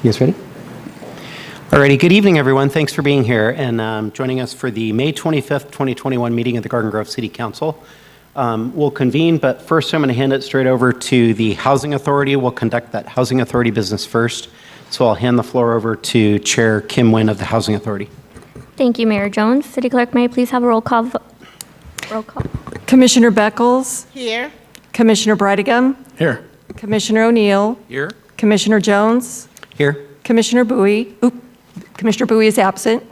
You guys ready? Alrighty, good evening, everyone. Thanks for being here and joining us for the May 25th, 2021 meeting of the Garden Grove City Council. We'll convene, but first I'm going to hand it straight over to the Housing Authority. We'll conduct that Housing Authority business first. So I'll hand the floor over to Chair Kim Nguyen of the Housing Authority. Thank you, Mayor Jones. City Clerk, may I please have a roll call? Commissioner Beckles. Here. Commissioner Breitigam. Here. Commissioner O'Neill. Here. Commissioner Jones. Here. Commissioner Bowie. Commissioner Bowie is absent.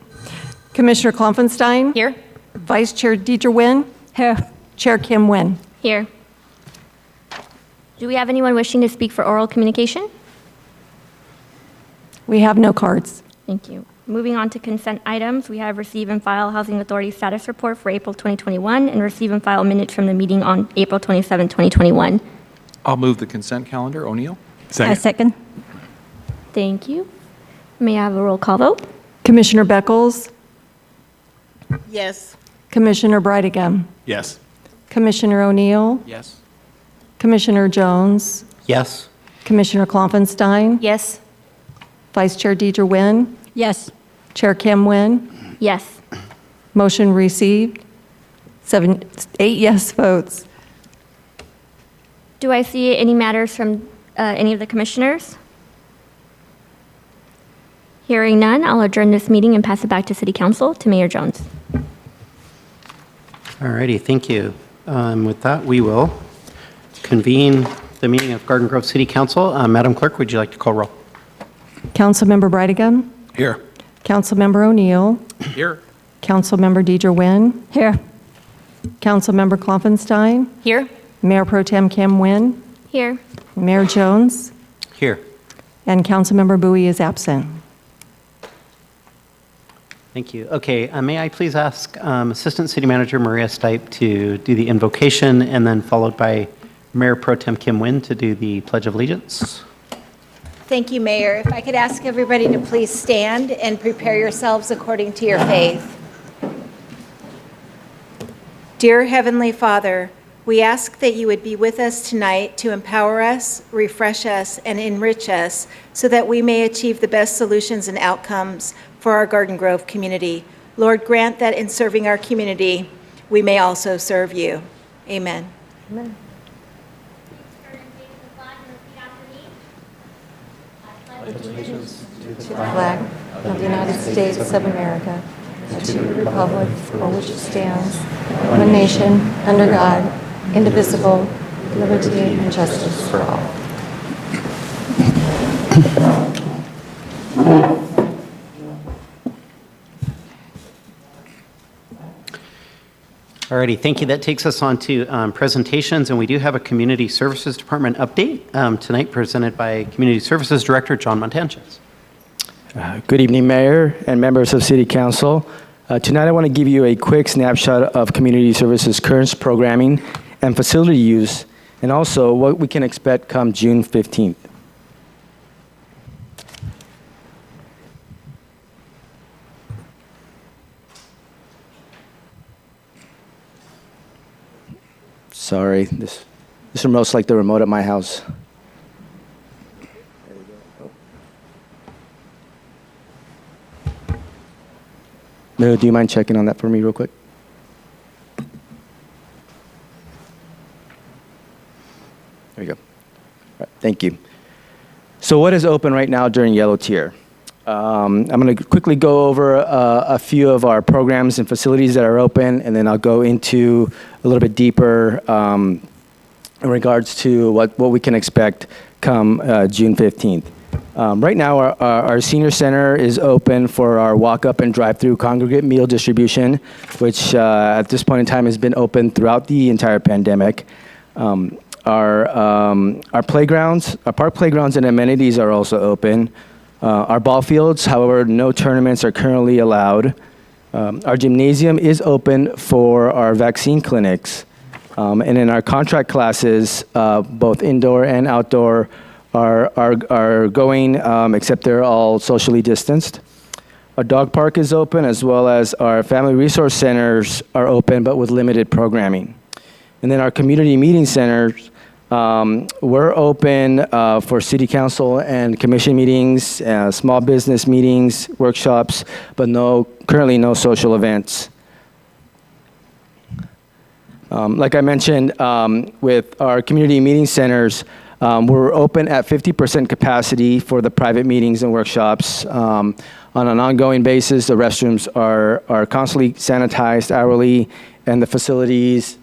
Commissioner Klopfenstein. Here. Vice Chair Deidre Nguyen. Here. Chair Kim Nguyen. Here. Do we have anyone wishing to speak for oral communication? We have no cards. Thank you. Moving on to consent items, we have receive and file Housing Authority status report for April 2021 and receive and file minutes from the meeting on April 27, 2021. I'll move the consent calendar. O'Neill? I second. Thank you. May I have a roll call vote? Commissioner Beckles. Yes. Commissioner Breitigam. Yes. Commissioner O'Neill. Yes. Commissioner Jones. Yes. Commissioner Klopfenstein. Yes. Vice Chair Deidre Nguyen. Yes. Chair Kim Nguyen. Yes. Motion received. 8 yes votes. Do I see any matters from any of the commissioners? Hearing none, I'll adjourn this meeting and pass it back to City Council to Mayor Jones. Alrighty, thank you. With that, we will convene the meeting of Garden Grove City Council. Madam Clerk, would you like to call roll? Councilmember Breitigam. Here. Councilmember O'Neill. Here. Councilmember Deidre Nguyen. Here. Councilmember Klopfenstein. Here. Mayor Pro Tem Kim Nguyen. Here. Mayor Jones. Here. And Councilmember Bowie is absent. Thank you. Okay, may I please ask Assistant City Manager Maria Stipe to do the invocation and then followed by Mayor Pro Tem Kim Nguyen to do the Pledge of Allegiance. Thank you, Mayor. If I could ask everybody to please stand and prepare yourselves according to your faith. Dear Heavenly Father, we ask that you would be with us tonight to empower us, refresh us, and enrich us so that we may achieve the best solutions and outcomes for our Garden Grove community. Lord, grant that in serving our community, we may also serve you. Amen. Amen. Allegiance To the flag of the United States of America, and to the republic for which it stands, one nation, under God, indivisible, with liberty and justice for all. Alrighty, thank you. That takes us on to presentations, and we do have a Community Services Department update tonight presented by Community Services Director John Montanches. Good evening, Mayor and members of City Council. Tonight I want to give you a quick snapshot of Community Services' current programming and facility use, and also what we can expect come June 15th. Sorry, this remote's like the remote at my house. No, do you mind checking on that for me real quick? There you go. All right, thank you. So what is open right now during Yellow Tier? I'm going to quickly go over a few of our programs and facilities that are open, and then I'll go into a little bit deeper in regards to what we can expect come June 15th. Right now, our senior center is open for our walk-up and drive-through congregate meal distribution, which at this point in time has been open throughout the entire pandemic. Our playgrounds, our park playgrounds and amenities are also open. Our ball fields, however, no tournaments are currently allowed. Our gymnasium is open for our vaccine clinics. And in our contract classes, both indoor and outdoor are going, except they're all socially distanced. Our dog park is open, as well as our family resource centers are open, but with limited programming. And then our community meeting centers We're open for city council and commission meetings, small business meetings, workshops, but currently no social events. Like I mentioned, with our community meeting centers, we're open at 50% capacity for the private meetings and workshops. On an ongoing basis, the restrooms are constantly sanitized hourly, and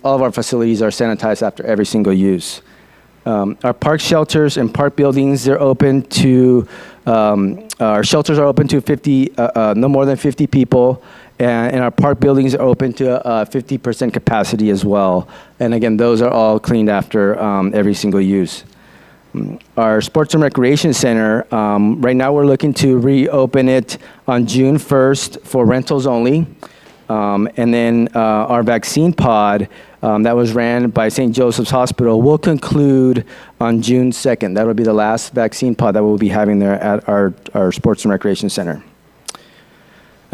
all of our facilities are sanitized after every single use. Our park shelters and park buildings, they're open to, our shelters are open to no more than 50 people, and our park buildings are open to 50% capacity as well. And again, those are all cleaned after every single use. Our Sports and Recreation Center, right now we're looking to reopen it on June 1st for rentals only. And then our vaccine pod that was ran by St. Joseph's Hospital will conclude on June 2nd. That will be the last vaccine pod that we'll be having there at our Sports and Recreation Center.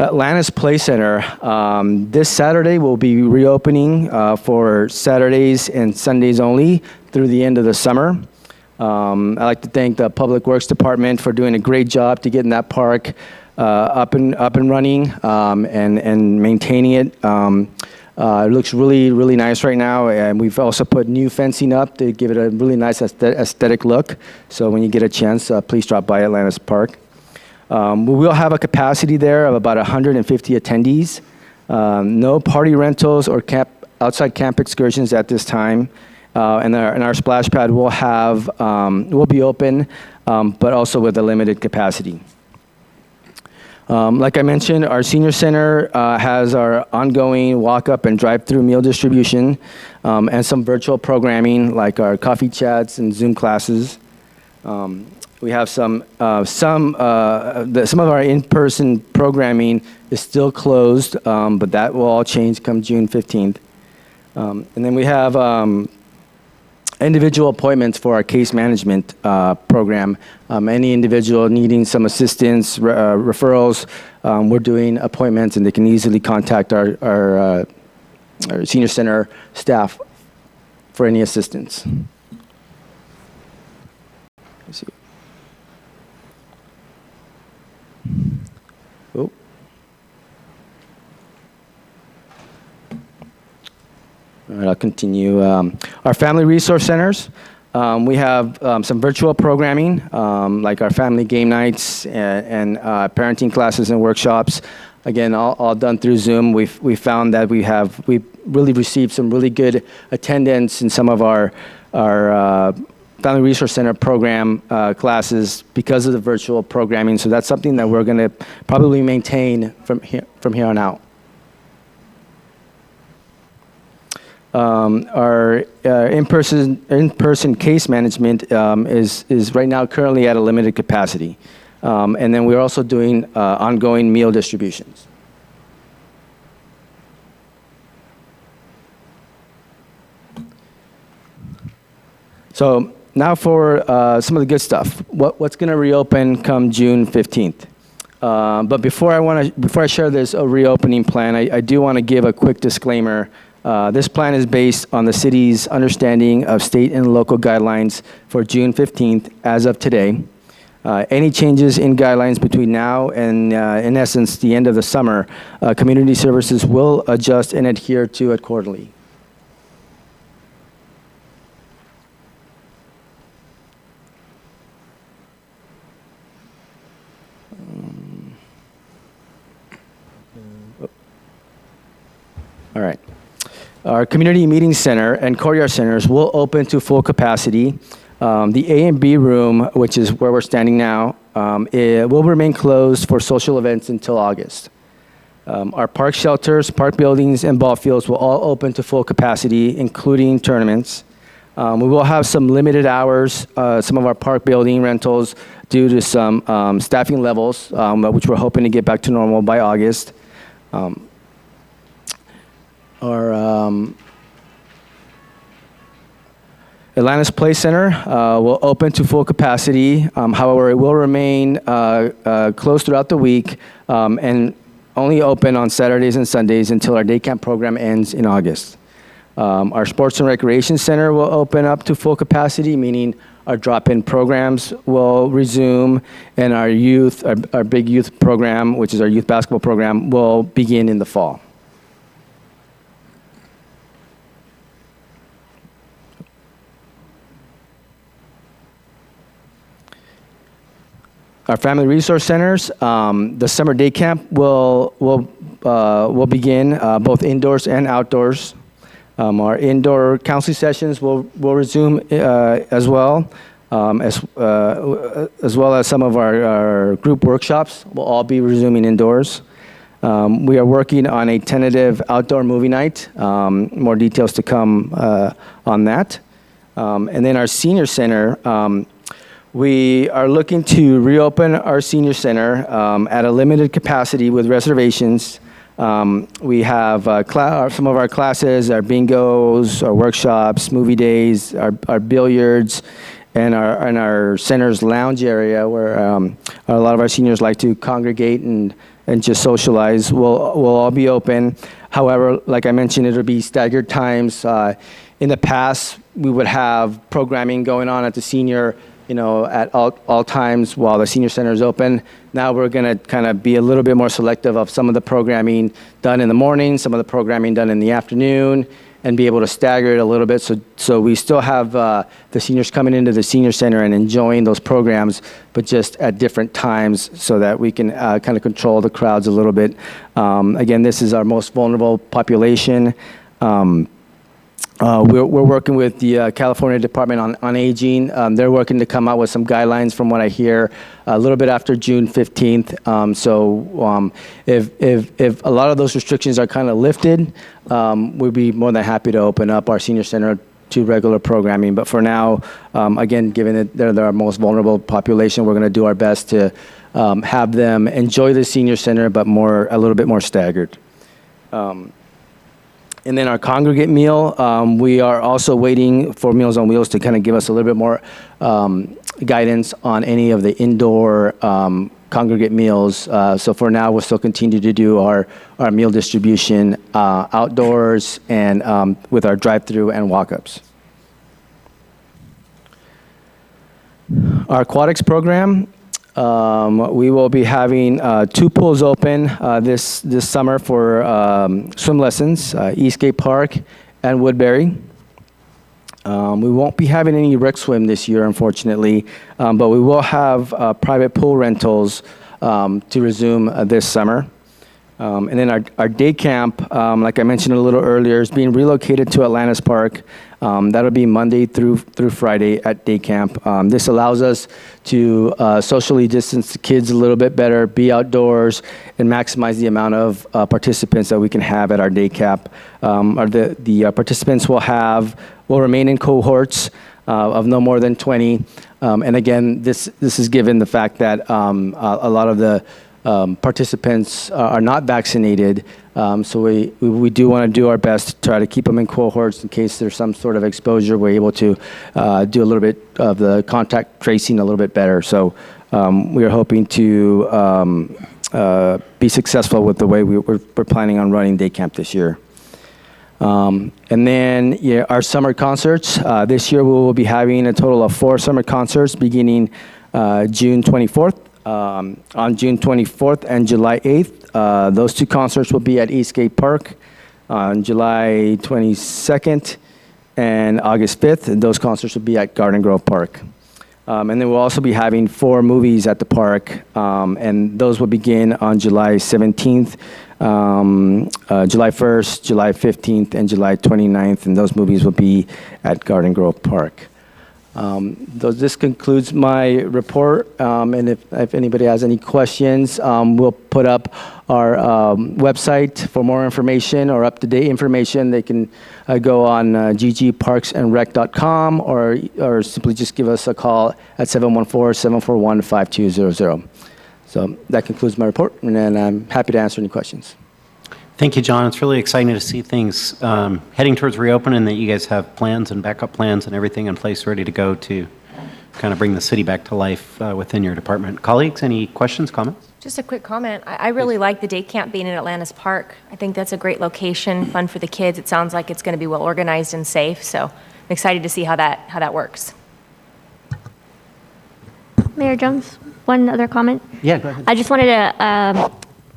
Atlantis Play Center, this Saturday we'll be reopening for Saturdays and Sundays only through the end of the summer. I'd like to thank the Public Works Department for doing a great job to getting that park up and running and maintaining it. It looks really, really nice right now, and we've also put new fencing up to give it a really nice aesthetic look. So when you get a chance, please drop by Atlantis Park. We will have a capacity there of about 150 attendees. No party rentals or outside camp excursions at this time. And our splash pad will be open, but also with a limited capacity. Like I mentioned, our senior center has our ongoing walk-up and drive-through meal distribution, and some virtual programming like our coffee chats and Zoom classes. We have some of our in-person programming is still closed, but that will all change come June 15th. And then we have individual appointments for our case management program. Any individual needing some assistance, referrals, we're doing appointments, and they can easily contact our senior center staff for any assistance. Let's see. Oh. All right, I'll continue. Our family resource centers, we have some virtual programming, like our family game nights and parenting classes and workshops. Again, all done through Zoom. We found that we really received some really good attendance in some of our Family Resource Center program classes because of the virtual programming. So that's something that we're going to probably maintain from here on out. Our in-person case management is right now currently at a limited capacity. And then we're also doing ongoing meal distributions. So now for some of the good stuff. What's going to reopen come June 15th? But before I share this reopening plan, I do want to give a quick disclaimer. This plan is based on the city's understanding of state and local guidelines for June 15th as of today. Any changes in guidelines between now and, in essence, the end of the summer, community services will adjust and adhere to it quarterly. All right. Our community meeting center and courtyard centers will open to full capacity. The A and B room, which is where we're standing now, it will remain closed for social events until August. Our park shelters, park buildings, and ball fields will all open to full capacity, including tournaments. We will have some limited hours, some of our park building rentals due to some staffing levels, which we're hoping to get back to normal by August. Our Atlantis Play Center will open to full capacity. However, it will remain closed throughout the week and only open on Saturdays and Sundays until our day camp program ends in August. Our Sports and Recreation Center will open up to full capacity, meaning our drop-in programs will resume, and our big youth program, which is our youth basketball program, will begin in the fall. Our family resource centers, the summer day camp will begin both indoors and outdoors. Our indoor counseling sessions will resume as well as some of our group workshops will all be resuming indoors. We are working on a tentative outdoor movie night. More details to come on that. And then our senior center, we are looking to reopen our senior center at a limited capacity with reservations. We have some of our classes, our bingos, our workshops, movie days, our billiards, and our center's lounge area where a lot of our seniors like to congregate and just socialize will all be open. However, like I mentioned, it'll be staggered times. In the past, we would have programming going on at the senior, at all times while the senior center is open. Now we're going to kind of be a little bit more selective of some of the programming done in the morning, some of the programming done in the afternoon, and be able to stagger it a little bit. So we still have the seniors coming into the senior center and enjoying those programs, but just at different times so that we can kind of control the crowds a little bit. Again, this is our most vulnerable population. We're working with the California Department on Aging. They're working to come out with some guidelines, from what I hear, a little bit after June 15th. If a lot of those restrictions are kind of lifted, we'd be more than happy to open up our senior center to regular programming. But for now, again, given that they're our most vulnerable population, we're going to do our best to have them enjoy the senior center, but a little bit more staggered. And then our congregate meal, we are also waiting for Meals on Wheels to kind of give us a little bit more guidance on any of the indoor congregate meals. So for now, we'll still continue to do our meal distribution outdoors and with our drive-through and walk-ups. Our Aquatics Program, we will be having 2 pools open this summer for swim lessons, Eastgate Park and Woodbury. We won't be having any rec swim this year, unfortunately, but we will have private pool rentals to resume this summer. And then our day camp, like I mentioned a little earlier, is being relocated to Atlantis Park. That'll be Monday through Friday at day camp. This allows us to socially distance the kids a little bit better, be outdoors, and maximize the amount of participants that we can have at our day camp. The participants will remain in cohorts of no more than 20. And again, this is given the fact that a lot of the participants are not vaccinated, so we do want to do our best to try to keep them in cohorts in case there's some sort of exposure. We're able to do a little bit of the contact tracing a little bit better. So we are hoping to be successful with the way we're planning on running day camp this year. And then our summer concerts. This year we will be having a total of 4 summer concerts beginning June 24th. On June 24th and July 8th. Those 2 concerts will be at Eastgate Park on July 22nd and August 5th. And those concerts will be at Garden Grove Park. And then we'll also be having 4 movies at the park, and those will begin on July 17th, July 1st, July 15th, and July 29th, and those movies will be at Garden Grove Park. This concludes my report, and if anybody has any questions, we'll put up our website for more information or up-to-date information. They can go on ggparksandrec.com or simply just give us a call at 714-741-5200. So that concludes my report, and then I'm happy to answer any questions. Thank you, John. It's really exciting to see things heading towards reopening, that you guys have plans and backup plans and everything in place ready to go to kind of bring the city back to life within your department. Colleagues, any questions, comments? Just a quick comment. I really like the day camp being in Atlantis Park. I think that's a great location, fun for the kids. It sounds like it's going to be well organized and safe, so I'm excited to see how that works. Mayor Jones, one other comment. Yeah, go ahead. I just wanted to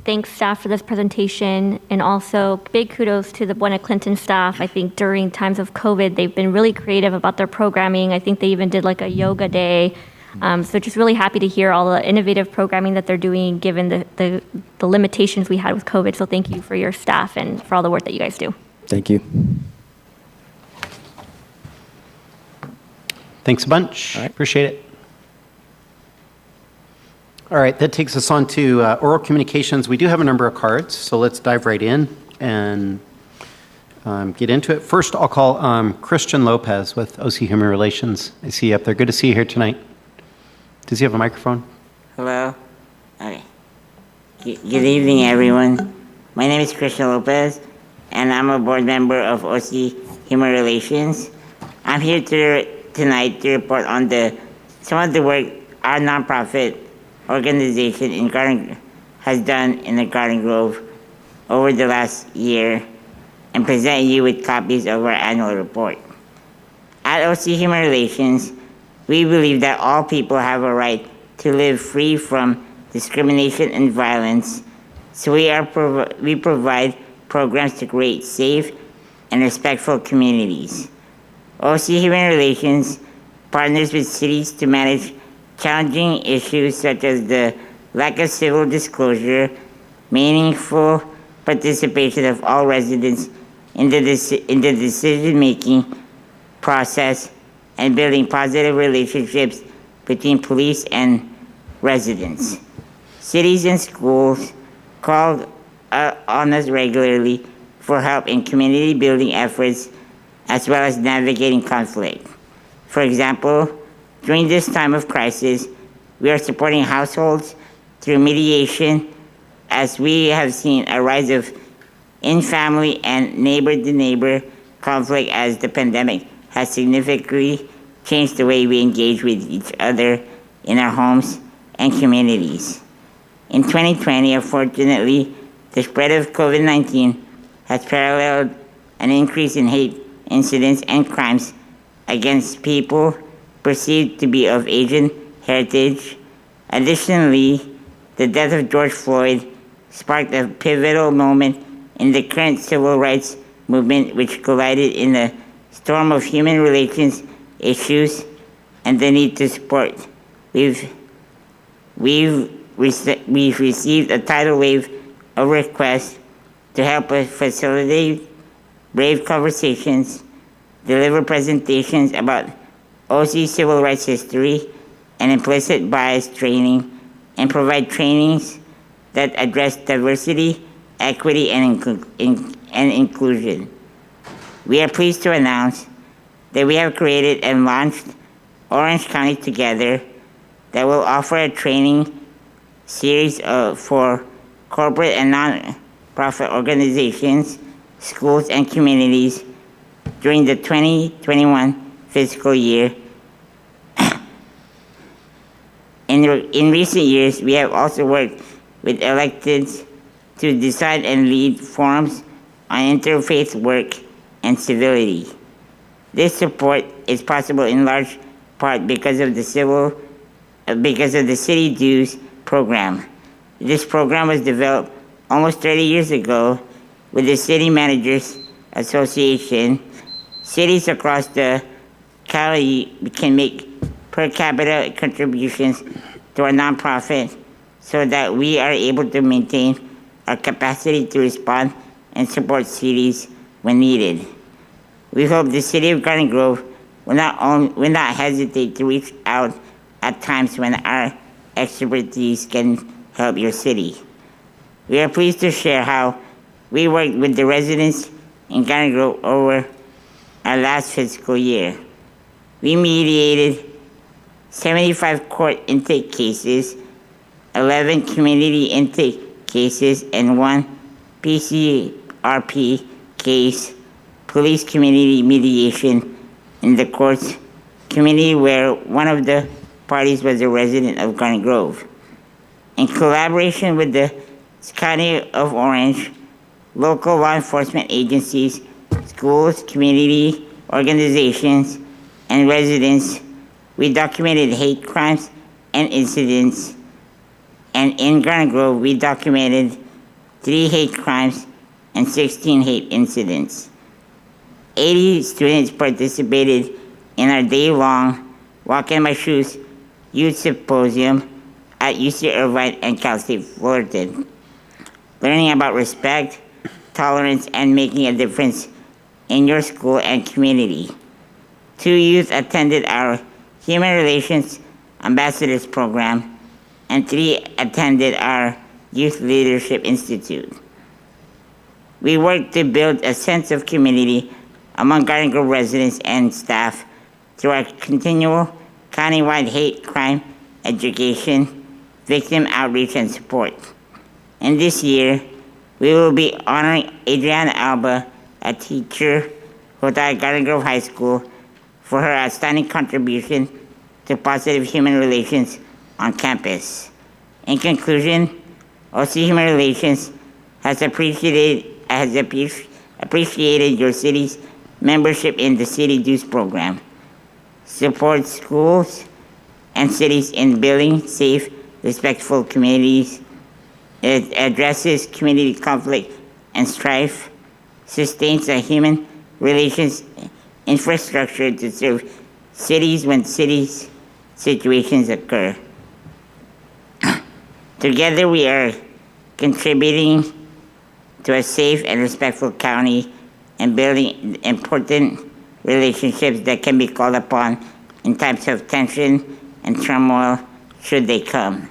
thank staff for this presentation, and also big kudos to the Buena Clinton staff. I think during times of COVID, they've been really creative about their programming. I think they even did like a yoga day. So just really happy to hear all the innovative programming that they're doing given the limitations we had with COVID. So thank you for your staff and for all the work that you guys do. Thank you. Thanks a bunch. All right. Appreciate it. All right, that takes us on to oral communications. We do have a number of cards, so let's dive right in and get into it. First, I'll call Christian Lopez with OC Human Relations. I see you up there. Good to see you here tonight. Does he have a microphone? Hello. Okay. Good evening, everyone. My name is Christian Lopez, and I'm a board member of OC Human Relations. I'm here tonight to report on some of the work our nonprofit organization in has done in the Garden Grove over the last year, and present you with copies of our annual report. At OC Human Relations, we believe that all people have a right to live free from discrimination and violence, so we provide programs to create safe and respectful communities. OC Human Relations partners with cities to manage challenging issues such as the lack of civil disclosure, meaningful participation of all residents in the decision-making process, and building positive relationships between police and residents. Cities and schools call on us regularly for help in community building efforts as well as navigating conflict. For example, during this time of crisis, we are supporting households through mediation, as we have seen a rise of in-family and neighbor-to-neighbor conflict as the pandemic has significantly changed the way we engage with each other in our homes and communities. In 2020, unfortunately, the spread of COVID-19 has paralleled an increase in hate incidents and crimes against people perceived to be of Asian heritage. Additionally, the death of George Floyd sparked a pivotal moment in the current civil rights movement, which collided in a storm of human relations issues and the need to support. We've received a tidal wave of requests to help us facilitate brave conversations, deliver presentations about OC civil rights history and implicit bias training, and provide trainings that address diversity, equity, and inclusion. We are pleased to announce that we have created and launched Orange County Together that will offer a training series for corporate and non-profit organizations, schools, and communities during the 2021 fiscal year. In recent years, we have also worked with electeds to design and lead forums on interfaith work and civility. This support is possible in large part because of the City Dues program. This program was developed almost 30 years ago with the City Managers Association. Cities across the county can make per capita contributions to our nonprofit so that we are able to maintain our capacity to respond and support cities when needed. We hope the City of Garden Grove will not hesitate to reach out at times when our expertise can help your city. We are pleased to share how we worked with the residents in Garden Grove over our last fiscal year. We mediated 75 court intake cases, 11 community intake cases, and 1 PCRP case, police community mediation in the courts community where one of the parties was a resident of Garden Grove. In collaboration with the County of Orange, local law enforcement agencies, schools, community organizations, and residents, we documented hate crimes and incidents. And in Garden Grove, we documented 3 hate crimes and 16 hate incidents. 80 students participated in our day-long Walk in My Shoes youth symposium at UC Irvine and Cal State Fullerton, learning about respect, tolerance, and making a difference in your school and community. 2 youth attended our Human Relations Ambassadors Program, and 3 attended our Youth Leadership Institute. We worked to build a sense of community among Garden Grove residents and staff through our continual countywide hate crime education, victim outreach, and support. And this year, we will be honoring Adriana Alba, a teacher who taught at Garden Grove High School, for her outstanding contribution to positive human relations on campus. In conclusion, OC Human Relations has appreciated your city's membership in the City Dues program, supports schools and cities in building safe, respectful communities. It addresses community conflict and strife, sustains a human relations infrastructure to serve cities when cities situations occur. Together we are contributing to a safe and respectful county and building important relationships that can be called upon in times of tension and turmoil should they come.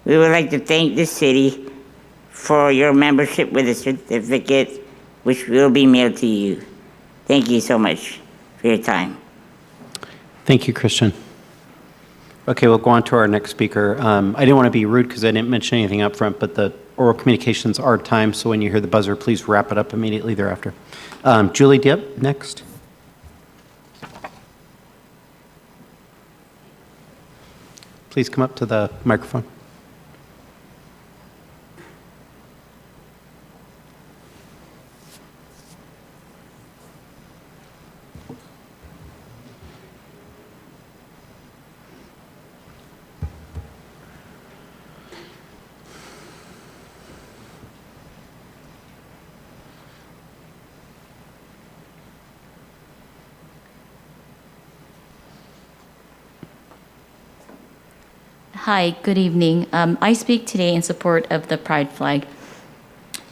We would like to thank the city for your membership with a certificate which will be mailed to you. Thank you so much for your time. Thank you, Christian. Okay, we'll go on to our next speaker. I didn't want to be rude because I didn't mention anything up front, but the oral communications are timed, so when you hear the buzzer, please wrap it up immediately thereafter. Julie Dipp, next. Please come up to the microphone. Hi, good evening. I speak today in support of the Pride flag.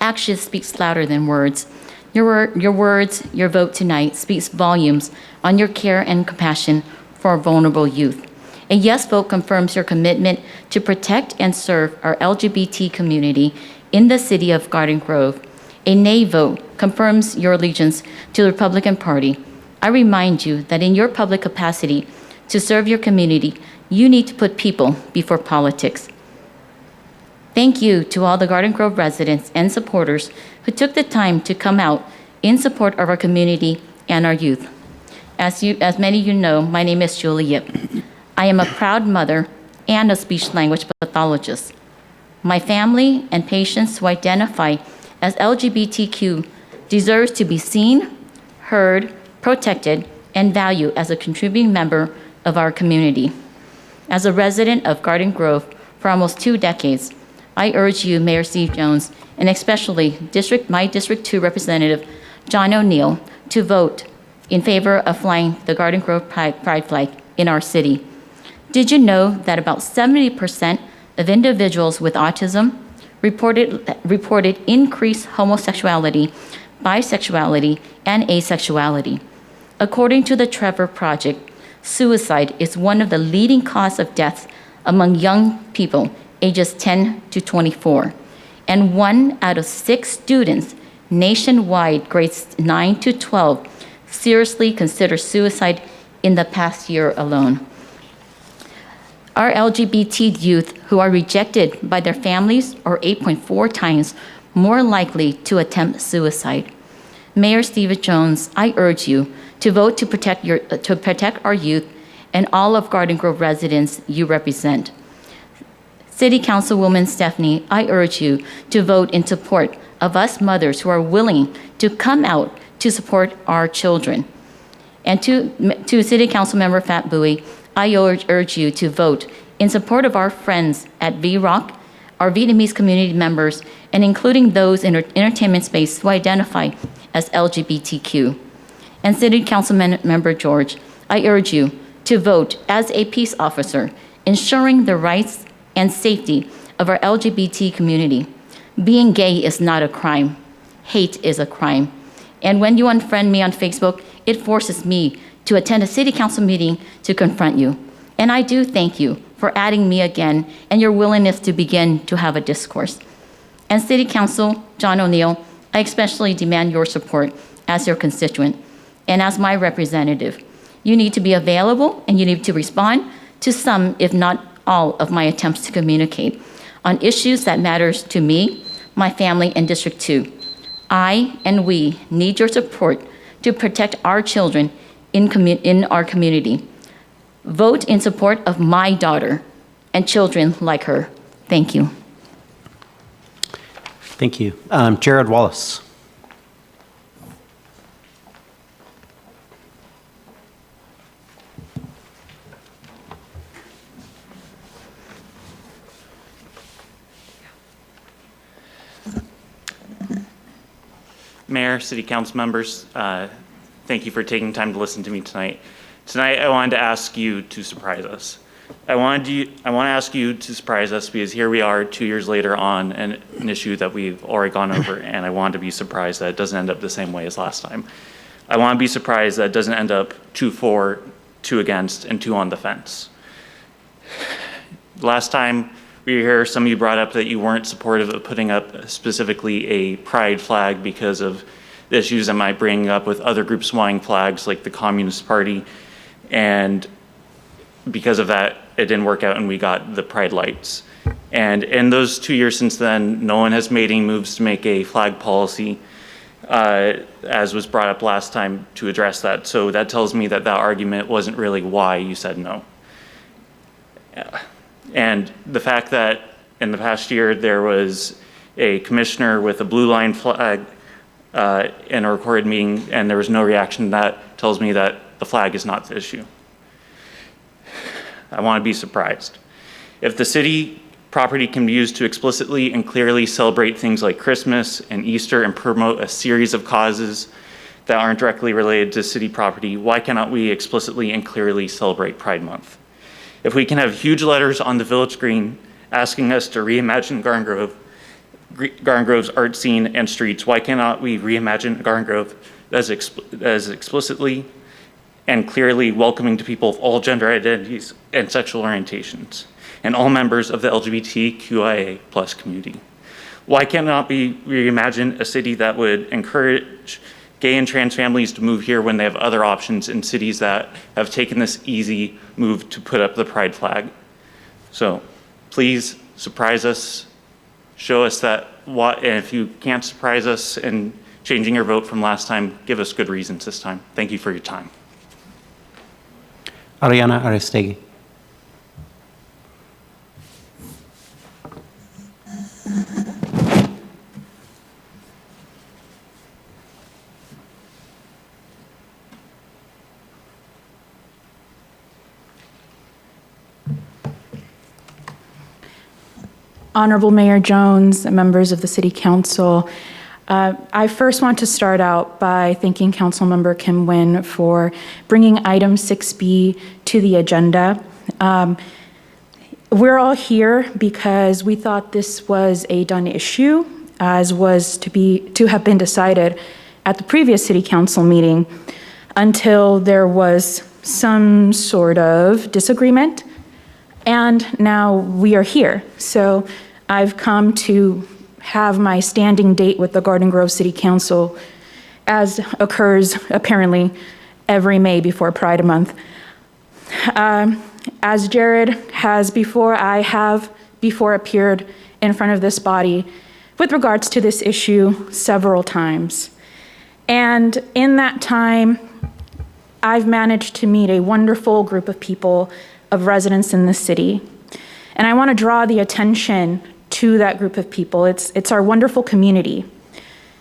Action speaks louder than words. Your words, your vote tonight speaks volumes on your care and compassion for our vulnerable youth. A yes vote confirms your commitment to protect and serve our LGBT community in the city of Garden Grove. A nay vote confirms your allegiance to the Republican Party. I remind you that in your public capacity to serve your community, you need to put people before politics. Thank you to all the Garden Grove residents and supporters who took the time to come out in support of our community and our youth. As many of you know, my name is Julie Yip. I am a proud mother and a speech language pathologist. My family and patients who identify as LGBTQ deserves to be seen, heard, protected, and valued as a contributing member of our community. As a resident of Garden Grove for almost 2 decades, I urge you, Mayor Steve Jones, and especially my District 2 Representative, John O'Neill, to vote in favor of flying the Garden Grove Pride flag in our city. Did you know that about 70% of individuals with autism reported increased homosexuality, bisexuality, and asexuality? According to the Trevor Project, suicide is one of the leading causes of death among young people ages 10 to 24. And 1 out of 6 students nationwide, grades 9 to 12, seriously consider suicide in the past year alone. Our LGBT youth who are rejected by their families are 8.4 times more likely to attempt suicide. Mayor Steve Jones, I urge you to vote to protect our youth and all of Garden Grove residents you represent. City Councilwoman Stephanie, I urge you to vote in support of us mothers who are willing to come out to support our children. And to City Council Member Fat Bowie, I urge you to vote in support of our friends at VROC, our Vietnamese community members, and including those in entertainment space who identify as LGBTQ. And City Council Member George, I urge you to vote as a peace officer, ensuring the rights and safety of our LGBT community. Being gay is not a crime. Hate is a crime. And when you unfriend me on Facebook, it forces me to attend a city council meeting to confront you. And I do thank you for adding me again and your willingness to begin to have a discourse. And City Council, John O'Neill, I especially demand your support as your constituent and as my representative. You need to be available and you need to respond to some, if not all, of my attempts to communicate on issues that matters to me, my family, and District 2. I and we need your support to protect our children in our community. Vote in support of my daughter and children like her. Thank you. Thank you. Jared Wallace. Mayor, City Council members, thank you for taking time to listen to me tonight. Tonight, I wanted to ask you to surprise us. I want to ask you to surprise us because here we are 2 years later on an issue that we've already gone over, and I want to be surprised that it doesn't end up the same way as last time. I want to be surprised that it doesn't end up 2 for, 2 against, and 2 on the fence. Last time we were here, some of you brought up that you weren't supportive of putting up specifically a pride flag because of the issues that might bring up with other groups flying flags like the Communist Party. And because of that, it didn't work out and we got the pride lights. And in those 2 years since then, no one has made any moves to make a flag policy, as was brought up last time, to address that. So that tells me that that argument wasn't really why you said no. And the fact that in the past year there was a commissioner with a blue line flag in a recorded meeting and there was no reaction to that tells me that the flag is not the issue. I want to be surprised. If the city property can be used to explicitly and clearly celebrate things like Christmas and Easter and promote a series of causes that aren't directly related to city property, why cannot we explicitly and clearly celebrate Pride Month? If we can have huge letters on the village green asking us to reimagine Garden Grove's art scene and streets, why cannot we reimagine Garden Grove as explicitly and clearly welcoming to people of all gender identities and sexual orientations, and all members of the LGBTQIA+ community? Why cannot we reimagine a city that would encourage gay and trans families to move here when they have other options in cities that have taken this easy move to put up the pride flag? So please surprise us, show us that and if you can't surprise us in changing your vote from last time, give us good reasons this time. Thank you for your time. Ariana Aristegui. Honorable Mayor Jones, members of the City Council, I first want to start out by thanking Councilmember Kim Nguyen for bringing item 6B to the agenda. We're all here because we thought this was a done issue, as was to have been decided at the previous City Council meeting until there was some sort of disagreement, and now we are here. So I've come to have my standing date with the Garden Grove City Council, as occurs apparently every May before Pride Month. As Jared has before, I have before appeared in front of this body with regards to this issue several times. And in that time, I've managed to meet a wonderful group of people, of residents in the city. And I want to draw the attention to that group of people. It's our wonderful community.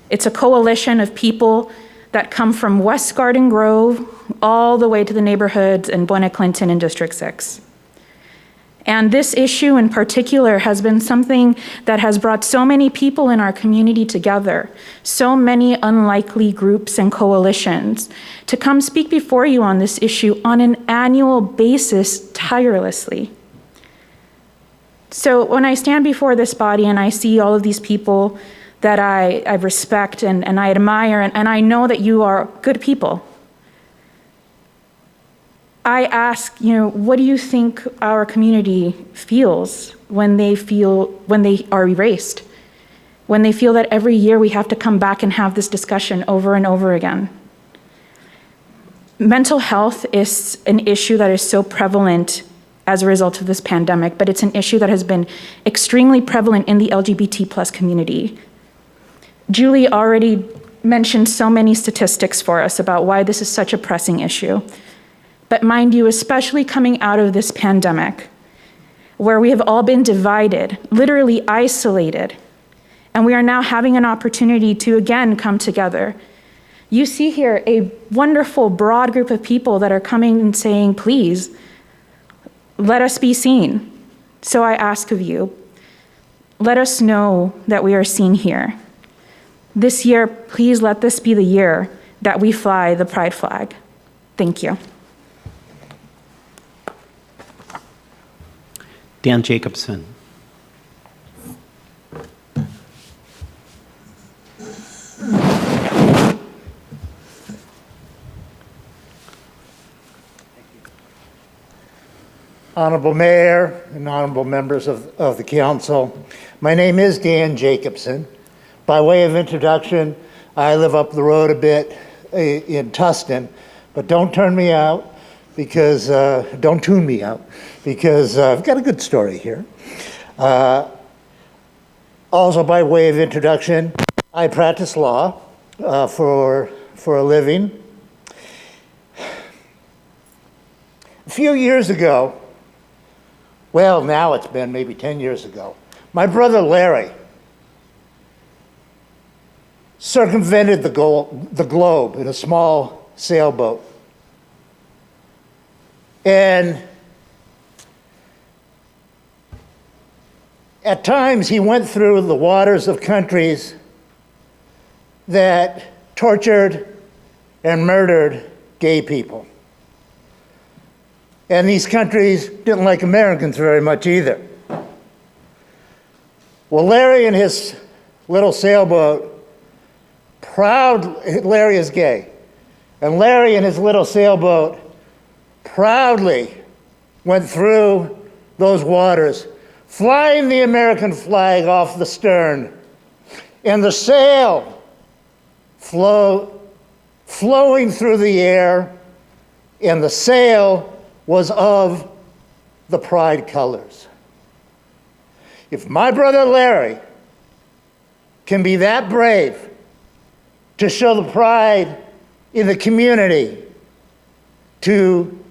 It's a coalition of people that come from West Garden Grove all the way to the neighborhoods in Buena Clinton and District 6. And this issue in particular has been something that has brought so many people in our community together, so many unlikely groups and coalitions, to come speak before you on this issue on an annual basis tirelessly. So when I stand before this body and I see all of these people that I respect and I admire, and I know that you are good people, I ask, what do you think our community feels when they are erased? When they feel that every year we have to come back and have this discussion over and over again? Mental health is an issue that is so prevalent as a result of this pandemic, but it's an issue that has been extremely prevalent in the LGBT+ community. Julie already mentioned so many statistics for us about why this is such a pressing issue. But mind you, especially coming out of this pandemic, where we have all been divided, literally isolated, and we are now having an opportunity to again come together. You see here a wonderful, broad group of people that are coming and saying, please, let us be seen. So I ask of you, let us know that we are seen here. This year, please let this be the year that we fly the pride flag. Thank you. Dan Jacobson. Honorable Mayor and honorable members of the council, my name is Dan Jacobson. By way of introduction, I live up the road a bit in Tustin, but don't turn me out because, don't tune me out, because I've got a good story here. Also by way of introduction, I practice law for a living. A few years ago, well, now it's been maybe 10 years ago, my brother Larry circumvented the globe in a small sailboat. And at times he went through the waters of countries that tortured and murdered gay people. And these countries didn't like Americans very much either. Well, Larry and his little sailboat, Larry is gay, and Larry and his little sailboat proudly went through those waters, flying the American flag off the stern, and the sail flowing through the air, and the sail was of the pride colors. If my brother Larry can be that brave to show the pride in the community, to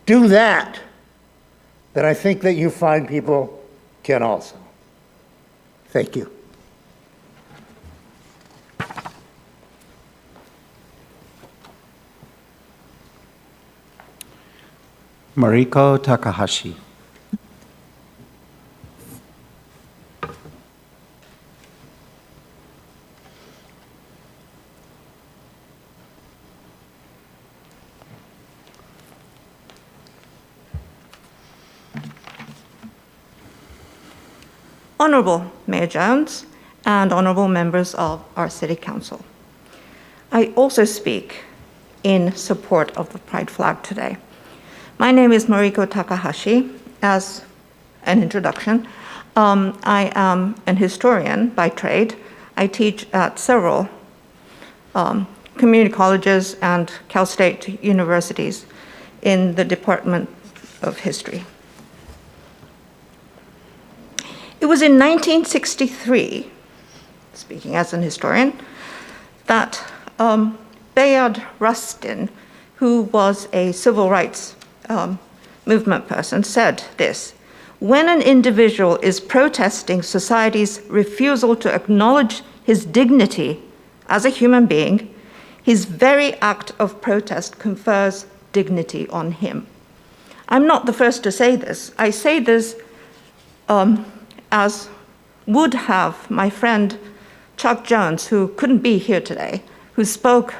do that, then I think that you fine people can also. Thank you. Mariko Takahashi. Honorable Mayor Jones and honorable members of our City Council. I also speak in support of the Pride flag today. My name is Mariko Takahashi. As an introduction, I am an historian by trade. I teach at several community colleges and Cal State universities in the Department of History. It was in 1963, speaking as an historian, that Bayard Rustin who was a civil rights movement person, said this: "When an individual is protesting society's refusal to acknowledge his dignity as a human being, his very act of protest confers dignity on him." I'm not the first to say this. I say this as would have my friend Chuck Jones, who couldn't be here today, who spoke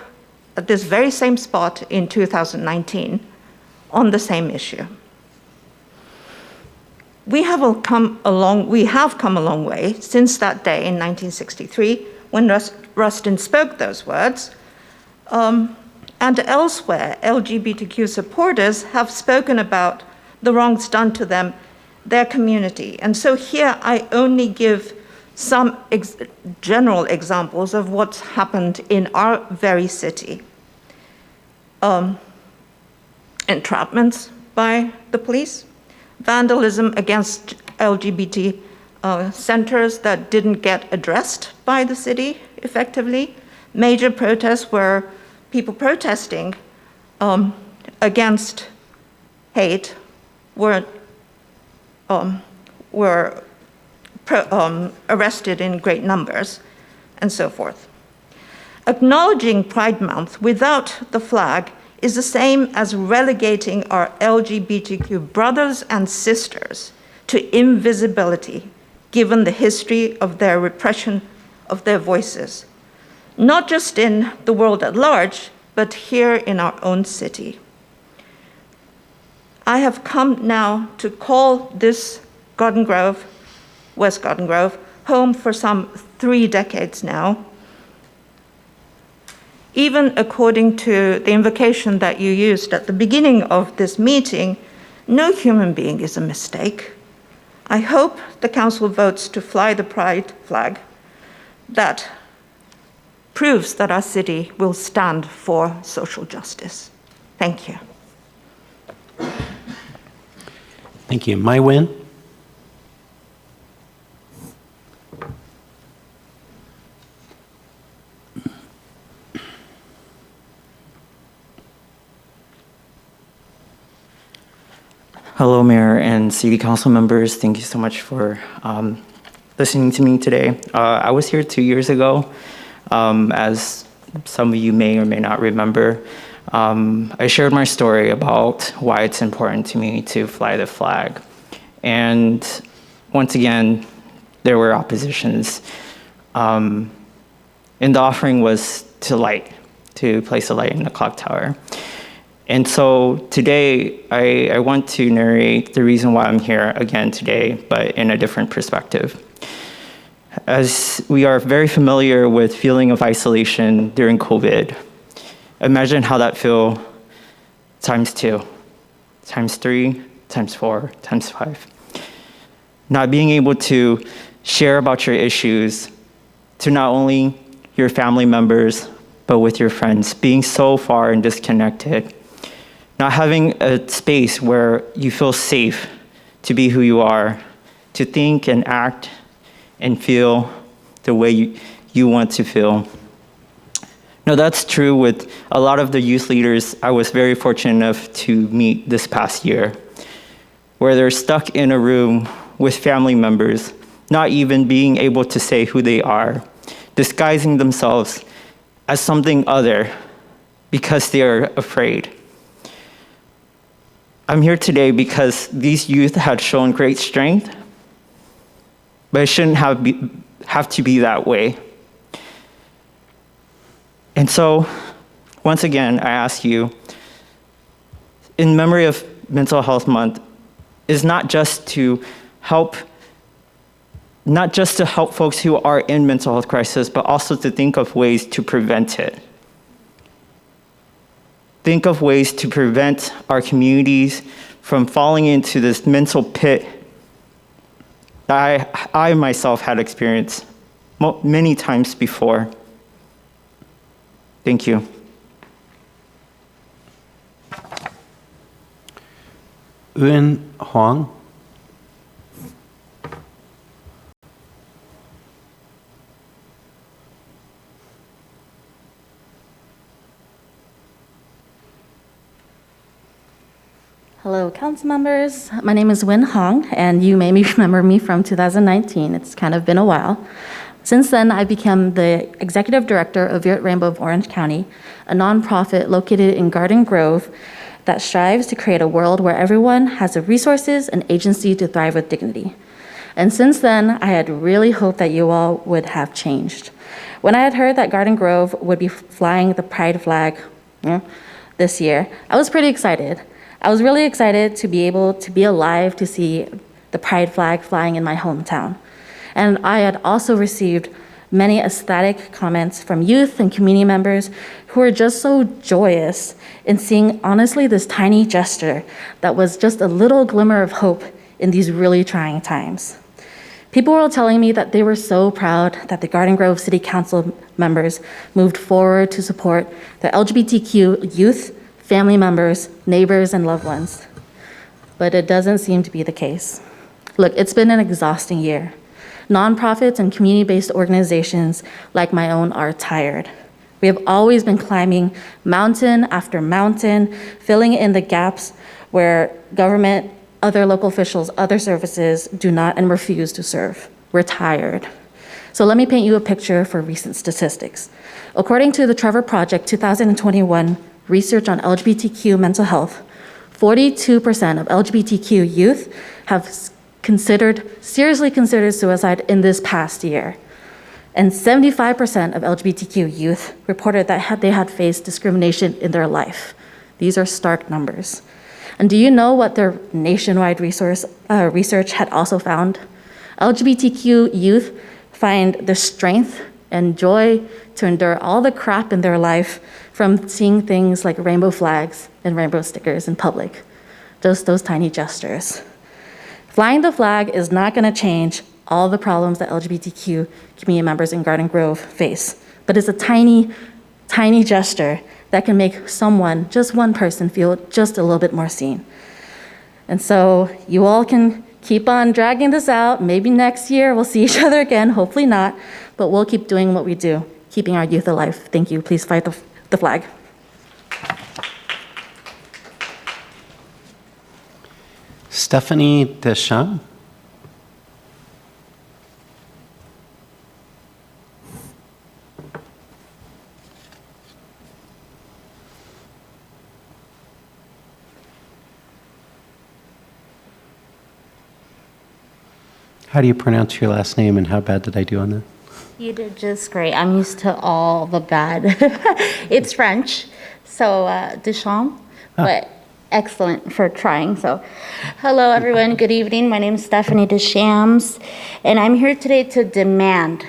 at this very same spot in 2019 on the same issue. We have come a long way since that day in 1963 when Rustin spoke those words. And elsewhere, LGBTQ supporters have spoken about the wrongs done to them, their community. And so here I only give some general examples of what's happened in our very city. Entrapments by the police, vandalism against LGBT centers that didn't get addressed by the city effectively, major protests where people protesting against hate were arrested in great numbers, and so forth. Acknowledging Pride Month without the flag is the same as relegating our LGBTQ brothers and sisters to invisibility, given the history of their repression of their voices, not just in the world at large, but here in our own city. I have come now to call this Garden Grove, West Garden Grove, home for some 3 decades now. Even according to the invocation that you used at the beginning of this meeting, no human being is a mistake. I hope the council votes to fly the pride flag that proves that our city will stand for social justice. Thank you. Thank you. My win. Hello, Mayor and City Council members. Thank you so much for listening to me today. I was here 2 years ago. As some of you may or may not remember, I shared my story about why it's important to me to fly the flag. And once again, there were oppositions. And the offering was to place a light in the clock tower. And so today, I want to narrate the reason why I'm here again today, but in a different perspective. As we are very familiar with feeling of isolation during COVID, imagine how that feel times 2, times 3, times 4, times 5. Not being able to share about your issues to not only your family members, but with your friends, being so far and disconnected. Not having a space where you feel safe to be who you are, to think and act and feel the way you want to feel. Now, that's true with a lot of the youth leaders I was very fortunate enough to meet this past year, where they're stuck in a room with family members, not even being able to say who they are, disguising themselves as something other because they are afraid. I'm here today because these youth had shown great strength, but it shouldn't have to be that way. And so, once again, I ask you, in memory of Mental Health Month, is not just to help folks who are in mental health crisis, but also to think of ways to prevent it. Think of ways to prevent our communities from falling into this mental pit that I myself had experienced many times before. Thank you. Eun Huang. Hello, council members. My name is Win Hong, and you may remember me from 2019. It's kind of been a while. Since then, I became the executive director of Violet Rainbow of Orange County, a nonprofit located in Garden Grove that strives to create a world where everyone has the resources and agency to thrive with dignity. And since then, I had really hoped that you all would have changed. When I had heard that Garden Grove would be flying the pride flag this year, I was pretty excited. I was really excited to be able to be alive to see the pride flag flying in my hometown. And I had also received many ecstatic comments from youth and community members who were just so joyous in seeing, honestly, this tiny gesture that was just a little glimmer of hope in these really trying times. People were telling me that they were so proud that the Garden Grove City Council members moved forward to support the LGBTQ youth, family members, neighbors, and loved ones. But it doesn't seem to be the case. Look, it's been an exhausting year. Nonprofits and community-based organizations like my own are tired. We have always been climbing mountain after mountain, filling in the gaps where government, other local officials, other services do not and refuse to serve. We're tired. So let me paint you a picture for recent statistics. According to the Trevor Project 2021 research on LGBTQ mental health, 42% of LGBTQ youth have seriously considered suicide in this past year. And 75% of LGBTQ youth reported that they had faced discrimination in their life. These are stark numbers. And do you know what their nationwide research had also found? LGBTQ youth find the strength and joy to endure all the crap in their life from seeing things like rainbow flags and rainbow stickers in public. Just those tiny gestures. Flying the flag is not going to change all the problems that LGBTQ community members in Garden Grove face, but it's a tiny, tiny gesture that can make someone, just one person, feel just a little bit more seen. And so you all can keep on dragging this out. Maybe next year we'll see each other again, hopefully not, but we'll keep doing what we do, keeping our youth alive. Thank you. Please fight the flag. Stephanie Deschamps. How do you pronounce your last name, and how bad did I do on that? You did just great. I'm used to all the bad. It's French, so Deschamps, but excellent for trying. So, hello everyone, good evening. My name is Stephanie Deschamps, and I'm here today to demand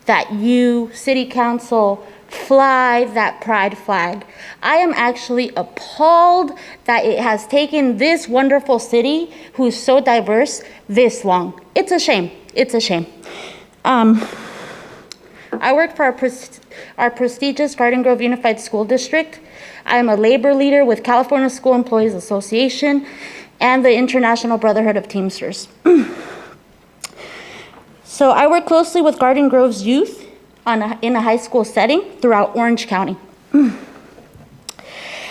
that you, City Council, fly that pride flag. I am actually appalled that it has taken this wonderful city, who's so diverse, this long. It's a shame. It's a shame. I work for our prestigious Garden Grove Unified School District. I am a labor leader with California School Employees Association and the International Brotherhood of Teamsters. So I work closely with Garden Grove's youth in a high school setting throughout Orange County.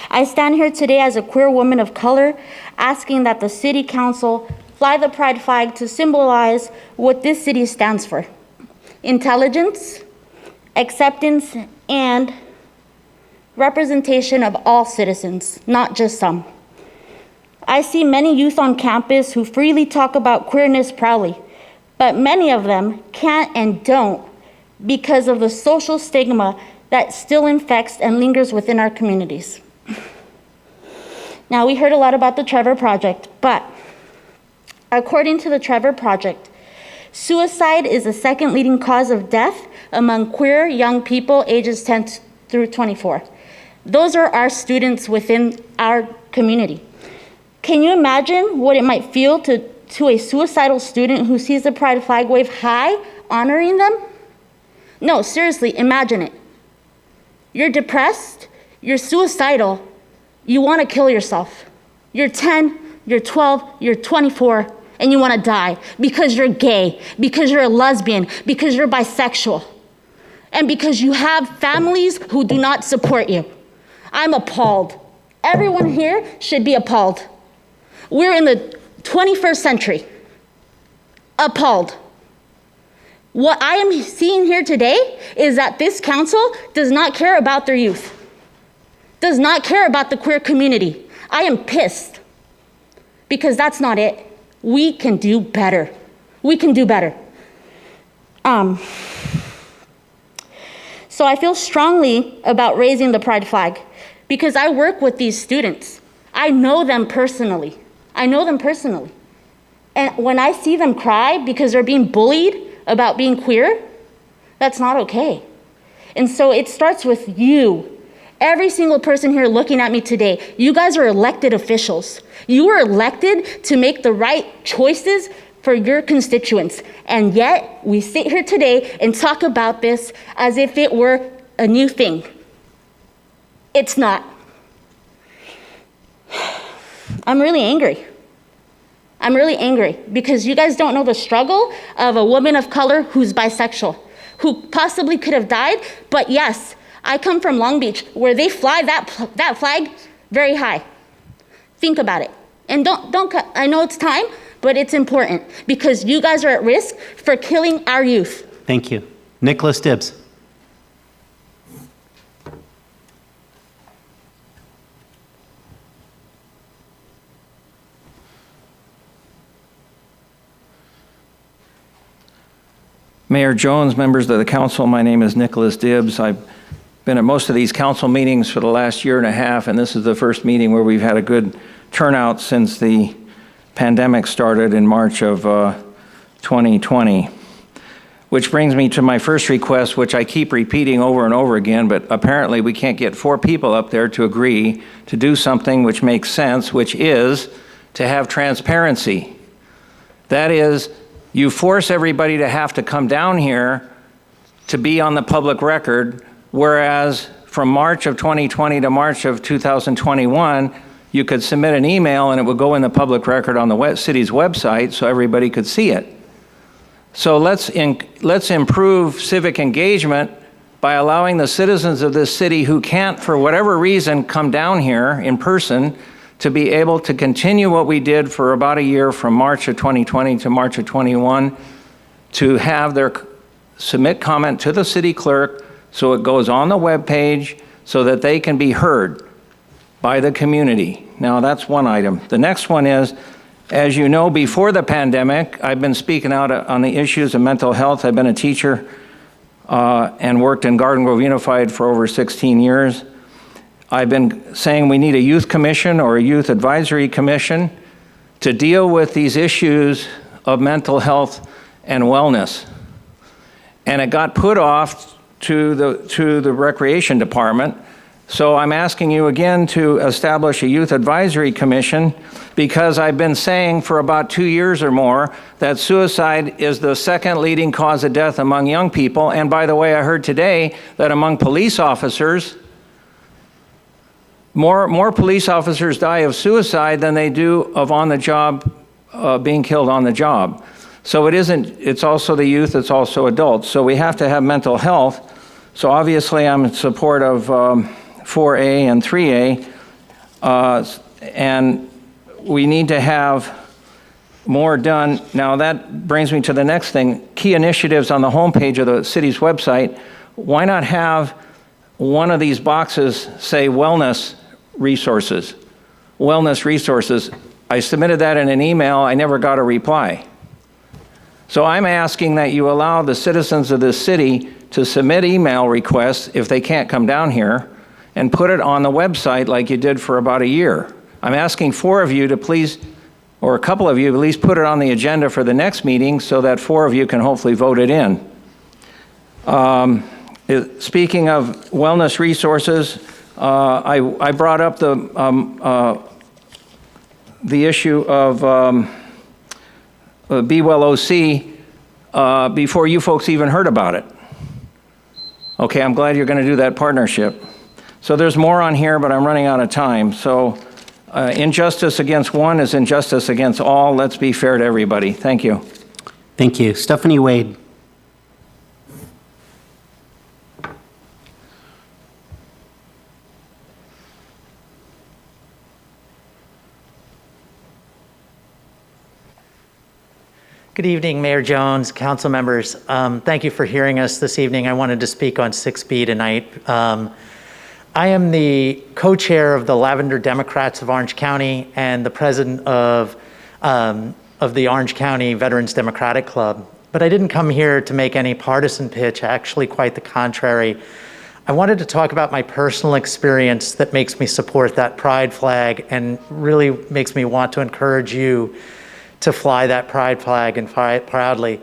I stand here today as a queer woman of color, asking that the City Council fly the pride flag to symbolize what this city stands for: intelligence, acceptance, and representation of all citizens, not just some. I see many youth on campus who freely talk about queerness proudly, but many of them can't and don't because of the social stigma that still infects and lingers within our communities. Now, we heard a lot about the Trevor Project, but according to the Trevor Project, suicide is the second leading cause of death among queer young people ages 10 through 24. Those are our students within our community. Can you imagine what it might feel to a suicidal student who sees the pride flag wave high, honoring them? No, seriously, imagine it. You're depressed, you're suicidal, you want to kill yourself. You're 10, you're 12, you're 24, and you want to die because you're gay, because you're a lesbian, because you're bisexual, and because you have families who do not support you. I'm appalled. Everyone here should be appalled. We're in the 21st century. Appalled. What I am seeing here today is that this council does not care about their youth, does not care about the queer community. I am pissed because that's not it. We can do better. We can do better. So I feel strongly about raising the pride flag because I work with these students. I know them personally. And when I see them cry because they're being bullied about being queer, that's not okay. And so it starts with you. Every single person here looking at me today, you guys are elected officials. You were elected to make the right choices for your constituents. And yet, we sit here today and talk about this as if it were a new thing. It's not. I'm really angry. Because you guys don't know the struggle of a woman of color who's bisexual, who possibly could have died. But yes, I come from Long Beach where they fly that flag very high. Think about it. And don't I know it's time, but it's important because you guys are at risk for killing our youth. Thank you. Nicholas Dibbs. Mayor Jones, members of the council, my name is Nicholas Dibbs. I've been at most of these council meetings for the last year and a half, and this is the first meeting where we've had a good turnout since the pandemic started in March of 2020. Which brings me to my first request, which I keep repeating over and over again, but apparently we can't get 4 people up there to agree to do something which makes sense, which is to have transparency. That is, you force everybody to have to come down here to be on the public record, whereas from March of 2020 to March of 2021, you could submit an email and it would go in the public record on the city's website so everybody could see it. So let's improve civic engagement by allowing the citizens of this city who can't, for whatever reason, come down here in person to be able to continue what we did for about a year from March of 2020 to March of 21, to have their submit comment to the city clerk so it goes on the webpage so that they can be heard by the community. Now that's one item. The next one is, as you know, before the pandemic, I've been speaking out on the issues of mental health. I've been a teacher and worked in Garden Grove Unified for over 16 years. I've been saying we need a youth commission or a youth advisory commission to deal with these issues of mental health and wellness. And it got put off to the recreation department. So I'm asking you again to establish a youth advisory commission because I've been saying for about 2 years or more that suicide is the second leading cause of death among young people. And by the way, I heard today that among police officers, more police officers die of suicide than they do of on the job, being killed on the job. So it's also the youth, it's also adults. So we have to have mental health. So obviously I'm in support of 4A and 3A, and we need to have more done. Now that brings me to the next thing, key initiatives on the homepage of the city's website. Why not have one of these boxes say wellness resources? Wellness resources. I submitted that in an email, I never got a reply. So I'm asking that you allow the citizens of this city to submit email requests if they can't come down here and put it on the website like you did for about a year. I'm asking 4 of you to please, or a couple of you at least, put it on the agenda for the next meeting so that 4 of you can hopefully vote it in. Speaking of wellness resources, I brought up the issue of Be Well OC before you folks even heard about it. Okay, I'm glad you're going to do that partnership. So there's more on here, but I'm running out of time. So injustice against one is injustice against all. Let's be fair to everybody. Thank you. Thank you. Stephanie Wade. Good evening, Mayor Jones, council members. Thank you for hearing us this evening. I wanted to speak on 6B tonight. I am the co-chair of the Lavender Democrats of Orange County and the president of the Orange County Veterans Democratic Club. But I didn't come here to make any partisan pitch, actually quite the contrary. I wanted to talk about my personal experience that makes me support that pride flag and really makes me want to encourage you to fly that pride flag and fly it proudly.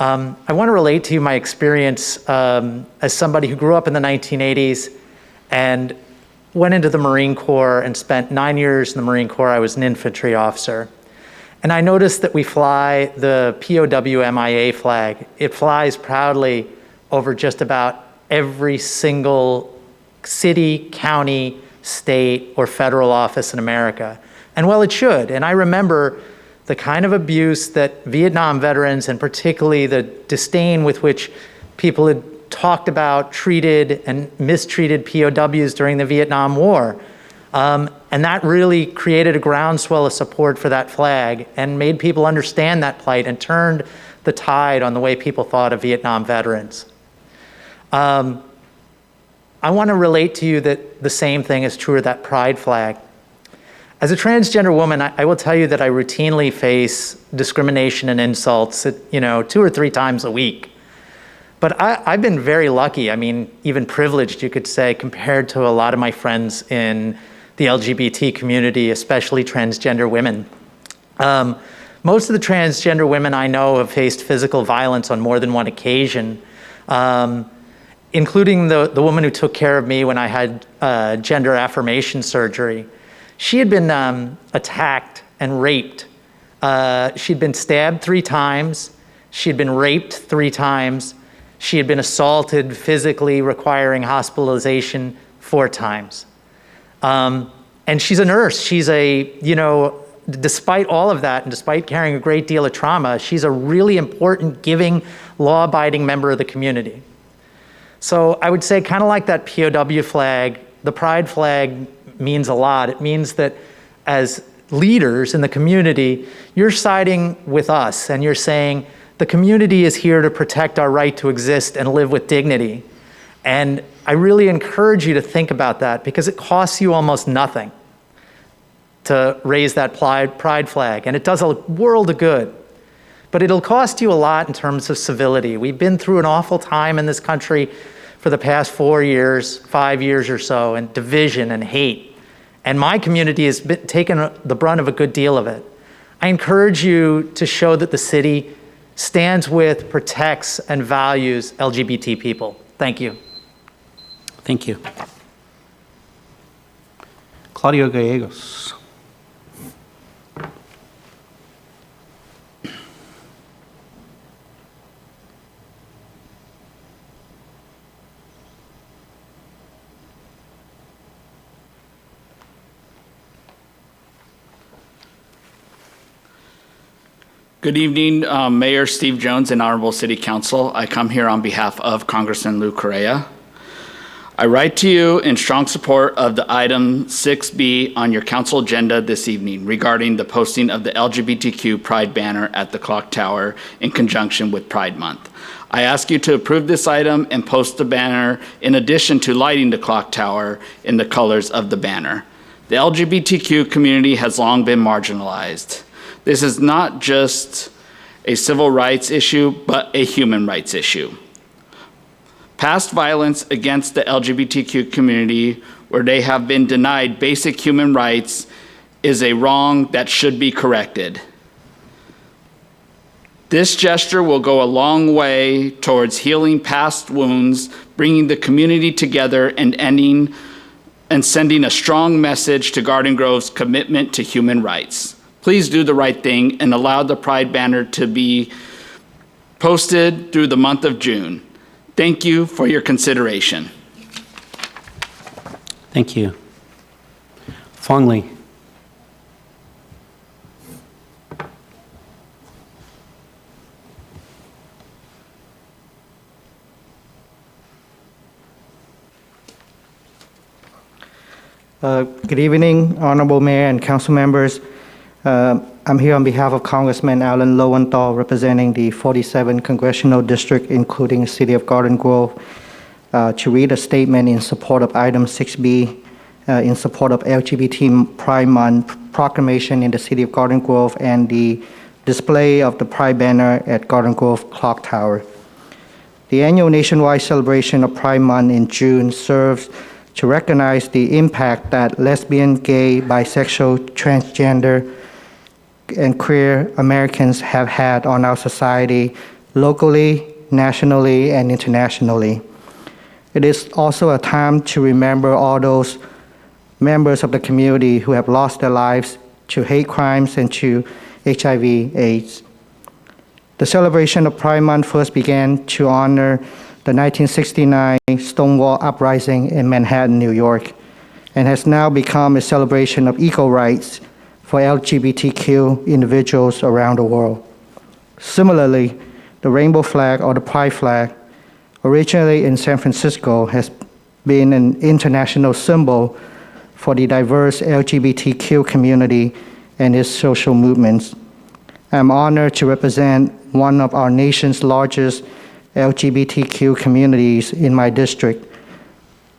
I want to relate to you my experience as somebody who grew up in the 1980s and went into the Marine Corps and spent 9 years in the Marine Corps. I was an infantry officer. And I noticed that we fly the POW MIA flag. It flies proudly over just about every single city, county, state, or federal office in America. And well, it should. And I remember the kind of abuse that Vietnam veterans, and particularly the disdain with which people had talked about, treated, and mistreated POWs during the Vietnam War. And that really created a groundswell of support for that flag and made people understand that plight and turned the tide on the way people thought of Vietnam veterans. I want to relate to you that the same thing is true of that pride flag. As a transgender woman, I will tell you that I routinely face discrimination and insults, 2 or 3 times a week. But I've been very lucky, even privileged, you could say, compared to a lot of my friends in the LGBT community, especially transgender women. Most of the transgender women I know have faced physical violence on more than one occasion, including the woman who took care of me when I had gender affirmation surgery. She had been attacked and raped. She'd been stabbed 3 times. She'd been raped 3 times. She had been assaulted physically, requiring hospitalization 4 times. And she's a nurse. She's despite all of that and despite carrying a great deal of trauma, she's a really important, giving, law-abiding member of the community. So I would say, kind of like that POW flag, the pride flag means a lot. It means that as leaders in the community, you're siding with us and you're saying the community is here to protect our right to exist and live with dignity. And I really encourage you to think about that because it costs you almost nothing to raise that pride flag. And it does a world of good. But it'll cost you a lot in terms of civility. We've been through an awful time in this country for the past 4 years, 5 years or so, and division and hate. And my community has taken the brunt of a good deal of it. I encourage you to show that the city stands with, protects, and values LGBT people. Thank you. Thank you. Claudio Gallegos. Good evening, Mayor Steve Jones and Honorable City Council. I come here on behalf of Congressman Lou Correa. I write to you in strong support of the item 6B on your council agenda this evening regarding the posting of the LGBTQ Pride banner at the clock tower in conjunction with Pride Month. I ask you to approve this item and post the banner in addition to lighting the clock tower in the colors of the banner. The LGBTQ community has long been marginalized. This is not just a civil rights issue, but a human rights issue. Past violence against the LGBTQ community, where they have been denied basic human rights, is a wrong that should be corrected. This gesture will go a long way towards healing past wounds, bringing the community together and ending and sending a strong message to Garden Grove's commitment to human rights. Please do the right thing and allow the Pride banner to be posted through the month of June. Thank you for your consideration. Thank you. Fong Lee. Good evening, Honorable Mayor and Council members. I'm here on behalf of Congressman Alan Lowenthal, representing the 47th Congressional District, including the City of Garden Grove, to read a statement in support of item 6B, in support of LGBT Pride Month proclamation in the City of Garden Grove and the display of the Pride banner at Garden Grove Clock Tower. The annual nationwide celebration of Pride Month in June serves to recognize the impact that lesbian, gay, bisexual, transgender, and queer Americans have had on our society locally, nationally, and internationally. It is also a time to remember all those members of the community who have lost their lives to hate crimes and to HIV/AIDS. The celebration of Pride Month first began to honor the 1969 Stonewall Uprising in Manhattan, New York, and has now become a celebration of equal rights for LGBTQ individuals around the world. Similarly, the rainbow flag or the Pride flag, originally in San Francisco, has been an international symbol for the diverse LGBTQ community and its social movements. I'm honored to represent one of our nation's largest LGBTQ communities in my district.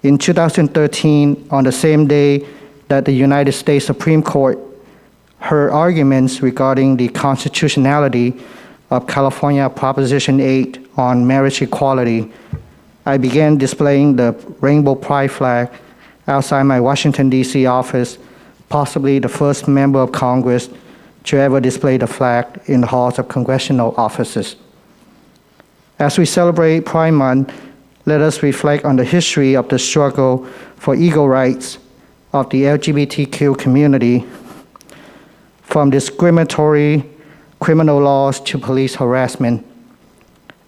In 2013, on the same day that the United States Supreme Court heard arguments regarding the constitutionality of California Proposition 8 on marriage equality, I began displaying the rainbow pride flag outside my Washington, D.C. office, possibly the first member of Congress to ever display the flag in the halls of congressional offices. As we celebrate Pride Month, let us reflect on the history of the struggle for equal rights of the LGBTQ community, from discriminatory criminal laws to police harassment,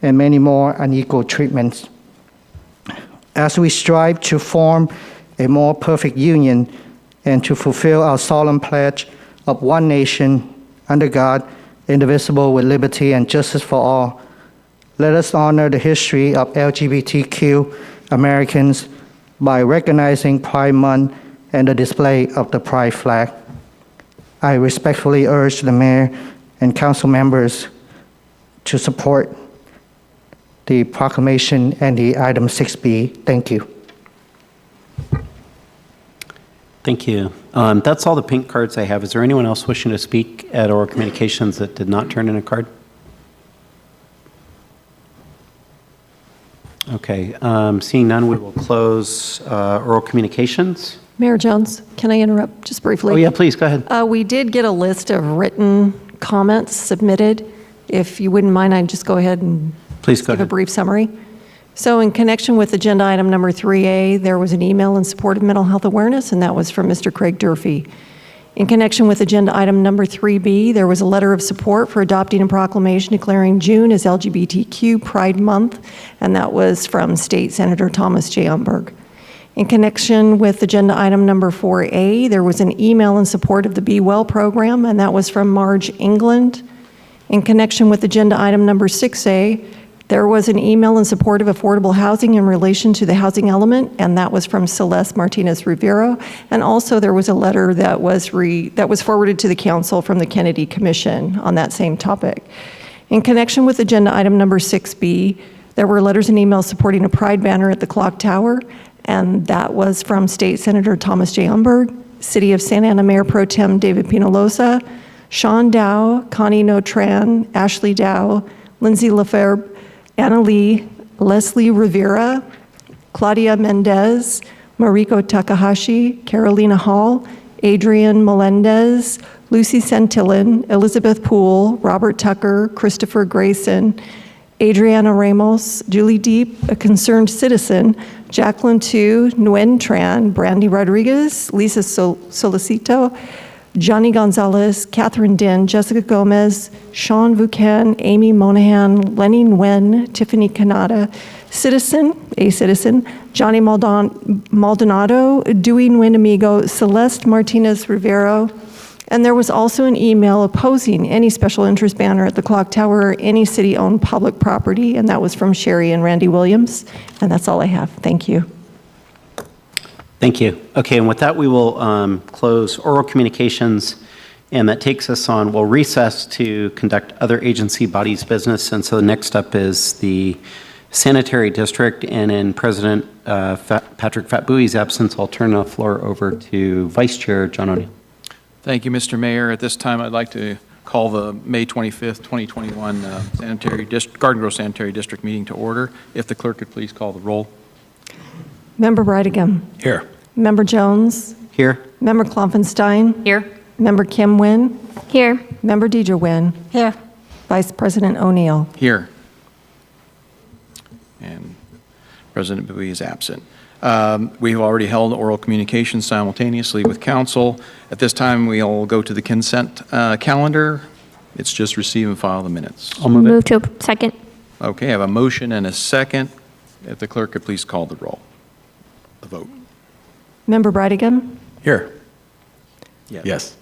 and many more unequal treatments. As we strive to form a more perfect union and to fulfill our solemn pledge of one nation, under God, indivisible, with liberty and justice for all, let us honor the history of LGBTQ Americans by recognizing Pride Month and the display of the Pride flag. I respectfully urge the mayor and council members to support the proclamation and the item 6B. Thank you. Thank you. That's all the pink cards I have. Is there anyone else wishing to speak at oral communications that did not turn in a card? Okay, seeing none, we will close oral communications. Mayor Jones, can I interrupt just briefly? Oh yeah, please, go ahead. We did get a list of written comments submitted. If you wouldn't mind, I'd just go ahead and please go give ahead. a brief summary. So in connection with agenda item number 3A, there was an email in support of mental health awareness, and that was from Mr. Craig Durfee. In connection with agenda item number 3B, there was a letter of support for adopting a proclamation declaring June as LGBTQ Pride Month, and that was from State Senator Thomas J. Umberg. In connection with agenda item number 4A, there was an email in support of the Be Well program, and that was from Marge England. In connection with agenda item number 6A, there was an email in support of affordable housing in relation to the housing element, and that was from Celeste Martinez Rivero. And also there was a letter that was forwarded to the council from the Kennedy Commission on that same topic. In connection with agenda item number 6B, there were letters and emails supporting a pride banner at the clock tower, and that was from State Senator Thomas J. Umberg, City of Santa Ana Mayor Pro Tem David Penalosa, Sean Dow, Connie Notran, Ashley Dow, Lindsay Lefebvre, Anna Lee, Leslie Rivera, Claudia Mendez, Mariko Takahashi, Carolina Hall, Adrian Melendez, Lucy Santillan, Elizabeth Poole, Robert Tucker, Christopher Grayson, Adriana Ramos, Julie Deep, a concerned citizen, Jacqueline Tu, Nguyen Tran, Brandy Rodriguez, Lisa Solicito, Johnny Gonzalez, Catherine Din, Jessica Gomez, Sean Vucan, Amy Monahan, Lenny Nguyen, Tiffany Kanata, a citizen, Johnny Maldonado, Dewey Nguyen Amigo, Celeste Martinez Rivero, and there was also an email opposing any special interest banner at the clock tower or any city-owned public property, and that was from Sherry and Randy Williams, and that's all I have. Thank you. Thank you. Okay, and with that, we will close oral communications And that takes us on, we'll recess to conduct other agency bodies business. And so the next up is the Sanitary District. And in President Patrick Fatbui's absence, I'll turn the floor over to Vice Chair John O'Neill. Thank you, Mr. Mayor. At this time, I'd like to call the May 25th, 2021 Garden Grove Sanitary District meeting to order. If the clerk could please call the roll. Member Brightigam. Here. Member Jones. Here. Member Klopfenstein. Here. Member Kim Nguyen. Here. Member Deidre Nguyen. Here. Vice President O'Neill. Here. And President Bowie is absent. We've already held oral communications simultaneously with council. At this time, we'll go to the consent calendar. It's just receive and file the minutes. I'll move it. Move to a second. Okay, I have a motion and a second. If the clerk could please call the roll. The vote. Member Brightigam. Here. Yes.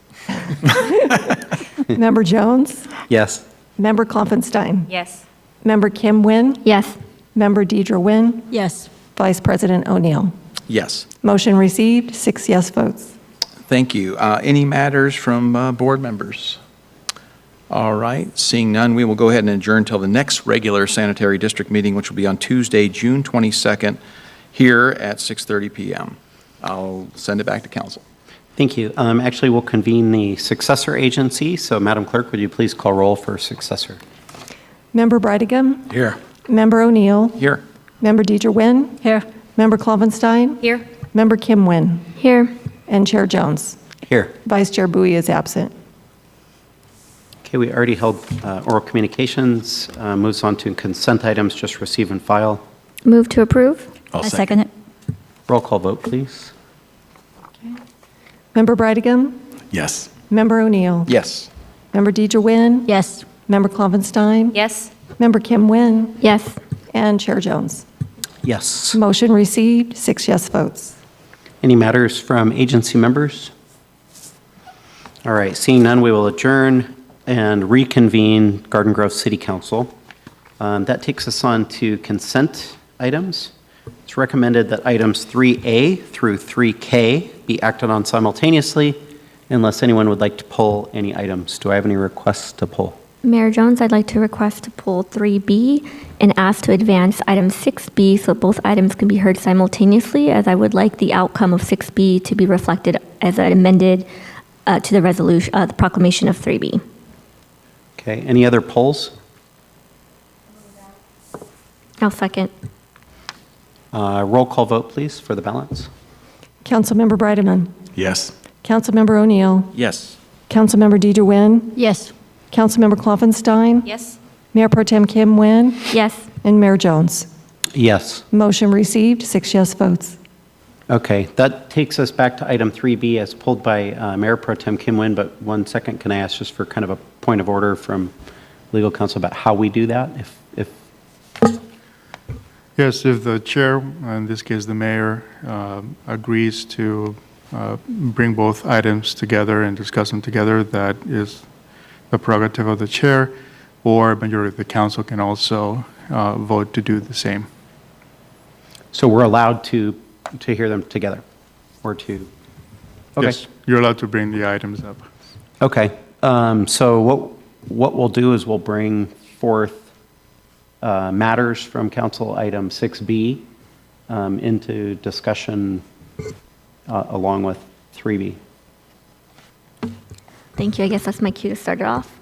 Member Jones. Yes. Member Klopfenstein. Yes. Member Kim Nguyen. Yes. Member Deidre Nguyen. Yes. Vice President O'Neill. Yes. Motion received, 6 yes votes. Thank you. Any matters from board members? All right, seeing none, we will go ahead and adjourn until the next regular sanitary district meeting, which will be on Tuesday, June 22nd, here at 6:30 p.m. I'll send it back to council. Thank you. Actually, we'll convene the successor agency. So, Madam Clerk, would you please call roll for successor? Member Brightigam. Here. Member O'Neill. Here. Member Deidre Nguyen. Here. Member Klopfenstein. Here. Member Kim Nguyen. Here. And Chair Jones. Here. Vice Chair Bowie is absent. Okay, we already held oral communications. Moves on to consent items, just receive and file. Move to approve. I second it. Roll call vote, please. Member Brightigam. Yes. Member O'Neill. Yes. Member Deidre Nguyen. Yes. Member Klopfenstein. Yes. Member Kim Nguyen. Yes. And Chair Jones. Yes. Motion received, 6 yes votes. Any matters from agency members? All right, seeing none, we will adjourn and reconvene Garden Grove City Council. That takes us on to consent items. It's recommended that items 3A through 3K be acted on simultaneously unless anyone would like to pull any items. Do I have any requests to pull? Mayor Jones, I'd like to request to pull 3B and ask to advance item 6B so both items can be heard simultaneously, as I would like the outcome of 6B to be reflected as amended to the resolution, the proclamation of 3B. Okay, any other polls? I'll second. Roll call vote, please, for the balance. Councilmember Brightigam. Yes. Councilmember O'Neill. Yes. Councilmember Deidre Nguyen. Yes. Councilmember Klopfenstein. Yes. Mayor Pro Tem Kim Nguyen. Yes. And Mayor Jones. Yes. Motion received, 6 yes votes. Okay, that takes us back to item 3B as pulled by Mayor Pro Tem Kim Nguyen, but 1 second, can I ask just for kind of a point of order from legal counsel about how we do that? Yes, if the chair, in this case the mayor, agrees to bring both items together and discuss them together, that is the prerogative of the chair, or a majority of the council can also vote to do the same. So we're allowed to hear them together, or to? Okay. Yes, you're allowed to bring the items up. Okay, so what we'll do is we'll bring forth matters from council item 6B into discussion along with 3B. Thank you. I guess that's my cue to start it off.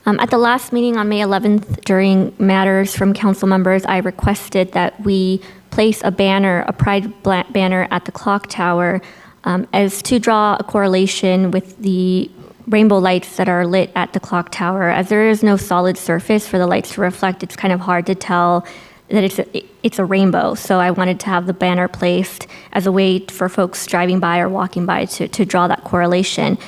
At the last meeting on May 11th, during matters from council members, I requested that we place a banner, a pride banner at the clock tower as to draw a correlation with the rainbow lights that are lit at the clock tower. As there is no solid surface for the lights to reflect, it's kind of hard to tell that it's a rainbow. So I wanted to have the banner placed as a way for folks driving by or walking by to draw that correlation.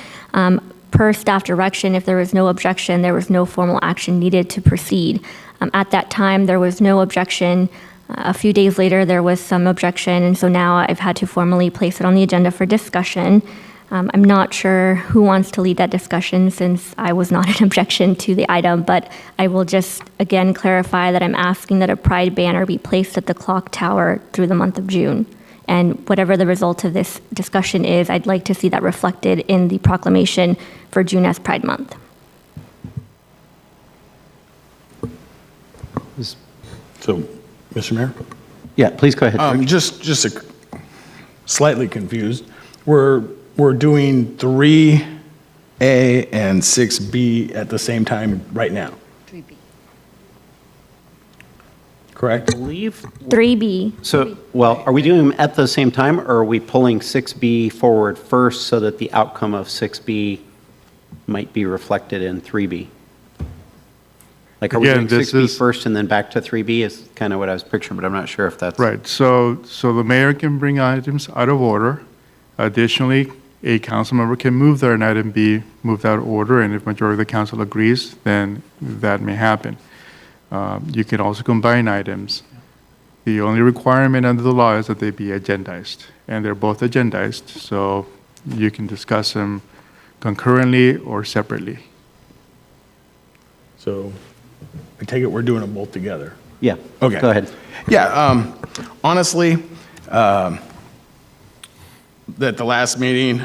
Per staff direction, if there was no objection, there was no formal action needed to proceed. At that time, there was no objection. A few days later, there was some objection, and so now I've had to formally place it on the agenda for discussion. I'm not sure who wants to lead that discussion since I was not an objection to the item, but I will just again clarify that I'm asking that a pride banner be placed at the clock tower through the month of June. And whatever the result of this discussion is, I'd like to see that reflected in the proclamation for June as Pride Month. So, Mr. Mayor? Yeah, please go ahead. Just slightly confused. We're doing 3A and 6B at the same time right now. 3B. Correct? I believe 3B. So, well, are we doing them at the same time, or are we pulling 6B forward first so that the outcome of 6B might be reflected in 3B? Like, are we doing 6B first and then back to 3B is kind of what I was picturing, but I'm not sure if that's... Right, so the mayor can bring items out of order. Additionally, a council member can move that an item be moved out of order, and if majority of the council agrees, then that may happen. You can also combine items. The only requirement under the law is that they be agendized, and they're both agendized, so you can discuss them concurrently or separately. So I take it we're doing them both together. Yeah. Okay. Go ahead. Yeah, honestly, at the last meeting,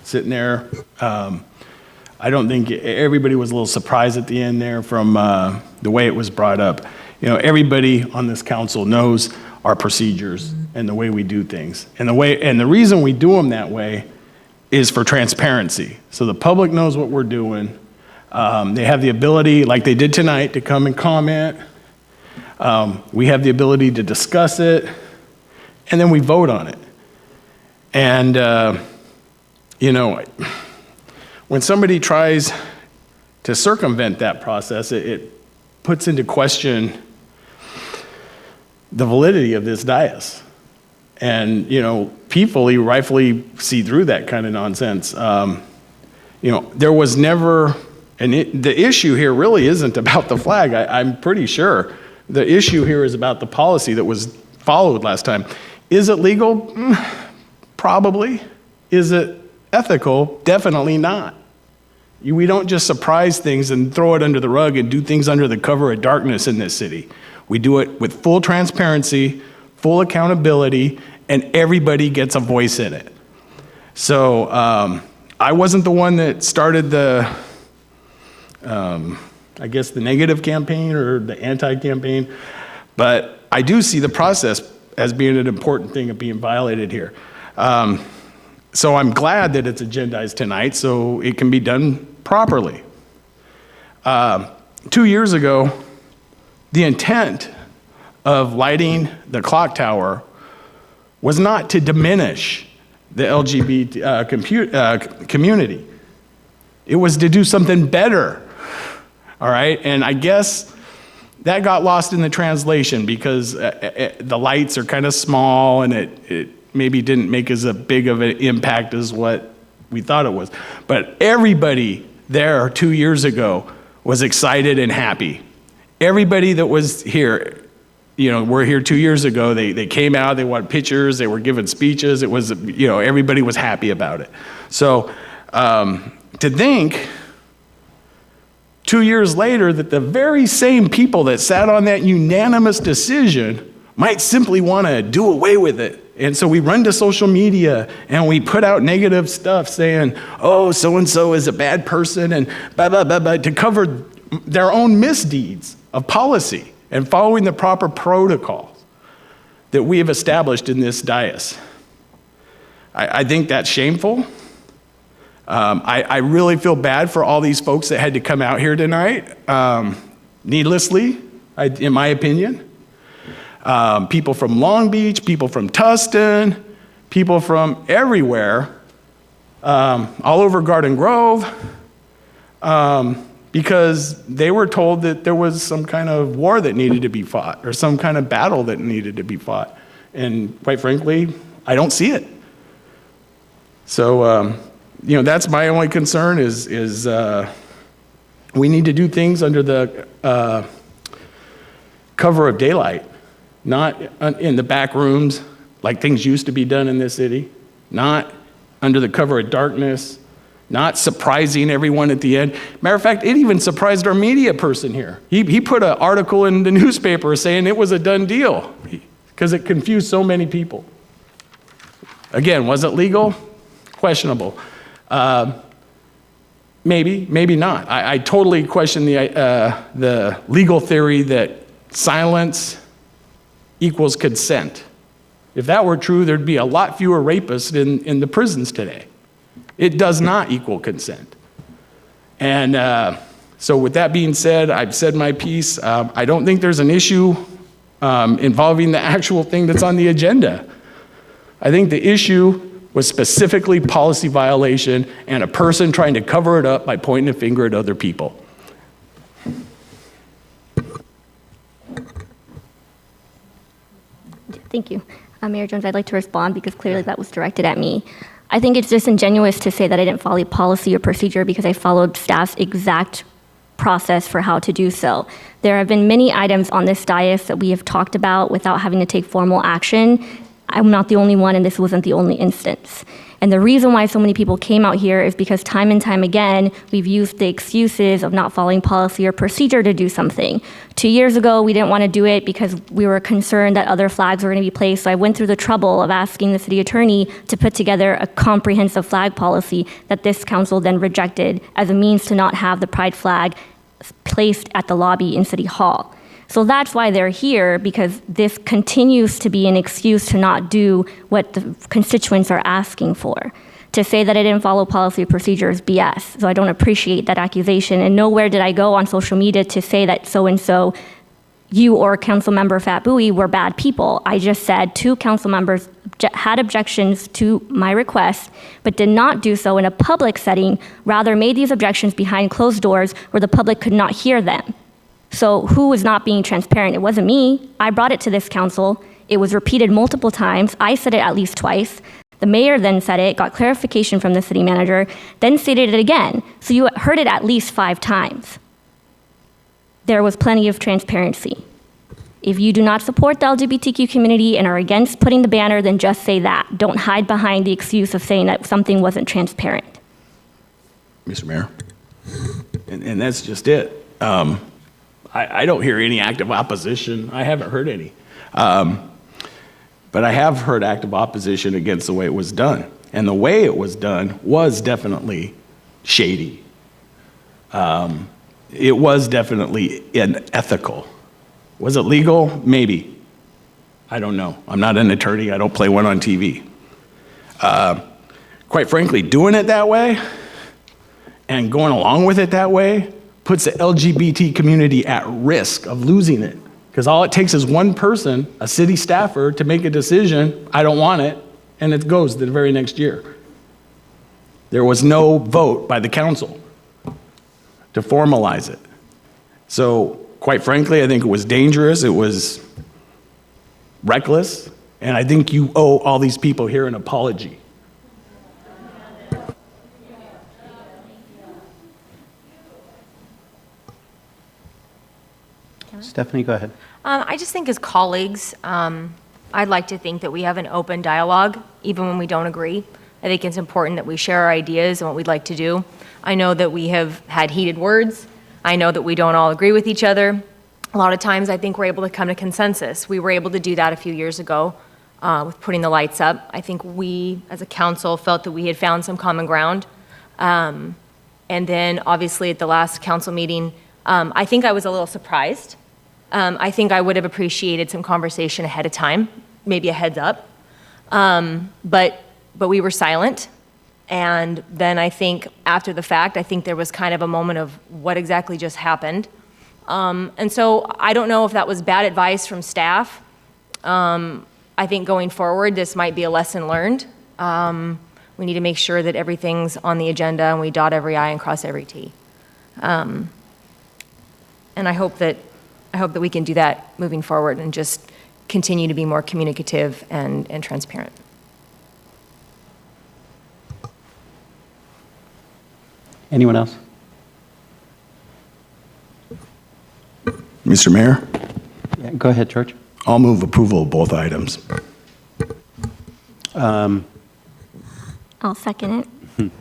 sitting there, I don't think everybody was a little surprised at the end there from the way it was brought up. You know, everybody on this council knows our procedures and the way we do things. And the reason we do them that way is for transparency. So the public knows what we're doing. They have the ability, like they did tonight, to come and comment. We have the ability to discuss it, and then we vote on it. And, you know, when somebody tries to circumvent that process, it puts into question the validity of this dais. And, you know, people rightfully see through that kind of nonsense. You know, there was never... And the issue here really isn't about the flag, I'm pretty sure. The issue here is about the policy that was followed last time. Is it legal? Probably. Is it ethical? Definitely not. We don't just surprise things and throw it under the rug and do things under the cover of darkness in this city. We do it with full transparency, full accountability, and everybody gets a voice in it. So I wasn't the one that started the I guess the negative campaign or the anti-campaign, but I do see the process as being an important thing of being violated here. So I'm glad that it's agendized tonight so it can be done properly. 2 years ago, the intent of lighting the clock tower was not to diminish the LGBT community. It was to do something better. All right, and I guess that got lost in the translation because the lights are kind of small and it maybe didn't make as a big of an impact as what we thought it was. But everybody there 2 years ago was excited and happy. Everybody that was here, you know, were here 2 years ago, they came out, they wanted pictures, they were giving speeches. It was, you know, everybody was happy about it. So to think 2 years later that the very same people that sat on that unanimous decision might simply want to do away with it. And so we run to social media and we put out negative stuff saying, oh, so-and-so is a bad person and blah, blah, blah, blah, to cover their own misdeeds of policy and following the proper protocols that we have established in this dais. I think that's shameful. I really feel bad for all these folks that had to come out here tonight, needlessly, in my opinion. People from Long Beach, people from Tustin, people from everywhere, all over Garden Grove, because they were told that there was some kind of war that needed to be fought or some kind of battle that needed to be fought. And quite frankly, I don't see it. So, you know, that's my only concern is we need to do things under the cover of daylight, not in the back rooms like things used to be done in this city, not under the cover of darkness, not surprising everyone at the end. Matter of fact, it even surprised our media person here. He put an article in the newspaper saying it was a done deal because it confused so many people. Again, was it legal? Questionable. Maybe, maybe not. I totally question the legal theory that silence equals consent. If that were true, there'd be a lot fewer rapists in the prisons today. It does not equal consent. And so with that being said, I've said my piece. I don't think there's an issue involving the actual thing that's on the agenda. I think the issue was specifically policy violation and a person trying to cover it up by pointing a finger at other people. Thank you. Mayor Jones, I'd like to respond because clearly that was directed at me. I think it's disingenuous to say that I didn't follow policy or procedure because I followed staff's exact process for how to do so. There have been many items on this dais that we have talked about without having to take formal action. I'm not the only one, and this wasn't the only instance. And the reason why so many people came out here is because time and time again, we've used the excuses of not following policy or procedure to do something. 2 years ago, we didn't want to do it because we were concerned that other flags were going to be placed. So I went through the trouble of asking the city attorney to put together a comprehensive flag policy that this council then rejected as a means to not have the pride flag placed at the lobby in City Hall. So that's why they're here, because this continues to be an excuse to not do what the constituents are asking for. To say that I didn't follow policy or procedure is BS. So I don't appreciate that accusation. And nowhere did I go on social media to say that so-and-so, you or Councilmember Fat Bowie, were bad people. I just said 2 council members had objections to my request, but did not do so in a public setting, rather made these objections behind closed doors where the public could not hear them. So who was not being transparent? It wasn't me. I brought it to this council. It was repeated multiple times. I said it at least twice. The mayor then said it, got clarification from the city manager, then stated it again. So you heard it at least 5 times. There was plenty of transparency. If you do not support the LGBTQ community and are against putting the banner, then just say that. Don't hide behind the excuse of saying that something wasn't transparent. Mr. Mayor, and that's just it. I don't hear any active opposition. I haven't heard any. But I have heard active opposition against the way it was done. And the way it was done was definitely shady. It was definitely unethical. Was it legal? Maybe. I don't know. I'm not an attorney. I don't play one on TV. Quite frankly, doing it that way and going along with it that way puts the LGBT community at risk of losing it. Because all it takes is one person, a city staffer, to make a decision, I don't want it, and it goes the very next year. There was no vote by the council to formalize it. So, quite frankly, I think it was dangerous, it was reckless, and I think you owe all these people here an apology. Stephanie, go ahead. I just think as colleagues, I'd like to think that we have an open dialogue, even when we don't agree. I think it's important that we share our ideas and what we'd like to do. I know that we have had heated words. I know that we don't all agree with each other. A lot of times I think we're able to come to consensus. We were able to do that a few years ago with putting the lights up. I think we, as a council, felt that we had found some common ground. And then obviously at the last council meeting, I think I was a little surprised. I think I would have appreciated some conversation ahead of time, maybe a heads up. But we were silent. And then I think after the fact, I think there was kind of a moment of what exactly just happened. And so I don't know if that was bad advice from staff. I think going forward, this might be a lesson learned. We need to make sure that everything's on the agenda and we dot every I and cross every T. And I hope that we can do that moving forward and just continue to be more communicative and transparent. Anyone else? Mr. Mayor? Yeah, go ahead, George. I'll move approval of both items. I'll second it.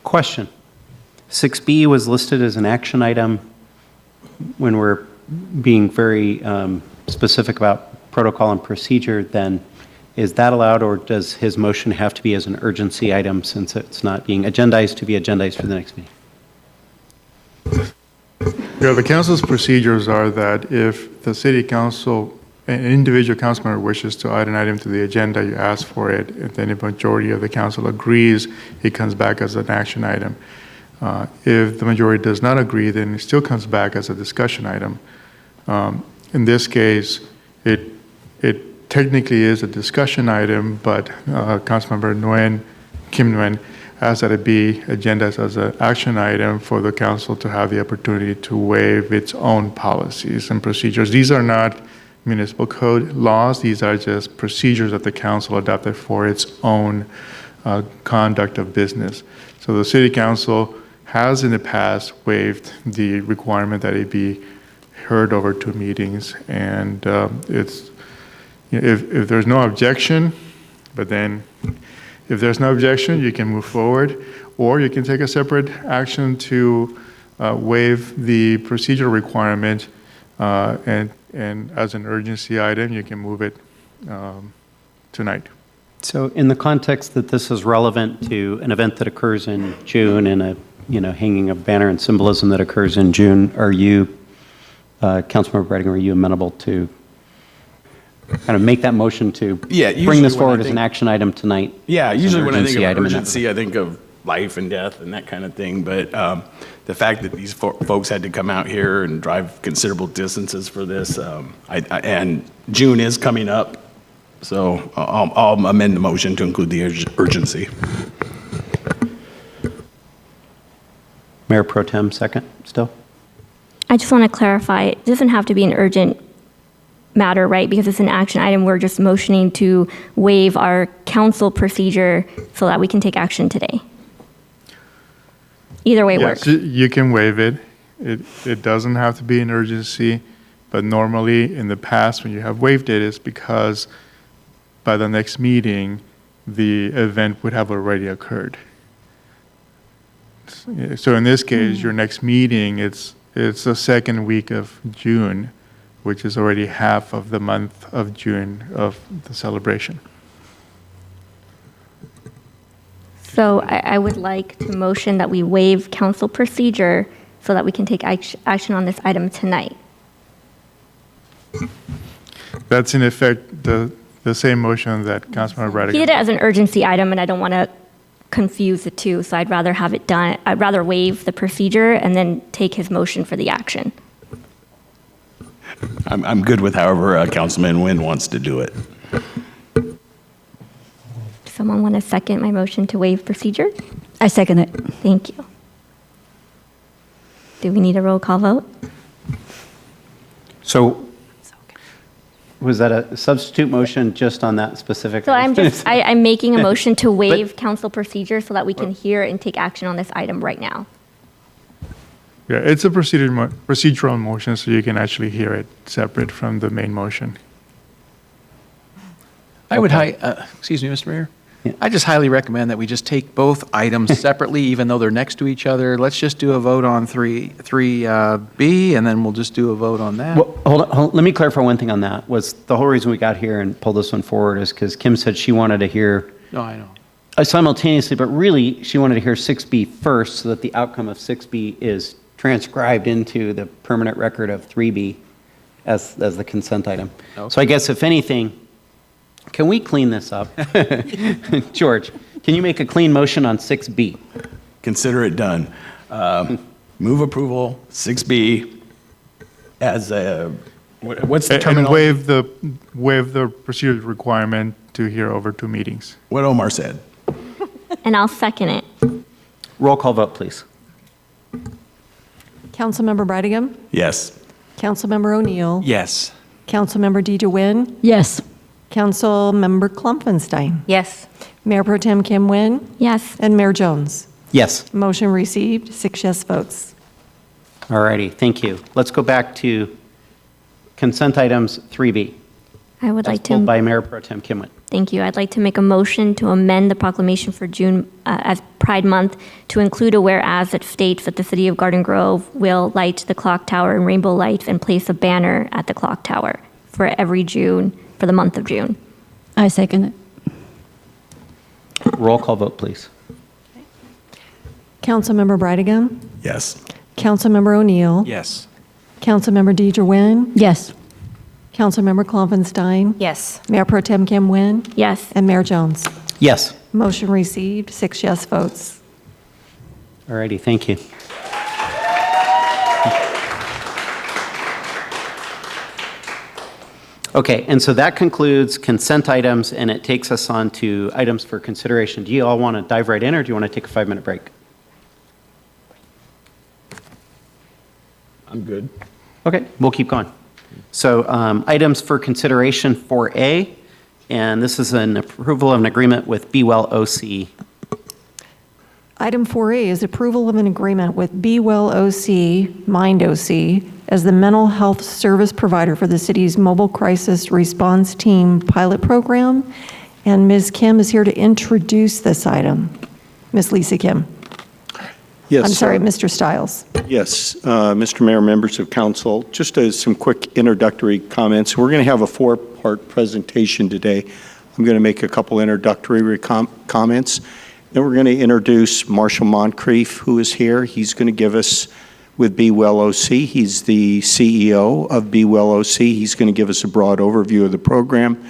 Question. 6B was listed as an action item when we're being very specific about protocol and procedure, then Is that allowed, or does his motion have to be as an urgency item since it's not being agendized to be agendized for the next meeting? Yeah, the council's procedures are that if the city council, an individual council member wishes to add an item to the agenda, you ask for it, and then if a majority of the council agrees, it comes back as an action item. If the majority does not agree, then it still comes back as a discussion item. In this case, it technically is a discussion item, but Councilmember Kim Nguyen asked that it be agendized as an action item for the council to have the opportunity to waive its own policies and procedures. These are not municipal code laws. These are just procedures that the council adopted for its own conduct of business. So the city council has in the past waived the requirement that it be heard over 2 meetings, and it's, if there's no objection, but then if there's no objection, you can move forward, or you can take a separate action to waive the procedural requirement, and as an urgency item, you can move it tonight. So in the context that this is relevant to an event that occurs in June and a, hanging a banner and symbolism that occurs in June, are you, Councilmember Brading, are you amenable to kind of make that motion to bring this forward as an action item tonight? Yeah, usually when I think of item urgency, I think of life and death and that kind of thing. But the fact that these folks had to come out here and drive considerable distances for this, and June is coming up, so I'll amend the motion to include the urgency. Mayor Pro Tem, second, still? I just want to clarify, it doesn't have to be an urgent matter, right? Because it's an action item, we're just motioning to waive our council procedure so that we can take action today. Either way works. You can waive it. It doesn't have to be an urgency, but normally in the past when you have waived it, it's because by the next meeting, the event would have already occurred. So in this case, your next meeting, it's the second week of June, which is already half of the month of June of the celebration. So I would like to motion that we waive council procedure so that we can take action on this item tonight. That's in effect the same motion that Councilmember Brading. He did it as an urgency item, and I don't want to confuse the two, so I'd rather have it done. I'd rather waive the procedure and then take his motion for the action. I'm good with however Councilman Nguyen wants to do it. Someone want to second my motion to waive procedure? I second it. Thank you. Do we need a roll call vote? So was that a substitute motion just on that specific? So I'm making a motion to waive council procedure so that we can hear and take action on this item right now. Yeah, it's a procedural motion, so you can actually hear it separate from the main motion. I would, excuse me, Mr. Mayor. I just highly recommend that we just take both items separately, even though they're next to each other. Let's just do a vote on 3B, and then we'll just do a vote on that. Well, hold on, let me clarify one thing on that. Was the whole reason we got here and pulled this one forward is because Kim said she wanted to hear No, I know. Simultaneously, but really she wanted to hear 6B first so that the outcome of 6B is transcribed into the permanent record of 3B as the consent item. Okay. So I guess if anything, can we clean this up? George, can you make a clean motion on 6B? Consider it done. Move approval, 6B, as a, what's the terminology? And waive the procedure requirement to hear over 2 meetings. What Omar said. And I'll second it. Roll call vote, please. Councilmember Bradingham? Yes. Councilmember O'Neill? Yes. Councilmember DeJuan? Yes. Councilmember Klumpenstein? Yes. Mayor Pro Tem Kim Nguyen? Yes. And Mayor Jones? Yes. Motion received, 6 yes votes. All righty, thank you. Let's go back to consent items 3B. I would like to. Pulled by Mayor Pro Tem Kim Nguyen. Thank you. I'd like to make a motion to amend the proclamation for June as Pride Month to include a whereas that states that the city of Garden Grove will light the clock tower in rainbow lights and place a banner at the clock tower for every June, for the month of June. I second it. Roll call vote, please. Councilmember Bridegan, Yes. Councilmember O'Neill, Yes. Councilmember Deidre Nguyen, Yes. Councilmember Klopfenstein, Yes. Mayor Pro Tem Kim Nguyen, Yes. and Mayor Jones. Yes. Motion received, 6 yes votes. All righty, thank you. Okay, and so that concludes consent items, and it takes us on to items for consideration. Do you all want to dive right in, or do you want to take a 5-minute break? I'm good. Okay, we'll keep going. So items for consideration 4A, and this is an approval of an agreement with Be Well OC. Item 4A is approval of an agreement with Be Well OC, Mind OC, as the mental health service provider for the city's mobile crisis response team pilot program. And Ms. Kim is here to introduce this item. Ms. Lisa Kim. Yes. I'm sorry, Mr. Stiles. Yes, Mr. Mayor, members of council, just some quick introductory comments. We're going to have a 4-part presentation today. I'm going to make a couple introductory comments. Then we're going to introduce Marshall Moncrief, who is here. He's going to give us, with Be Well OC, he's the CEO of Be Well OC. He's going to give us a broad overview of the program.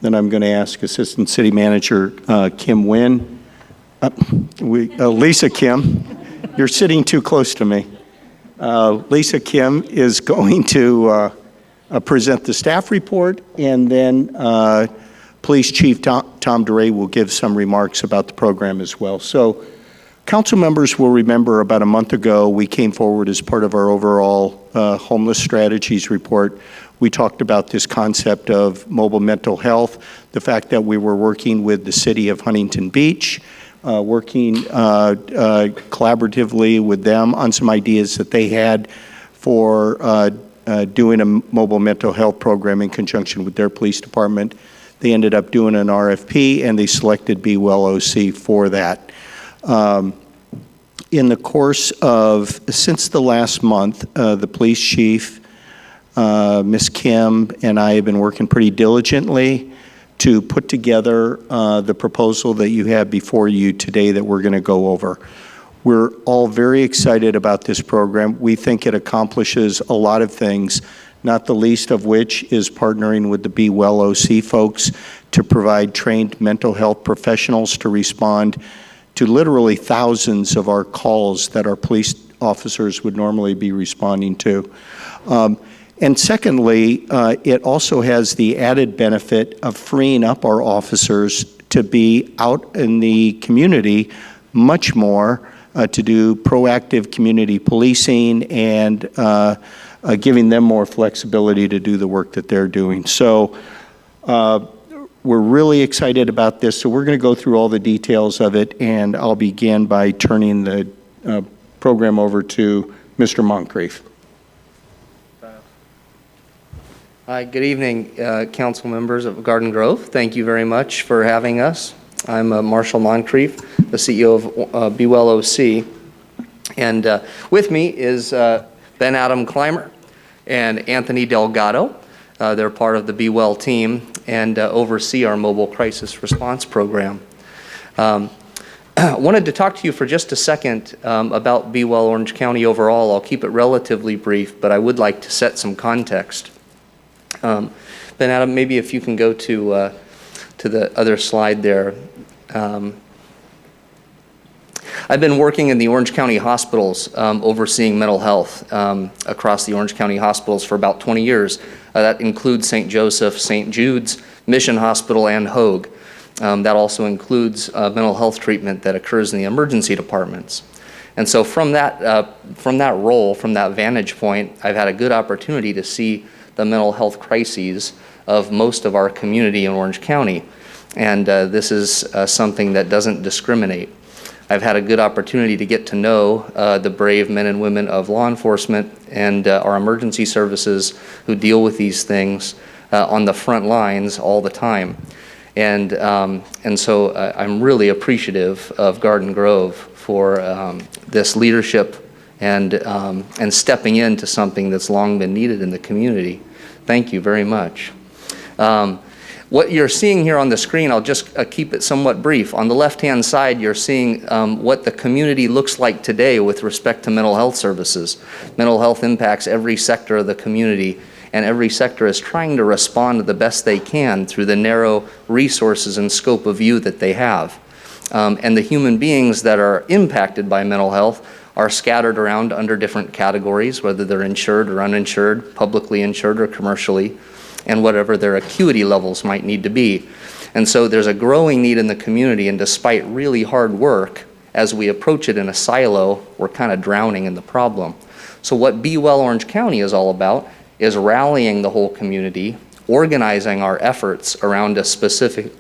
Then I'm going to ask Assistant City Manager Kim Nguyen, Lisa Kim. You're sitting too close to me. Lisa Kim is going to present the staff report, and then Police Chief Tom DeRay will give some remarks about the program as well. So council members will remember about a month ago, we came forward as part of our overall homeless strategies report. We talked about this concept of mobile mental health, the fact that we were working with the city of Huntington Beach, working collaboratively with them on some ideas that they had for doing a mobile mental health program in conjunction with their police department. They ended up doing an RFP, and they selected Be Well OC for that. In the course of, since the last month, the police chief, Ms. Kim, and I have been working pretty diligently to put together the proposal that you have before you today that we're going to go over. We're all very excited about this program. We think it accomplishes a lot of things, not the least of which is partnering with the Be Well OC folks to provide trained mental health professionals to respond to literally thousands of our calls that our police officers would normally be responding to. And secondly, it also has the added benefit of freeing up our officers to be out in the community much more to do proactive community policing and giving them more flexibility to do the work that they're doing. So we're really excited about this. So we're going to go through all the details of it, and I'll begin by turning the program over to Mr. Moncrief. Hi, good evening, council members of Garden Grove. Thank you very much for having us. I'm Marshall Moncrief, the CEO of Be Well OC. And with me is Ben Adam Clymer and Anthony Delgado. They're part of the Be Well team and oversee our mobile crisis response program. I wanted to talk to you for just a second about Be Well Orange County overall. I'll keep it relatively brief, but I would like to set some context. Ben Adam, maybe if you can go to the other slide there. I've been working in the Orange County hospitals overseeing mental health across the Orange County hospitals for about 20 years. That includes St. Joseph, St. Jude's, Mission Hospital, and Hoag. That also includes mental health treatment that occurs in the emergency departments. And so from that role, from that vantage point, I've had a good opportunity to see the mental health crises of most of our community in Orange County. And this is something that doesn't discriminate. I've had a good opportunity to get to know the brave men and women of law enforcement and our emergency services who deal with these things on the front lines all the time. And so I'm really appreciative of Garden Grove for this leadership and stepping into something that's long been needed in the community. Thank you very much. What you're seeing here on the screen, I'll just keep it somewhat brief. On the left-hand side, you're seeing what the community looks like today with respect to mental health services. Mental health impacts every sector of the community, and every sector is trying to respond to the best they can through the narrow resources and scope of view that they have. And the human beings that are impacted by mental health are scattered around under different categories, whether they're insured or uninsured, publicly insured or commercially, and whatever their acuity levels might need to be. And so there's a growing need in the community, and despite really hard work, as we approach it in a silo, we're kind of drowning in the problem. So what Be Well Orange County is all about is rallying the whole community, organizing our efforts around a specific,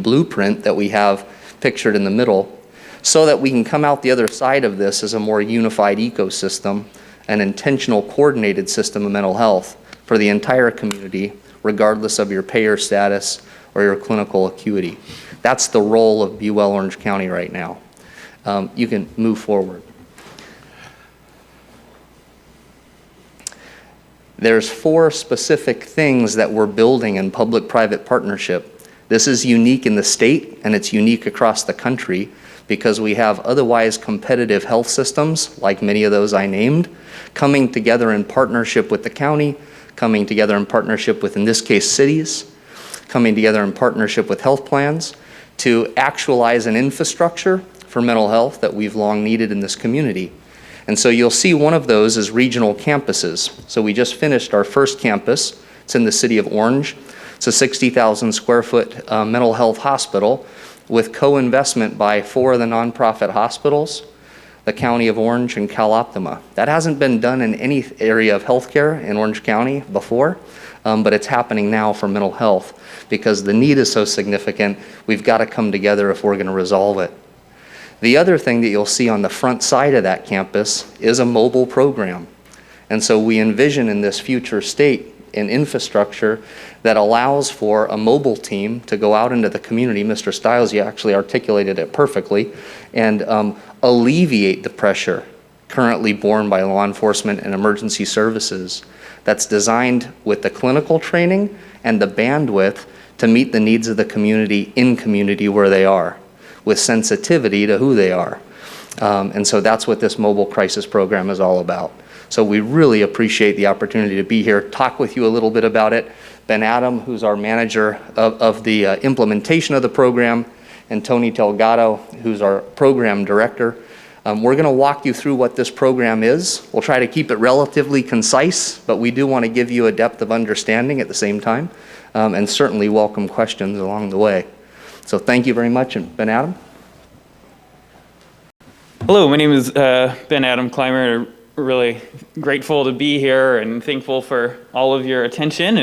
blueprint that we have pictured in the middle, so that we can come out the other side of this as a more unified ecosystem, an intentional coordinated system of mental health for the entire community, regardless of your payer status or your clinical acuity. That's the role of Be Well Orange County right now. You can move forward. There's 4 specific things that we're building in public-private partnership. This is unique in the state, and it's unique across the country, because we have otherwise competitive health systems, like many of those I named, coming together in partnership with the county, coming together in partnership with, in this case, cities, coming together in partnership with health plans to actualize an infrastructure for mental health that we've long needed in this community. And so you'll see one of those is regional campuses. So we just finished our first campus. It's in the city of Orange. It's a 60,000 square foot mental health hospital with co-investment by 4 of the nonprofit hospitals, the County of Orange and Cal Optima. That hasn't been done in any area of healthcare in Orange County before, but it's happening now for mental health because the need is so significant. We've got to come together if we're going to resolve it. The other thing that you'll see on the front side of that campus is a mobile program. And so we envision in this future state an infrastructure that allows for a mobile team to go out into the community. Mr. Stiles, you actually articulated it perfectly, and alleviate the pressure currently borne by law enforcement and emergency services, that's designed with the clinical training and the bandwidth to meet the needs of the community in community where they are, with sensitivity to who they are. And so that's what this mobile crisis program is all about. So we really appreciate the opportunity to be here, talk with you a little bit about it. Ben Adam, who's our manager of the implementation of the program, and Tony Delgado, who's our program director. We're going to walk you through what this program is. We'll try to keep it relatively concise, but we do want to give you a depth of understanding at the same time, and certainly welcome questions along the way. So thank you very much, and Ben Adam. Hello, my name is Ben Adam Clymer. Really grateful to be here and thankful for all of your attention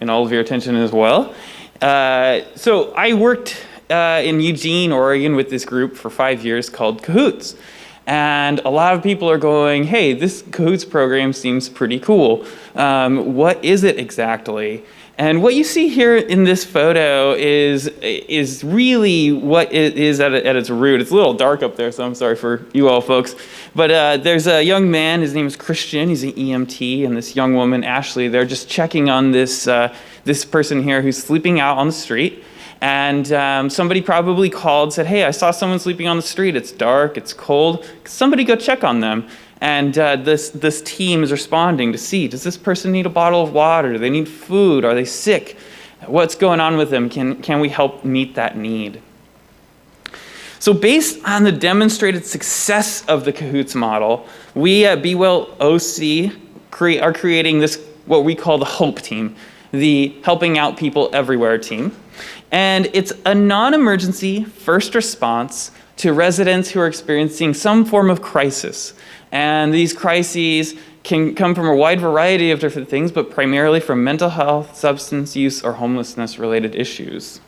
and all of your attention as well. So I worked in Eugene, Oregon with this group for 5 years called Cahoots. And a lot of people are going, hey, this Cahoots program seems pretty cool. What is it exactly? And what you see here in this photo is really what it is at its root. It's a little dark up there, so I'm sorry for you all folks. But there's a young man, his name is Christian, he's an EMT, and this young woman, Ashley, they're just checking on this person here who's sleeping out on the street. And somebody probably called, said, hey, I saw someone sleeping on the street. It's dark, it's cold. Somebody go check on them. And this team is responding to see, does this person need a bottle of water? Do they need food? Are they sick? What's going on with them? Can we help meet that need? So based on the demonstrated success of the Cahoots model, we at Be Well OC are creating this, what we call the HOPE team, the Helping Out People Everywhere team. And it's a non-emergency first response to residents who are experiencing some form of crisis. And these crises can come from a wide variety of different things, but primarily from mental health, substance use, or homelessness related issues.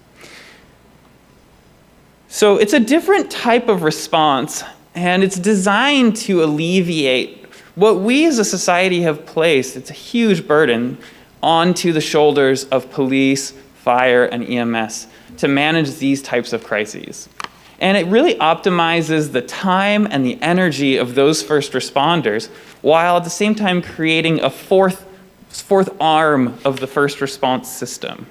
So it's a different type of response, and it's designed to alleviate what we as a society have placed, it's a huge burden, onto the shoulders of police, fire, and EMS to manage these types of crises. And it really optimizes the time and the energy of those first responders, while at the same time creating a fourth arm of the first response system.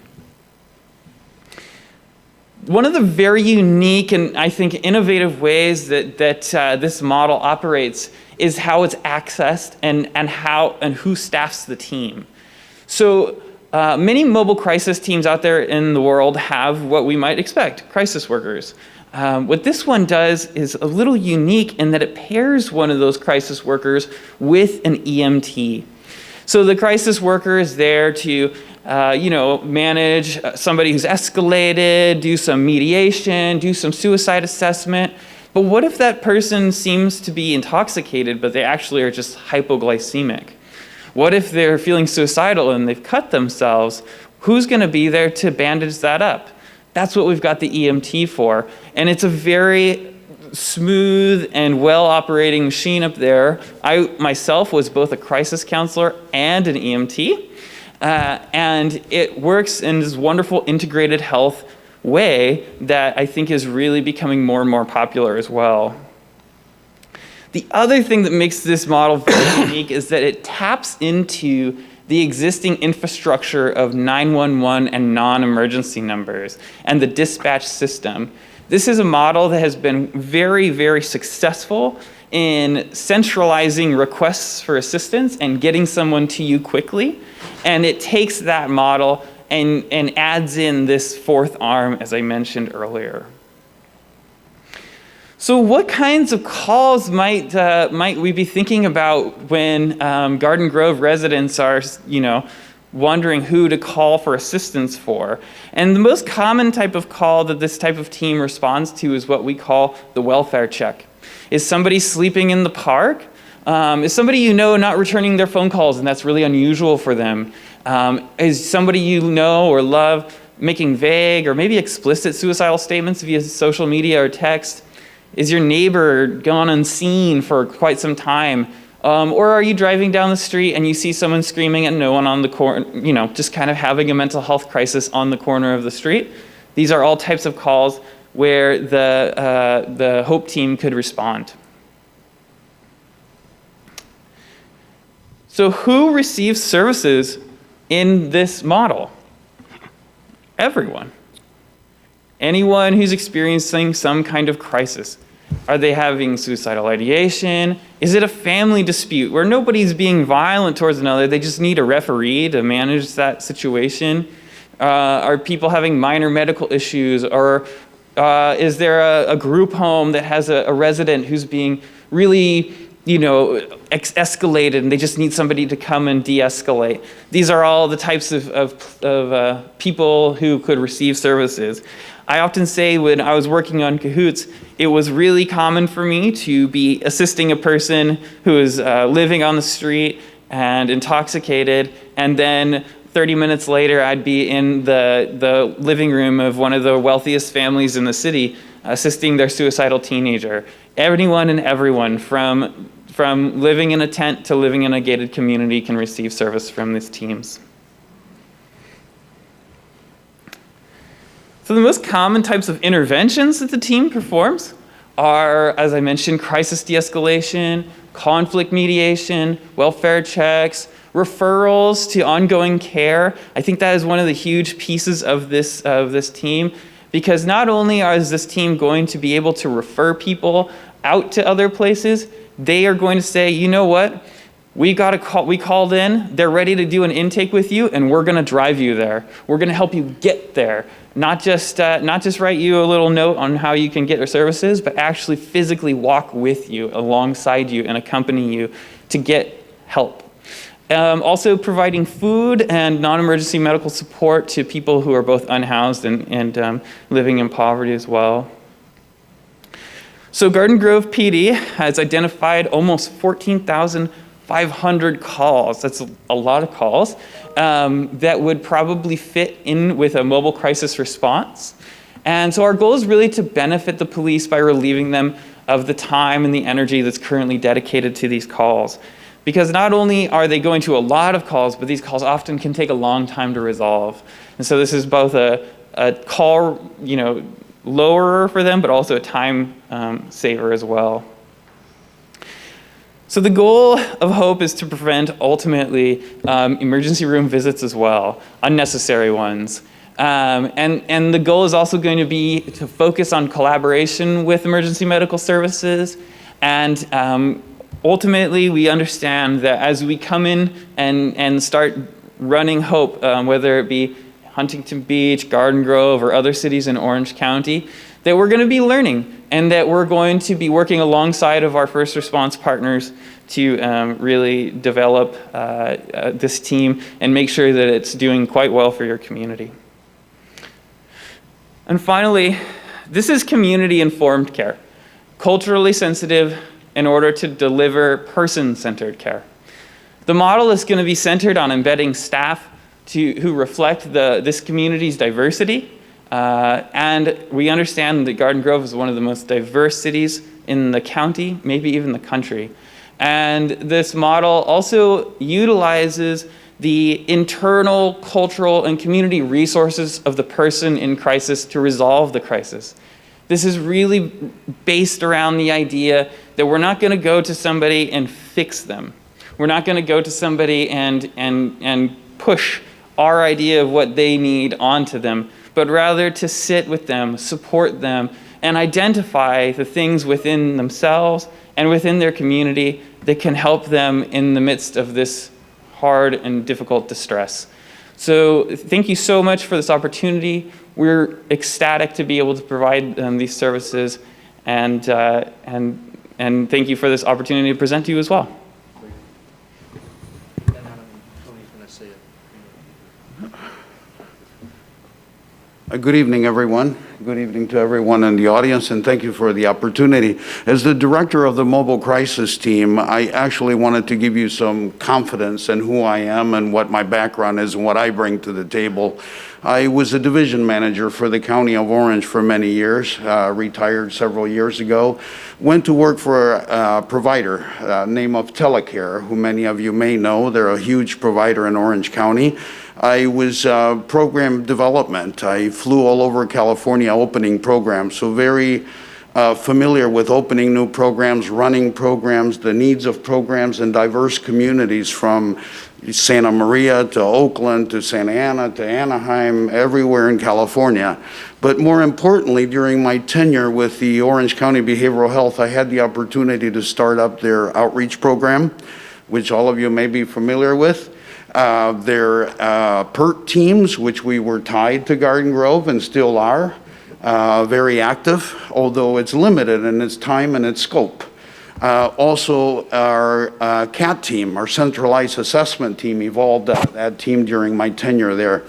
One of the very unique and I think innovative ways that this model operates is how it's accessed and who staffs the team. So many mobile crisis teams out there in the world have what we might expect, crisis workers. What this one does is a little unique in that it pairs one of those crisis workers with an EMT. So the crisis worker is there to manage somebody who's escalated, do some mediation, do some suicide assessment. But what if that person seems to be intoxicated, but they actually are just hypoglycemic? What if they're feeling suicidal and they've cut themselves? Who's going to be there to bandage that up? That's what we've got the EMT for. And it's a very smooth and well-operating machine up there. I myself was both a crisis counselor and an EMT. And it works in this wonderful integrated health way that I think is really becoming more and more popular as well. The other thing that makes this model very unique is that it taps into the existing infrastructure of 911 and non-emergency numbers and the dispatch system. This is a model that has been very, very successful in centralizing requests for assistance and getting someone to you quickly. And it takes that model and adds in this fourth arm, as I mentioned earlier. So what kinds of calls might we be thinking about when Garden Grove residents are, wondering who to call for assistance for? And the most common type of call that this type of team responds to is what we call the welfare check. Is somebody sleeping in the park? Is somebody not returning their phone calls and that's really unusual for them? Is somebody or love making vague or maybe explicit suicidal statements via social media or text? Is your neighbor gone unseen for quite some time? Or are you driving down the street and you see someone screaming at no one on the corner, just kind of having a mental health crisis on the corner of the street? These are all types of calls where the HOPE team could respond. So who receives services in this model? Everyone. Anyone who's experiencing some kind of crisis. Are they having suicidal ideation? Is it a family dispute where nobody's being violent towards another, they just need a referee to manage that situation? Are people having minor medical issues? Or is there a group home that has a resident who's being really escalated and they just need somebody to come and de-escalate? These are all the types of people who could receive services. I often say when I was working on Cahoots, it was really common for me to be assisting a person who is living on the street and intoxicated, and then 30 minutes later I'd be in the living room of one of the wealthiest families in the city assisting their suicidal teenager. Anyone and everyone from living in a tent to living in a gated community can receive service from these teams. So the most common types of interventions that the team performs are, as I mentioned, crisis de-escalation, conflict mediation, welfare checks, referrals to ongoing care. I think that is one of the huge pieces of this team, because not only is this team going to be able to refer people out to other places, they are going to say, you know what? We called in, they're ready to do an intake with you, and we're gonna drive you there. We're gonna help you get there. Not just write you a little note on how you can get your services, but actually physically walk with you, alongside you, and accompany you to get help. Also providing food and non-emergency medical support to people who are both unhoused and living in poverty as well. So Garden Grove PD has identified almost 14,500 calls. That's a lot of calls that would probably fit in with a mobile crisis response. And so our goal is really to benefit the police by relieving them of the time and the energy that's currently dedicated to these calls. Because not only are they going to a lot of calls, but these calls often can take a long time to resolve. And so this is both a call, lowerer for them, but also a time saver as well. So the goal of HOPE is to prevent, ultimately, emergency room visits as well, unnecessary ones. And the goal is also going to be to focus on collaboration with emergency medical services. And ultimately, we understand that as we come in and start running Hope, whether it be Huntington Beach, Garden Grove, or other cities in Orange County, that we're going to be learning and that we're going to be working alongside of our first response partners to really develop this team and make sure that it's doing quite well for your community. And finally, this is community-informed care, culturally sensitive in order to deliver person-centered care. The model is going to be centered on embedding staff who reflect this community's diversity. And we understand that Garden Grove is one of the most diverse cities in the county, maybe even the country. And this model also utilizes the internal, cultural, and community resources of the person in crisis to resolve the crisis. This is really based around the idea that we're not going to go to somebody and fix them. We're not going to go to somebody and push our idea of what they need onto them, but rather to sit with them, support them, and identify the things within themselves and within their community that can help them in the midst of this hard and difficult distress. So thank you so much for this opportunity. We're ecstatic to be able to provide these services, and thank you for this opportunity to present to you as well. Good evening, everyone. Good evening to everyone in the audience, and thank you for the opportunity. As the director of the Mobile Crisis Team, I actually wanted to give you some confidence in who I am and what my background is and what I bring to the table. I was a division manager for the County of Orange for many years, retired several years ago, went to work for a provider, name of Telecare, who many of you may know. They're a huge provider in Orange County. I was program development. I flew all over California opening programs, so very familiar with opening new programs, running programs, the needs of programs in diverse communities from Santa Maria to Oakland to Santa Ana to Anaheim, everywhere in California. But more importantly, during my tenure with the Orange County Behavioral Health, I had the opportunity to start up their outreach program, which all of you may be familiar with. Their PERT teams, which we were tied to Garden Grove and still are, very active, although it's limited in its time and its scope. Also, our CAT team, our centralized assessment team, evolved out of that team during my tenure there.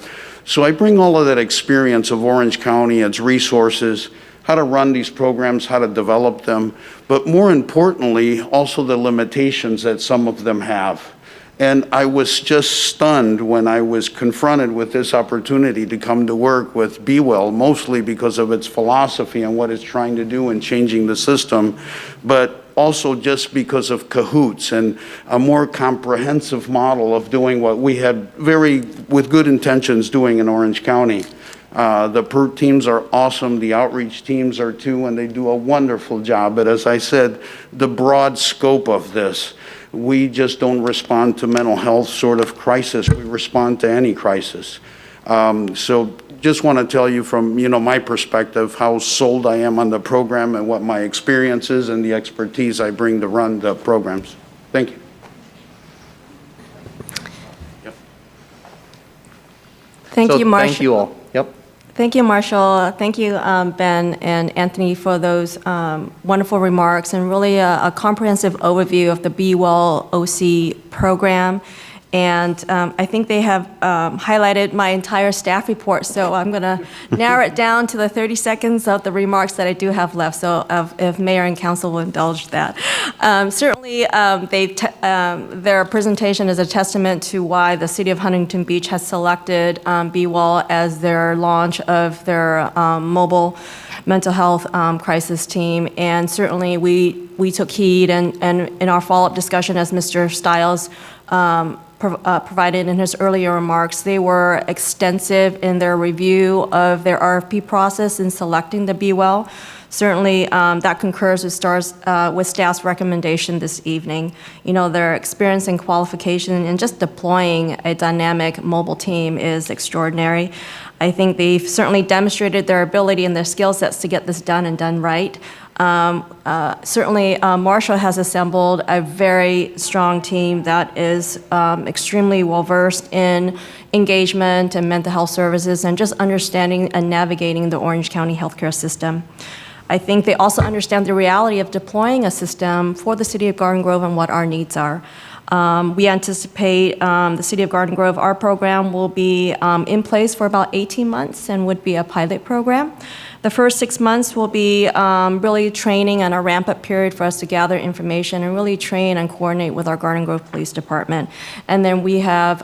So I bring all of that experience of Orange County, its resources, how to run these programs, how to develop them, but more importantly, also the limitations that some of them have. And I was just stunned when I was confronted with this opportunity to come to work with Be Well, mostly because of its philosophy and what it's trying to do in changing the system, but also just because of cahoots and a more comprehensive model of doing what we had with good intentions doing in Orange County. The PERT teams are awesome, the outreach teams are too, and they do a wonderful job. But as I said, the broad scope of this, we just don't respond to mental health sort of crisis. We respond to any crisis. So just want to tell you from my perspective how sold I am on the program and what my experience is and the expertise I bring to run the programs. Thank you. Thank you, Marshall. Thank you all. Yep. Thank you, Marshall. Thank you, Ben and Anthony, for those wonderful remarks and really a comprehensive overview of the Be Well OC program. And I think they have highlighted my entire staff report, so I'm going to narrow it down to the 30 seconds of the remarks that I do have left, so if Mayor and Council will indulge that. Certainly, their presentation is a testament to why the City of Huntington Beach has selected Be Well as their launch of their mobile mental health crisis team. And certainly, we took heed, and in our follow-up discussion, as Mr. Stiles provided in his earlier remarks, they were extensive in their review of their RFP process in selecting the Be Well. certainly that concurs with staff's recommendation this evening. You know, their experience and qualification in just deploying a dynamic mobile team is extraordinary. I think they've certainly demonstrated their ability and their skill sets to get this done and done right. Certainly, Marshall has assembled a very strong team that is extremely well-versed in engagement and mental health services and just understanding and navigating the Orange County healthcare system. I think they also understand the reality of deploying a system for the City of Garden Grove and what our needs are. We anticipate the City of Garden Grove, our program will be in place for about 18 months and would be a pilot program. The first 6 months will be really training and a ramp-up period for us to gather information and really train and coordinate with our Garden Grove Police Department. And then we have,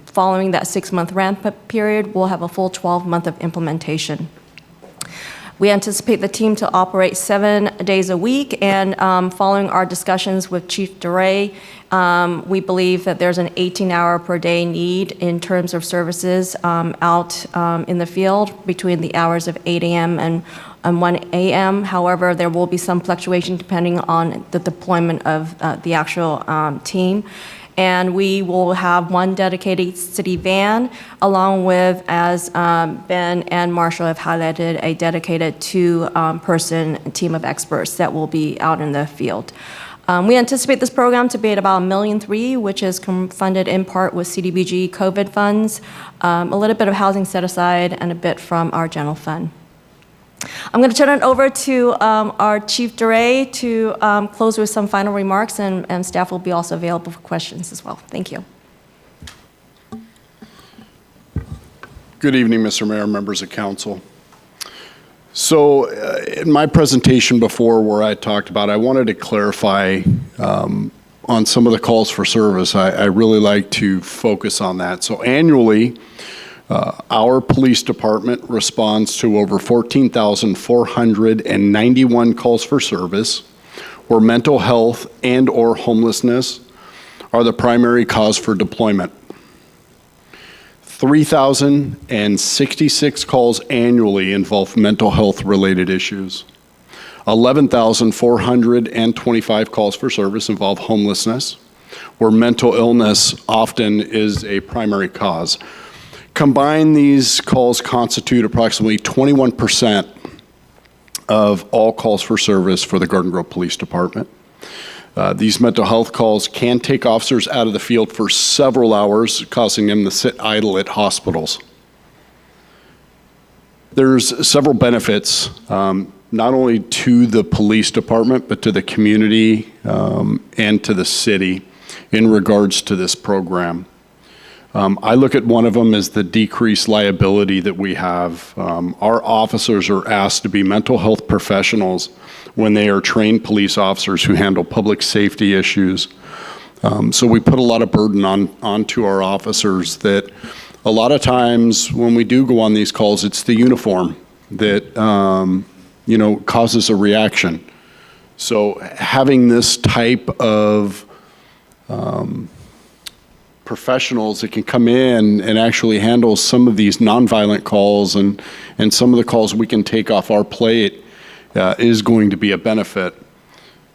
following that 6-month ramp-up period, we'll have a full 12-month of implementation. We anticipate the team to operate 7 days a week, and following our discussions with Chief DeRay, we believe that there's an 18-hour per day need in terms of services out in the field between the hours of 8 a.m. and 1 a.m. However, there will be some fluctuation depending on the deployment of the actual team. And we will have one dedicated city van, along with, as Ben and Marshall have highlighted, a dedicated two-person team of experts that will be out in the field. We anticipate this program to be at about $1.3 million, which is funded in part with CDBG COVID funds, a little bit of housing set aside, and a bit from our general fund. I'm going to turn it over to our Chief DeRay to close with some final remarks, and staff will be also available for questions as well. Thank you. Good evening, Mr. Mayor, members of council. So in my presentation before where I talked about, I wanted to clarify on some of the calls for service. I really like to focus on that. So annually, our police department responds to over 14,491 calls for service where mental health and or homelessness are the primary cause for deployment. 3,066 calls annually involve mental health related issues. 11,425 calls for service involve homelessness, where mental illness often is a primary cause. Combined, these calls constitute approximately 21% of all calls for service for the Garden Grove Police Department. These mental health calls can take officers out of the field for several hours, causing them to sit idle at hospitals. There's several benefits, not only to the police department, but to the community and to the city in regards to this program. I look at one of them as the decreased liability that we have. Our officers are asked to be mental health professionals when they are trained police officers who handle public safety issues. So we put a lot of burden onto our officers that a lot of times when we do go on these calls, it's the uniform that causes a reaction. So having this type of professionals that can come in and actually handle some of these nonviolent calls and some of the calls we can take off our plate is going to be a benefit.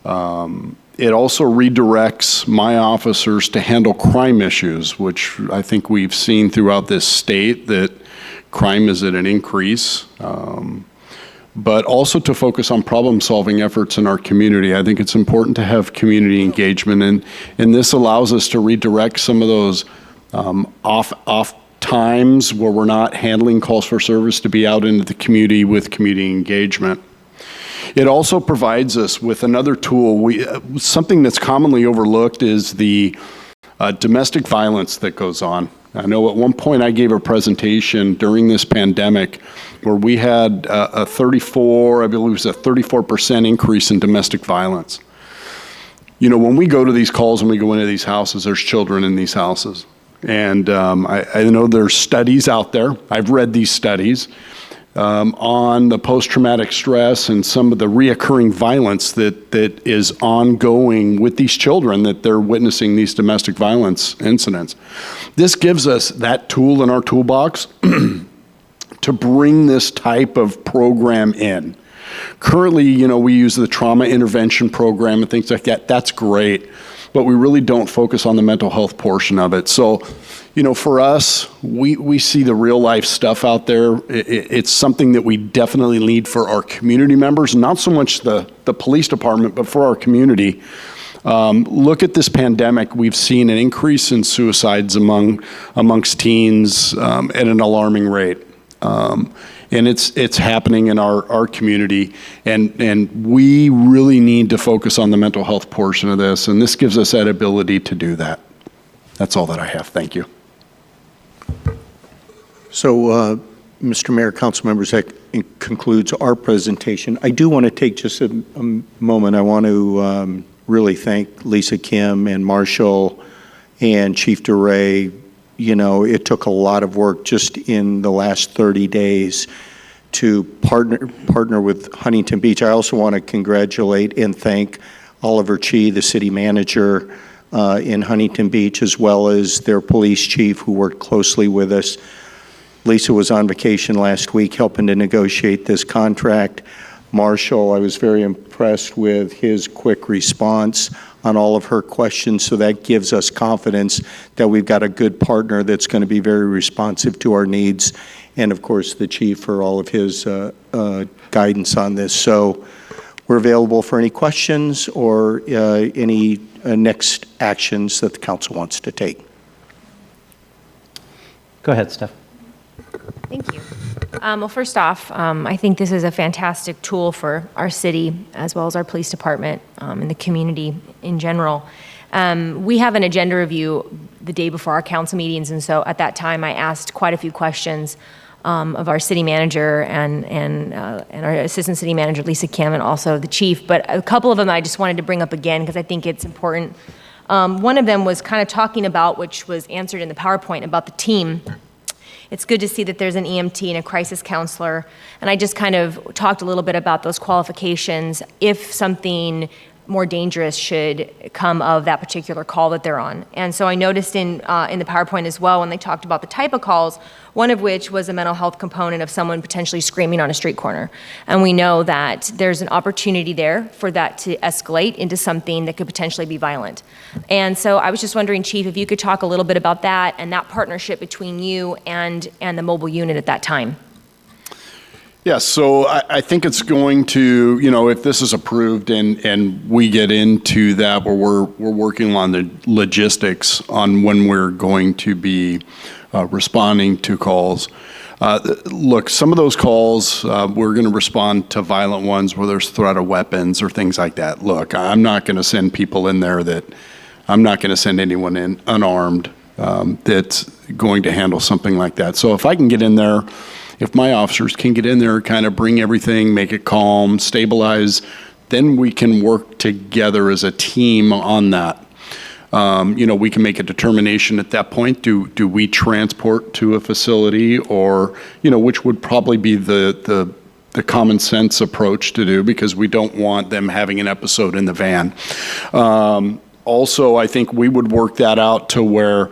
It also redirects my officers to handle crime issues, which I think we've seen throughout this state that crime is at an increase, but also to focus on problem-solving efforts in our community. I think it's important to have community engagement, and this allows us to redirect some of those off times where we're not handling calls for service to be out into the community with community engagement. It also provides us with another tool. Something that's commonly overlooked is the domestic violence that goes on. I know at one point I gave a presentation during this pandemic where we had I believe it was a 34% increase in domestic violence. You know, when we go to these calls and we go into these houses, there's children in these houses. And I know there's studies out there. I've read these studies on the post-traumatic stress and some of the reoccurring violence that is ongoing with these children, that they're witnessing these domestic violence incidents. This gives us that tool in our toolbox to bring this type of program in. Currently, we use the trauma intervention program and things like that. That's great, but we really don't focus on the mental health portion of it. So, for us, we see the real life stuff out there. It's something that we definitely need for our community members, not so much the police department, but for our community. Look at this pandemic. We've seen an increase in suicides amongst teens at an alarming rate. And it's happening in our community, and we really need to focus on the mental health portion of this, and this gives us that ability to do that. That's all that I have. Thank you. So, Mr. Mayor, council members, that concludes our presentation. I do want to take just a moment. I want to really thank Lisa Kim and Marshall and Chief DeRay. It took a lot of work just in the last 30 days to partner with Huntington Beach. I also want to congratulate and thank Oliver Chi, the city manager in Huntington Beach, as well as their police chief who worked closely with us. Lisa was on vacation last week helping to negotiate this contract. Marshall, I was very impressed with his quick response on all of her questions, so that gives us confidence that we've got a good partner that's going to be very responsive to our needs, and of course the chief for all of his guidance on this. So we're available for any questions or any next actions that the council wants to take. Go ahead, Steph. Thank you. Well, first off, I think this is a fantastic tool for our city as well as our police department and the community in general. We have an agenda review the day before our council meetings, and so at that time I asked quite a few questions of our city manager and our assistant city manager, Lisa Kim, and also the chief. But a couple of them I just wanted to bring up again because I think it's important. One of them was kind of talking about, which was answered in the PowerPoint, about the team. It's good to see that there's an EMT and a crisis counselor. And I just kind of talked a little bit about those qualifications if something more dangerous should come of that particular call that they're on. And so I noticed in the PowerPoint as well when they talked about the type of calls, one of which was a mental health component of someone potentially screaming on a street corner. And we know that there's an opportunity there for that to escalate into something that could potentially be violent. And so I was just wondering, Chief, if you could talk a little bit about that and that partnership between you and the mobile unit at that time. Yeah, so I think it's going to, if this is approved and we get into that where we're working on the logistics on when we're going to be responding to calls. Look, some of those calls, we're going to respond to violent ones where there's threat of weapons or things like that. Look, I'm not going to send people in there I'm not going to send anyone in unarmed that's going to handle something like that. So if I can get in there, if my officers can get in there, kind of bring everything, make it calm, stabilize, then we can work together as a team on that. We can make a determination at that point. Do we transport to a facility or, which would probably be the common sense approach to do because we don't want them having an episode in the van. Also, I think we would work that out to where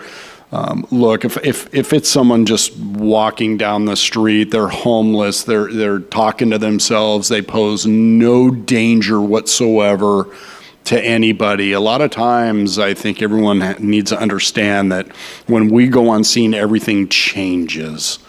look, if it's someone just walking down the street, they're homeless, they're talking to themselves, they pose no danger whatsoever to anybody. A lot of times, I think everyone needs to understand that when we go on scene, everything changes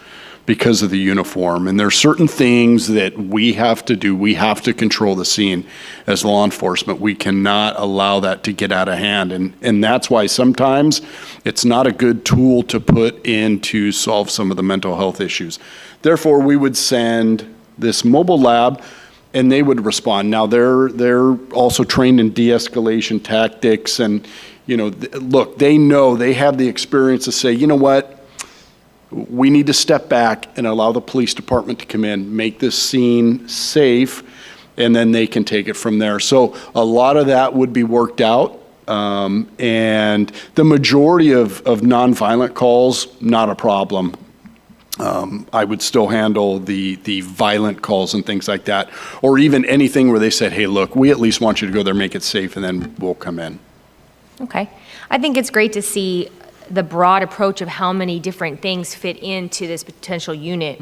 because of the uniform. And there are certain things that we have to do. We have to control the scene as law enforcement. We cannot allow that to get out of hand. And that's why sometimes it's not a good tool to put in to solve some of the mental health issues. Therefore, we would send this mobile lab and they would respond. Now, they're also trained in de-escalation tactics and, look, they know, they have the experience to say, you know what? We need to step back and allow the police department to come in, make this scene safe, and then they can take it from there. So a lot of that would be worked out. And the majority of nonviolent calls, not a problem. I would still handle the violent calls and things like that, or even anything where they said, hey, look, we at least want you to go there, make it safe, and then we'll come in. Okay. I think it's great to see the broad approach of how many different things fit into this potential unit.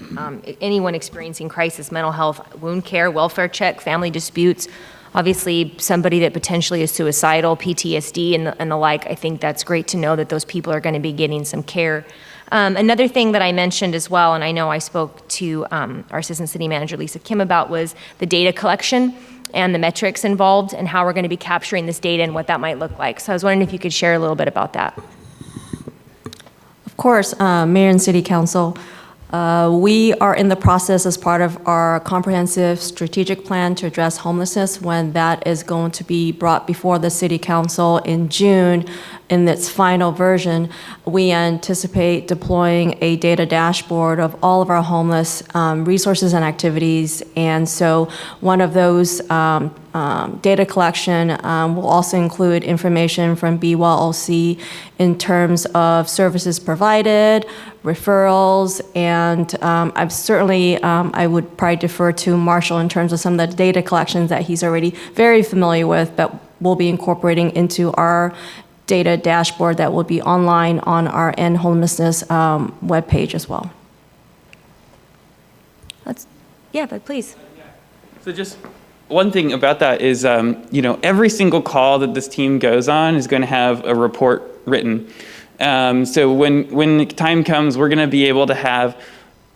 Anyone experiencing crisis, mental health, wound care, welfare check, family disputes, obviously somebody that potentially is suicidal, PTSD, and the like. I think that's great to know that those people are going to be getting some care. Another thing that I mentioned as well, and I know I spoke to our Assistant City Manager, Lisa Kim, about, was the data collection and the metrics involved and how we're going to be capturing this data and what that might look like. So I was wondering if you could share a little bit about that. Of course, Mayor and City Council, we are in the process as part of our comprehensive strategic plan to address homelessness, when that is going to be brought before the City Council in June in its final version. We anticipate deploying a data dashboard of all of our homeless resources and activities. And so one of those data collection will also include information from BYOC in terms of services provided, referrals, and I've certainly, I would probably defer to Marshall in terms of some of the data collections that he's already very familiar with, but we'll be incorporating into our data dashboard that will be online on our End Homelessness webpage as well. Yeah, but please. So just one thing about that is, every single call that this team goes on is going to have a report written. So when the time comes, we're going to be able to have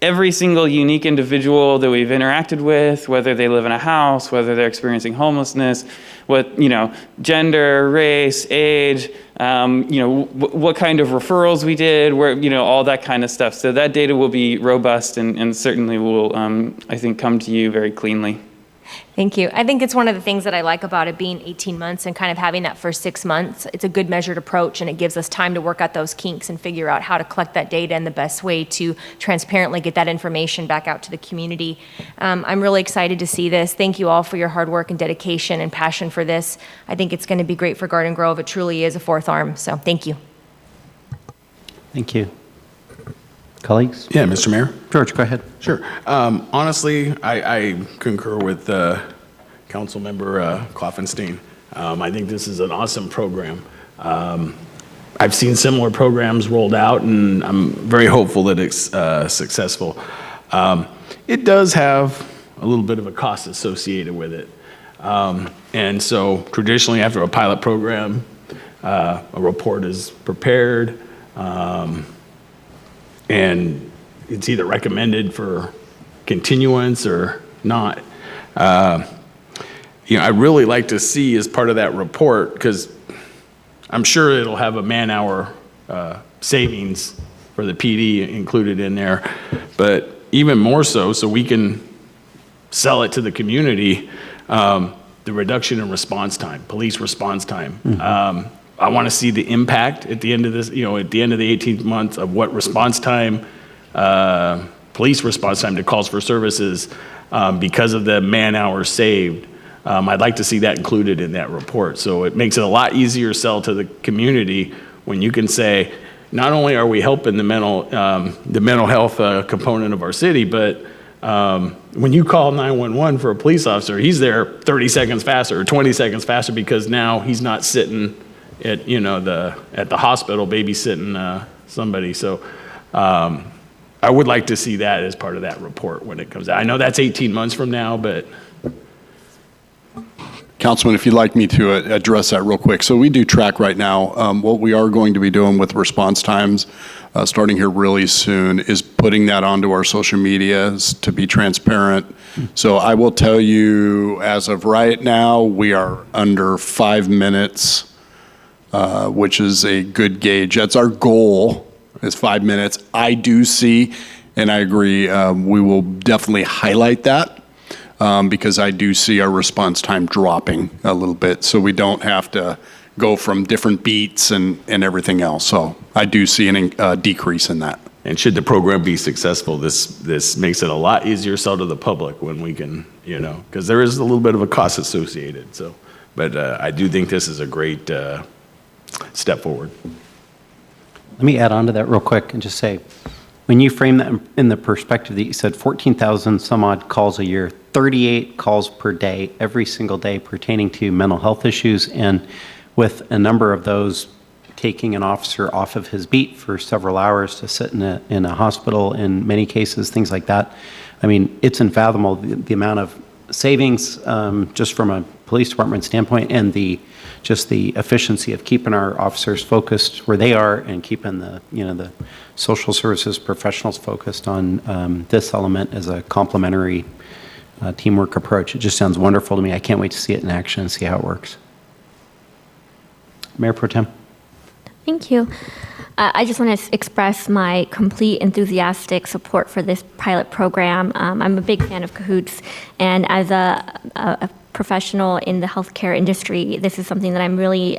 every single unique individual that we've interacted with, whether they live in a house, whether they're experiencing homelessness, what, gender, race, age, what kind of referrals we did, where, all that kind of stuff. So that data will be robust and certainly will, I think, come to you very cleanly. Thank you. I think it's one of the things that I like about it being 18 months and kind of having that first 6 months. It's a good measured approach, and it gives us time to work out those kinks and figure out how to collect that data and the best way to transparently get that information back out to the community. I'm really excited to see this. Thank you all for your hard work and dedication and passion for this. I think it's going to be great for Garden Grove. It truly is a fourth arm, so thank you. Thank you. Colleagues? Yeah, Mr. Mayor? George, go ahead. Sure. Honestly, I concur with Councilmember Kloffenstein. I think this is an awesome program. I've seen similar programs rolled out, and I'm very hopeful that it's successful. It does have a little bit of a cost associated with it. And so traditionally, after a pilot program, a report is prepared, and it's either recommended for continuance or not. I'd really like to see as part of that report, because I'm sure it'll have a man-hour savings for the PD included in there, but even more so we can sell it to the community, the reduction in response time, police response time. Mm-hmm. I want to see the impact at the end of this, at the end of the 18th month of what response time, police response time to calls for services, because of the man hours saved. I'd like to see that included in that report. So it makes it a lot easier sell to the community when you can say, not only are we helping the mental health component of our city, but when you call 911 for a police officer, he's there 30 seconds faster or 20 seconds faster, because now he's not sitting at the hospital babysitting somebody. So I would like to see that as part of that report when it comes out. I know that's 18 months from now, but. Councilman, if you'd like me to address that real quick. So we do track right now. What we are going to be doing with response times, starting here really soon, is putting that onto our social medias to be transparent. So I will tell you, as of right now, we are under 5 minutes, which is a good gauge. That's our goal, is 5 minutes. I do see, and I agree, we will definitely highlight that. Because I do see our response time dropping a little bit, so we don't have to go from different beats and everything else. So I do see a decrease in that. And should the program be successful, this makes it a lot easier to sell to the public when we can, because there is a little bit of a cost associated. So, but I do think this is a great step forward. Let me add on to that real quick and just say, when you frame that in the perspective that you said 14,000 some odd calls a year, 38 calls per day, every single day pertaining to mental health issues, and with a number of those taking an officer off of his beat for several hours to sit in a hospital in many cases, things like that. I mean, it's unfathomable the amount of savings just from a police department standpoint, and just the efficiency of keeping our officers focused where they are and keeping the social services professionals focused on this element as a complementary teamwork approach. It just sounds wonderful to me. I can't wait to see it in action and see how it works. Mayor Pro Tem. Thank you. I just want to express my complete enthusiastic support for this pilot program. I'm a big fan of Cahoots, and as a professional in the healthcare industry, this is something that I'm really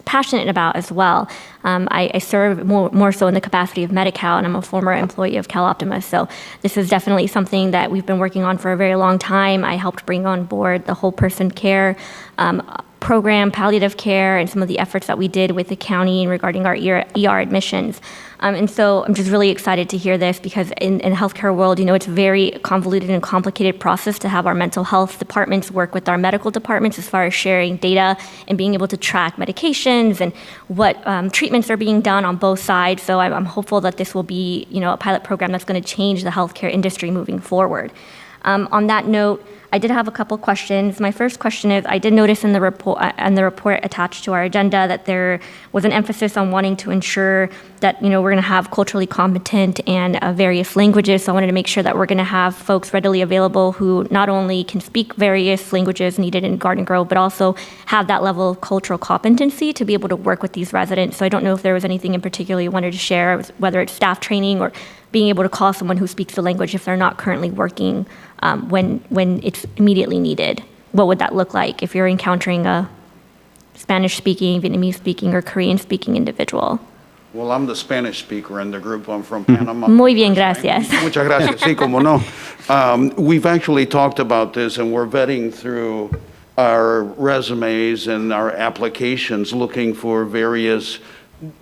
passionate about as well. I serve more so in the capacity of Medi-Cal, and I'm a former employee of Cal Optimus, so this is definitely something that we've been working on for a very long time. I helped bring on board the whole person care program, palliative care, and some of the efforts that we did with the county regarding our ER admissions. And so I'm just really excited to hear this, because in the healthcare world, it's a very convoluted and complicated process to have our mental health departments work with our medical departments as far as sharing data and being able to track medications and what treatments are being done on both sides. So I'm hopeful that this will be, a pilot program that's going to change the healthcare industry moving forward. On that note, I did have a couple questions. My first question is, I did notice in the report attached to our agenda that there was an emphasis on wanting to ensure that we're going to have culturally competent and various languages. So I wanted to make sure that we're going to have folks readily available who not only can speak various languages needed in Garden Grove, but also have that level of cultural competency to be able to work with these residents. So I don't know if there was anything in particular you wanted to share, whether it's staff training or being able to call someone who speaks the language if they're not currently working when it's immediately needed. What would that look like if you're encountering a Spanish-speaking, Vietnamese-speaking, or Korean-speaking individual? Well, I'm the Spanish speaker in the group. I'm from Panama. Muy bien, gracias. Muchas gracias. Sí, como no. We've actually talked about this, and we're vetting through our resumes and our applications looking for various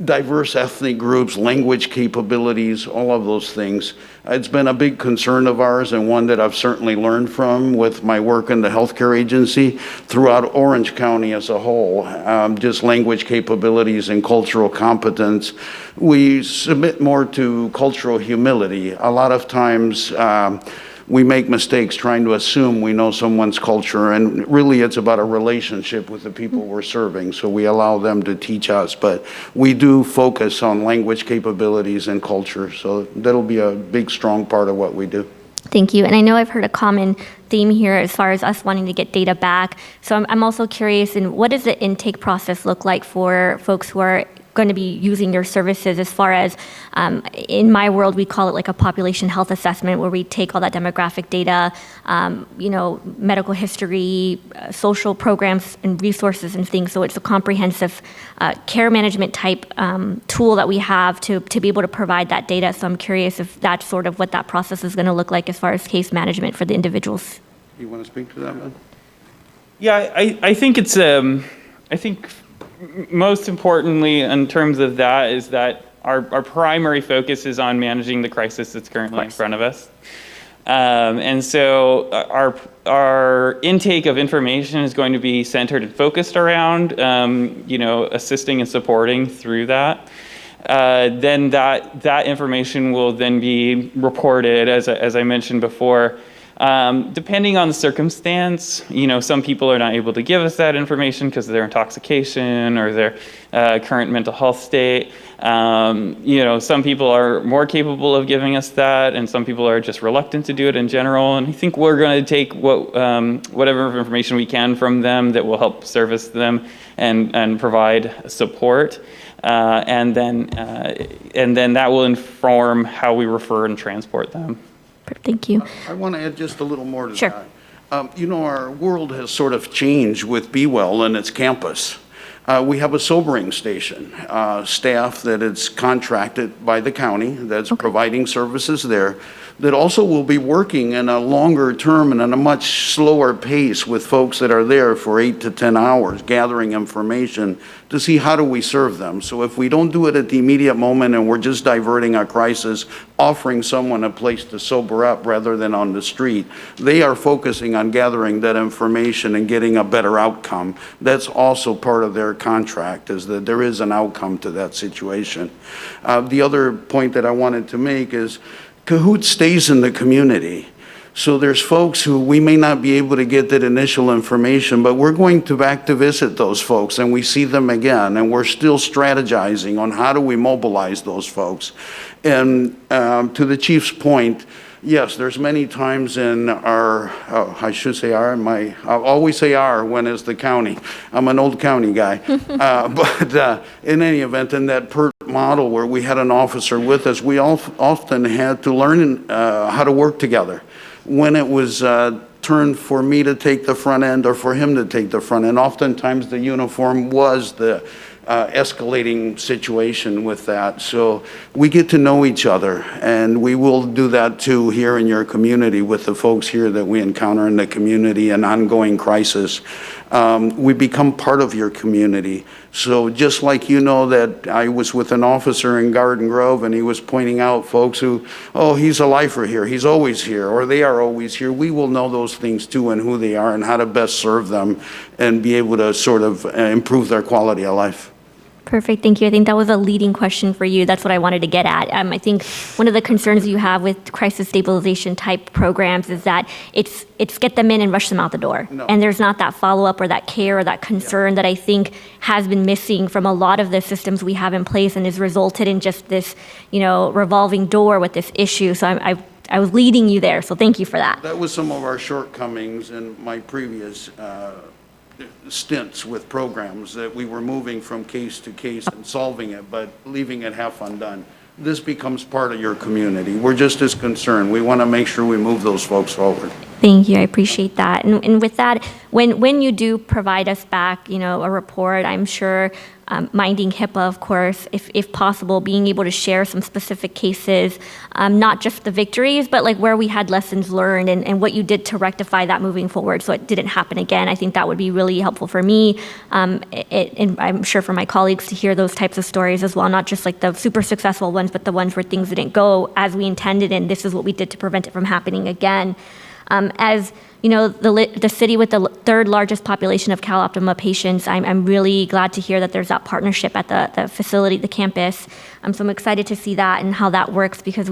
diverse ethnic groups, language capabilities, all of those things. It's been a big concern of ours, and one that I've certainly learned from with my work in the healthcare agency throughout Orange County as a whole, just language capabilities and cultural competence. We submit more to cultural humility. A lot of times, we make mistakes trying to assume we know someone's culture, and really it's about a relationship with the people we're serving, so we allow them to teach us. But we do focus on language capabilities and culture, so that'll be a big, strong part of what we do. Thank you. And I know I've heard a common theme here as far as us wanting to get data back. So I'm also curious, in what does the intake process look like for folks who are going to be using your services, as far as, in my world, we call it like a population health assessment, where we take all that demographic data, medical history, social programs and resources and things. So it's a comprehensive care management type tool that we have to be able to provide that data. So I'm curious if that's sort of what that process is going to look like as far as case management for the individuals. You want to speak to that, man? Yeah, I think it's, I think most importantly in terms of that is that our primary focus is on managing the crisis that's currently in front of us. And so our intake of information is going to be centered and focused around, assisting and supporting through that. Then that information will then be reported, as I mentioned before. Depending on the circumstance, some people are not able to give us that information because of their intoxication or their current mental health state. Some people are more capable of giving us that, and some people are just reluctant to do it in general. And I think we're going to take whatever information we can from them that will help service them and provide support. And then that will inform how we refer and transport them. Thank you. I want to add just a little more to Sure. that. Our world has sort of changed with Be Well and its campus. We have a sobering station, staff that is contracted by the county that's providing services there, that also will be working in a longer term and at a much slower pace with folks that are there for 8 to 10 hours, gathering information to see how do we serve them. So if we don't do it at the immediate moment and we're just diverting a crisis, offering someone a place to sober up rather than on the street, they are focusing on gathering that information and getting a better outcome. That's also part of their contract, is that there is an outcome to that situation. The other point that I wanted to make is Cahoot stays in the community. So there's folks who we may not be able to get that initial information, but we're going back to visit those folks and we see them again, and we're still strategizing on how do we mobilize those folks. And to the chief's point, yes, there's many times in our, I should say our, I'll always say our when it's the county. I'm an old county guy. But in any event, in that PERT model where we had an officer with us, we often had to learn how to work together. When it was turn for me to take the front end or for him to take the front end, oftentimes the uniform was the escalating situation with that. So we get to know each other, and we will do that too here in your community with the folks here that we encounter in the community, an ongoing crisis. We become part of your community. So just like you know that I was with an officer in Garden Grove and he was pointing out folks who, oh, he's a lifer here, he's always here, or they are always here, we will know those things too and who they are and how to best serve them and be able to sort of improve their quality of life. Perfect, thank you. I think that was a leading question for you. That's what I wanted to get at. I think one of the concerns you have with crisis stabilization type programs is that it's get them in and rush them out the door. No. And there's not that follow-up or that care or that concern that I think has been missing from a lot of the systems we have in place and has resulted in just this, revolving door with this issue. So I was leading you there, so thank you for that. That was some of our shortcomings in my previous stints with programs, that we were moving from case to case and solving it, but leaving it half undone. This becomes part of your community. We're just as concerned. We want to make sure we move those folks forward. Thank you. I appreciate that. And with that, when you do provide us back, a report, I'm sure, minding HIPAA, of course, if possible, being able to share some specific cases, not just the victories, but like where we had lessons learned and what you did to rectify that moving forward so it didn't happen again. I think that would be really helpful for me, and I'm sure for my colleagues to hear those types of stories as well, not just like the super successful ones, but the ones where things didn't go as we intended, and this is what we did to prevent it from happening again. As the city with the third largest population of CalOptima patients, I'm really glad to hear that there's that partnership at the facility, the campus. So I'm excited to see that and how that works, because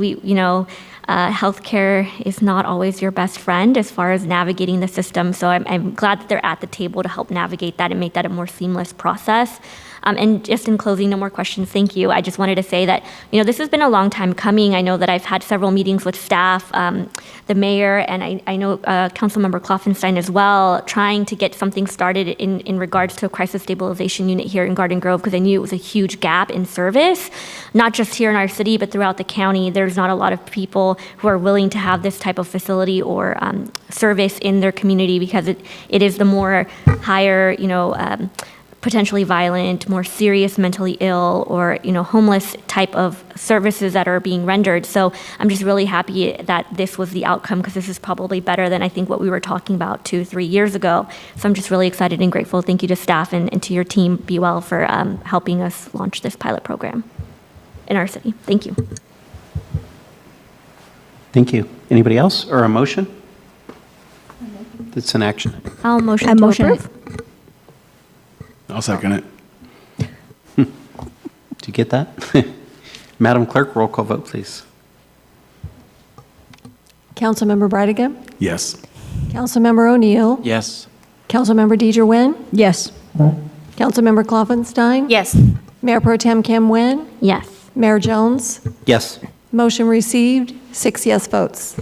healthcare is not always your best friend as far as navigating the system. So I'm glad that they're at the table to help navigate that and make that a more seamless process. And just in closing, no more questions, thank you. I just wanted to say that, this has been a long time coming. I know that I've had several meetings with staff, the mayor, and I know Councilmember Kloffenstein as well, trying to get something started in regards to a crisis stabilization unit here in Garden Grove, because I knew it was a huge gap in service, not just here in our city, but throughout the county. There's not a lot of people who are willing to have this type of facility or service in their community, because it is the more higher, potentially violent, more serious mentally ill, or homeless type of services that are being rendered. So I'm just really happy that this was the outcome, because this is probably better than I think what we were talking about 2-3 years ago. So I'm just really excited and grateful. Thank you to staff and to your team, Be Well, for helping us launch this pilot program in our city. Thank you. Thank you. Anybody else, or a motion? It's an action. I'll motion to approve. I'll second it. Did you get that? Madam Clerk, roll call vote, please. Councilmember Brightigam. Yes. Councilmember O'Neill. Yes. Councilmember Deidre Nguyen. Yes. Councilmember Kloffenstein. Yes. Mayor Pro Tem Kim Nguyen. Yes. Mayor Jones. Yes. Motion received, 6 yes votes.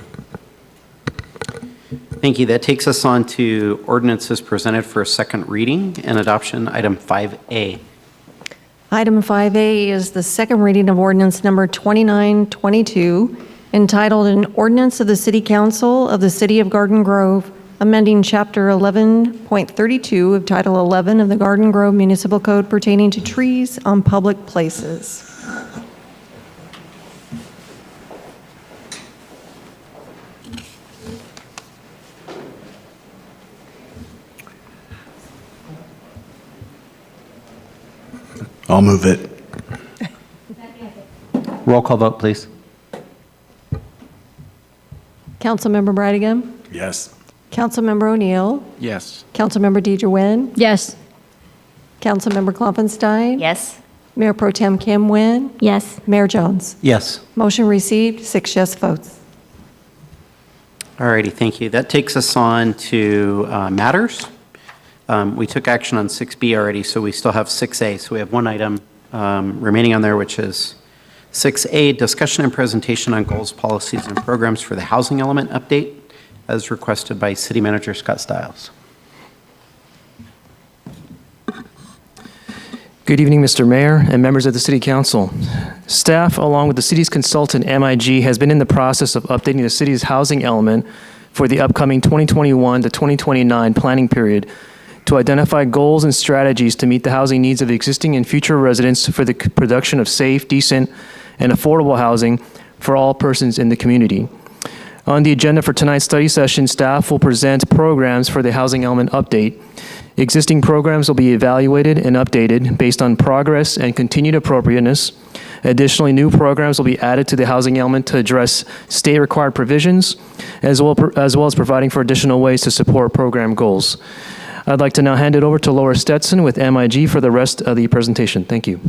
Thank you. That takes us on to ordinances presented for a second reading and adoption, item 5A. Item 5A is the second reading of ordinance number 2922, entitled An Ordinance of the City Council of the City of Garden Grove, amending Chapter 11.32 of Title 11 of the Garden Grove Municipal Code pertaining to trees on public places. I'll move it. Roll call vote, please. Councilmember Brightingham. Yes. Councilmember O'Neill. Yes. Councilmember Deidre Nguyen. Yes. Councilmember Klopfenstein. Yes. Mayor Pro Tem Kim Nguyen. Yes. Mayor Jones. Yes. Motion received, 6 yes votes. All righty, thank you. That takes us on to matters. We took action on 6B already, so we still have 6A. So we have one item remaining on there, which is 6A, discussion and presentation on goals, policies, and programs for the housing element update, as requested by City Manager Scott Stiles. Good evening, Mr. Mayor and members of the City Council. Staff, along with the city's consultant, MIG, has been in the process of updating the city's housing element for the upcoming 2021 to 2029 planning period to identify goals and strategies to meet the housing needs of existing and future residents for the production of safe, decent, and affordable housing for all persons in the community. On the agenda for tonight's study session, staff will present programs for the housing element update. Existing programs will be evaluated and updated based on progress and continued appropriateness. Additionally, new programs will be added to the housing element to address state-required provisions, as well as providing for additional ways to support program goals. I'd like to now hand it over to Laura Stetson with MIG for the rest of the presentation. Thank you.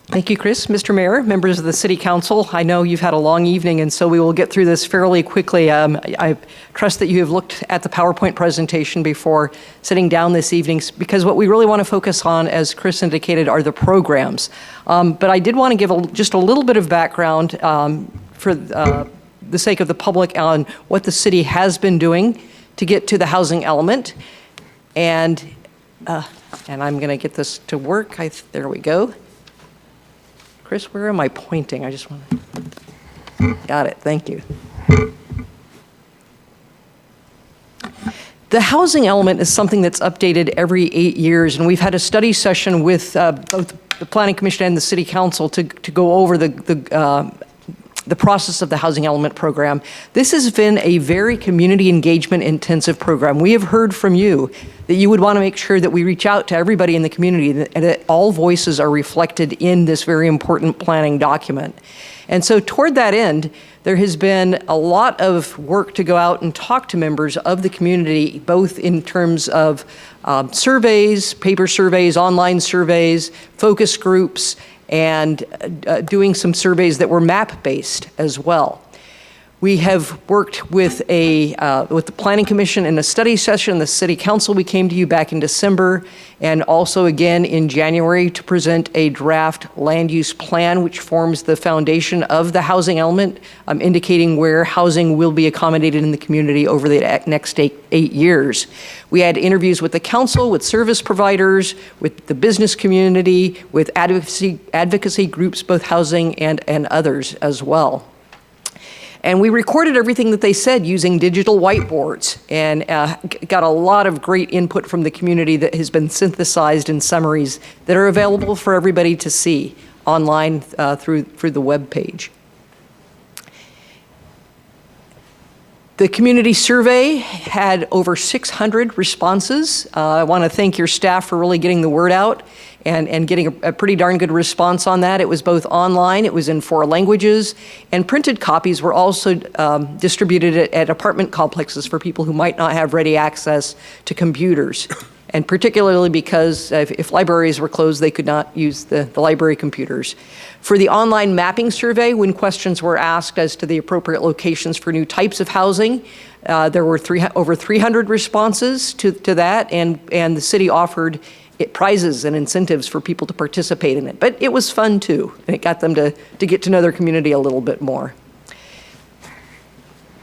Thank you, Chris. Mr. Mayor, members of the City Council, I know you've had a long evening, and so we will get through this fairly quickly. I trust that you have looked at the PowerPoint presentation before sitting down this evening, because what we really want to focus on, as Chris indicated, are the programs. But I did want to give just a little bit of background for the sake of the public on what the city has been doing to get to the housing element. And I'm going to get this to work. There we go. Chris, where am I pointing? I just want to... Got it. Thank you. The housing element is something that's updated every 8 years, and we've had a study session with both the Planning Commission and the City Council to go over the process of the housing element program. This has been a very community engagement intensive program. We have heard from you that you would want to make sure that we reach out to everybody in the community and that all voices are reflected in this very important planning document. And so toward that end, there has been a lot of work to go out and talk to members of the community, both in terms of surveys, paper surveys, online surveys, focus groups, and doing some surveys that were map-based as well. We have worked with the Planning Commission in a study session, the City Council. We came to you back in December, and also again in January to present a draft land use plan, which forms the foundation of the housing element, indicating where housing will be accommodated in the community over the next eight years. We had interviews with the council, with service providers, with the business community, with advocacy groups, both housing and others as well. And we recorded everything that they said using digital whiteboards, and got a lot of great input from the community that has been synthesized in summaries that are available for everybody to see online through the web page. The community survey had over 600 responses. I want to thank your staff for really getting the word out and getting a pretty darn good response on that. It was both online, it was in 4 languages, and printed copies were also distributed at apartment complexes for people who might not have ready access to computers. And particularly because if libraries were closed, they could not use the library computers. For the online mapping survey, when questions were asked as to the appropriate locations for new types of housing, there were over 300 responses to that, and the city offered prizes and incentives for people to participate in it. But it was fun too, and it got them to get to know their community a little bit more.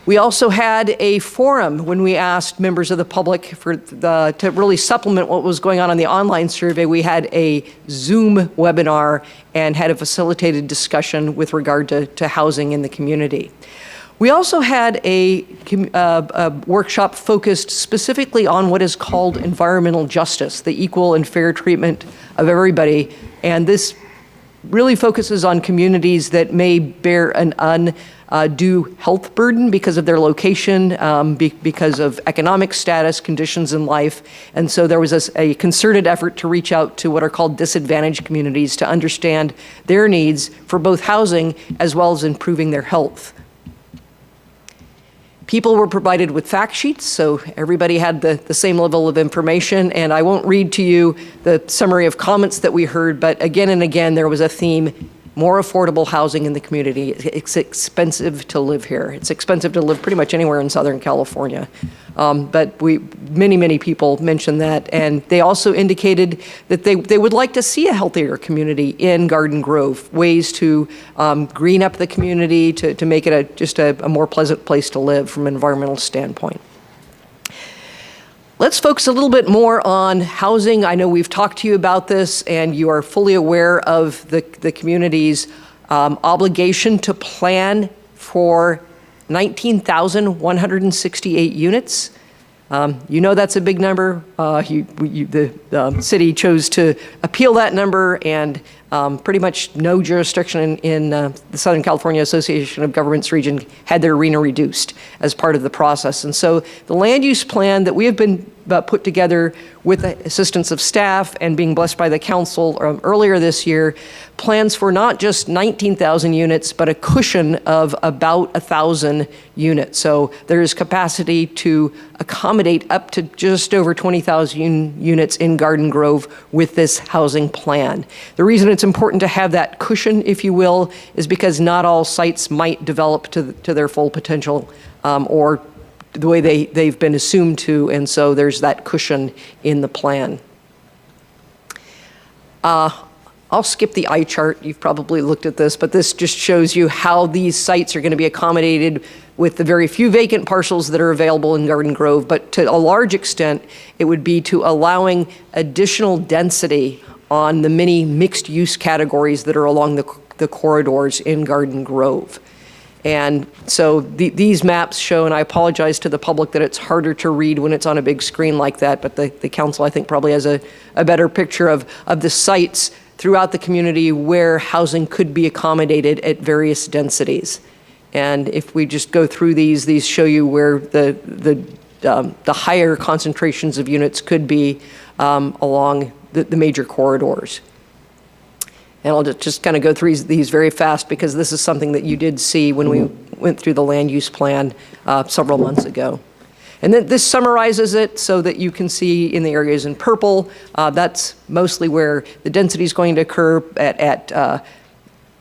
We also had a forum when we asked members of the public to really supplement what was going on in the online survey. We had a Zoom webinar and had a facilitated discussion with regard to housing in the community. We also had a workshop focused specifically on what is called environmental justice, the equal and fair treatment of everybody. And this really focuses on communities that may bear an undue health burden because of their location, because of economic status, conditions in life. And so there was a concerted effort to reach out to what are called disadvantaged communities to understand their needs for both housing as well as improving their health. People were provided with fact sheets, so everybody had the same level of information. And I won't read to you the summary of comments that we heard, but again and again, there was a theme: more affordable housing in the community. It's expensive to live here. It's expensive to live pretty much anywhere in Southern California. But many people mentioned that, and they also indicated that they would like to see a healthier community in Garden Grove, ways to green up the community, to make it just a more pleasant place to live from an environmental standpoint. Let's focus a little bit more on housing. I know we've talked to you about this, and you are fully aware of the community's obligation to plan for 19,168 units. You know that's a big number. The city chose to appeal that number, and pretty much no jurisdiction in the Southern California Association of Governments region had their arena reduced as part of the process. And so the land use plan that we have been put together with the assistance of staff and being blessed by the council earlier this year plans for not just 19,000 units, but a cushion of about 1,000 units. So there is capacity to accommodate up to just over 20,000 units in Garden Grove with this housing plan. The reason it's important to have that cushion, if you will, is because not all sites might develop to their full potential or the way they've been assumed to, and so there's that cushion in the plan. I'll skip the eye chart. You've probably looked at this, but this just shows you how these sites are going to be accommodated with the very few vacant parcels that are available in Garden Grove. But to a large extent, it would be to allowing additional density on the many mixed-use categories that are along the corridors in Garden Grove. And so these maps show, and I apologize to the public that it's harder to read when it's on a big screen like that, but the council, I think, probably has a better picture of the sites throughout the community where housing could be accommodated at various densities. And if we just go through these show you where the higher concentrations of units could be along the major corridors. And I'll just kind of go through these very fast because this is something that you did see when we went through the land use plan several months ago. And then this summarizes it so that you can see in the areas in purple, that's mostly where the density is going to occur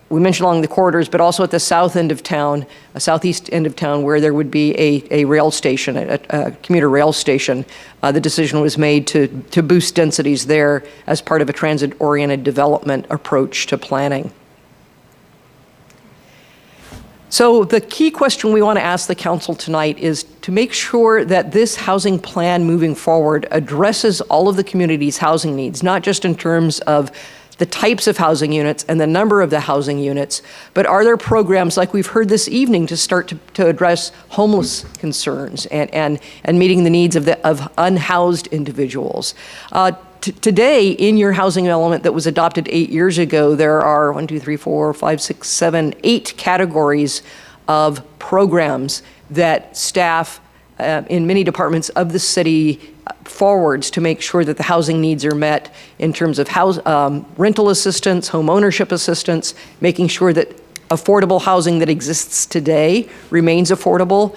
we mentioned along the corridors, but also at the south end of town, southeast end of town, where there would be a rail station, a commuter rail station. The decision was made to boost densities there as part of a transit-oriented development approach to planning. So the key question we want to ask the council tonight is to make sure that this housing plan moving forward addresses all of the community's housing needs, not just in terms of the types of housing units and the number of the housing units, but are there programs like we've heard this evening to start to address homeless concerns and meeting the needs of unhoused individuals? Today, in your housing element that was adopted 8 years ago, there are 8 categories of programs that staff in many departments of the city forwards to make sure that the housing needs are met in terms of rental assistance, home ownership assistance, making sure that affordable housing that exists today remains affordable.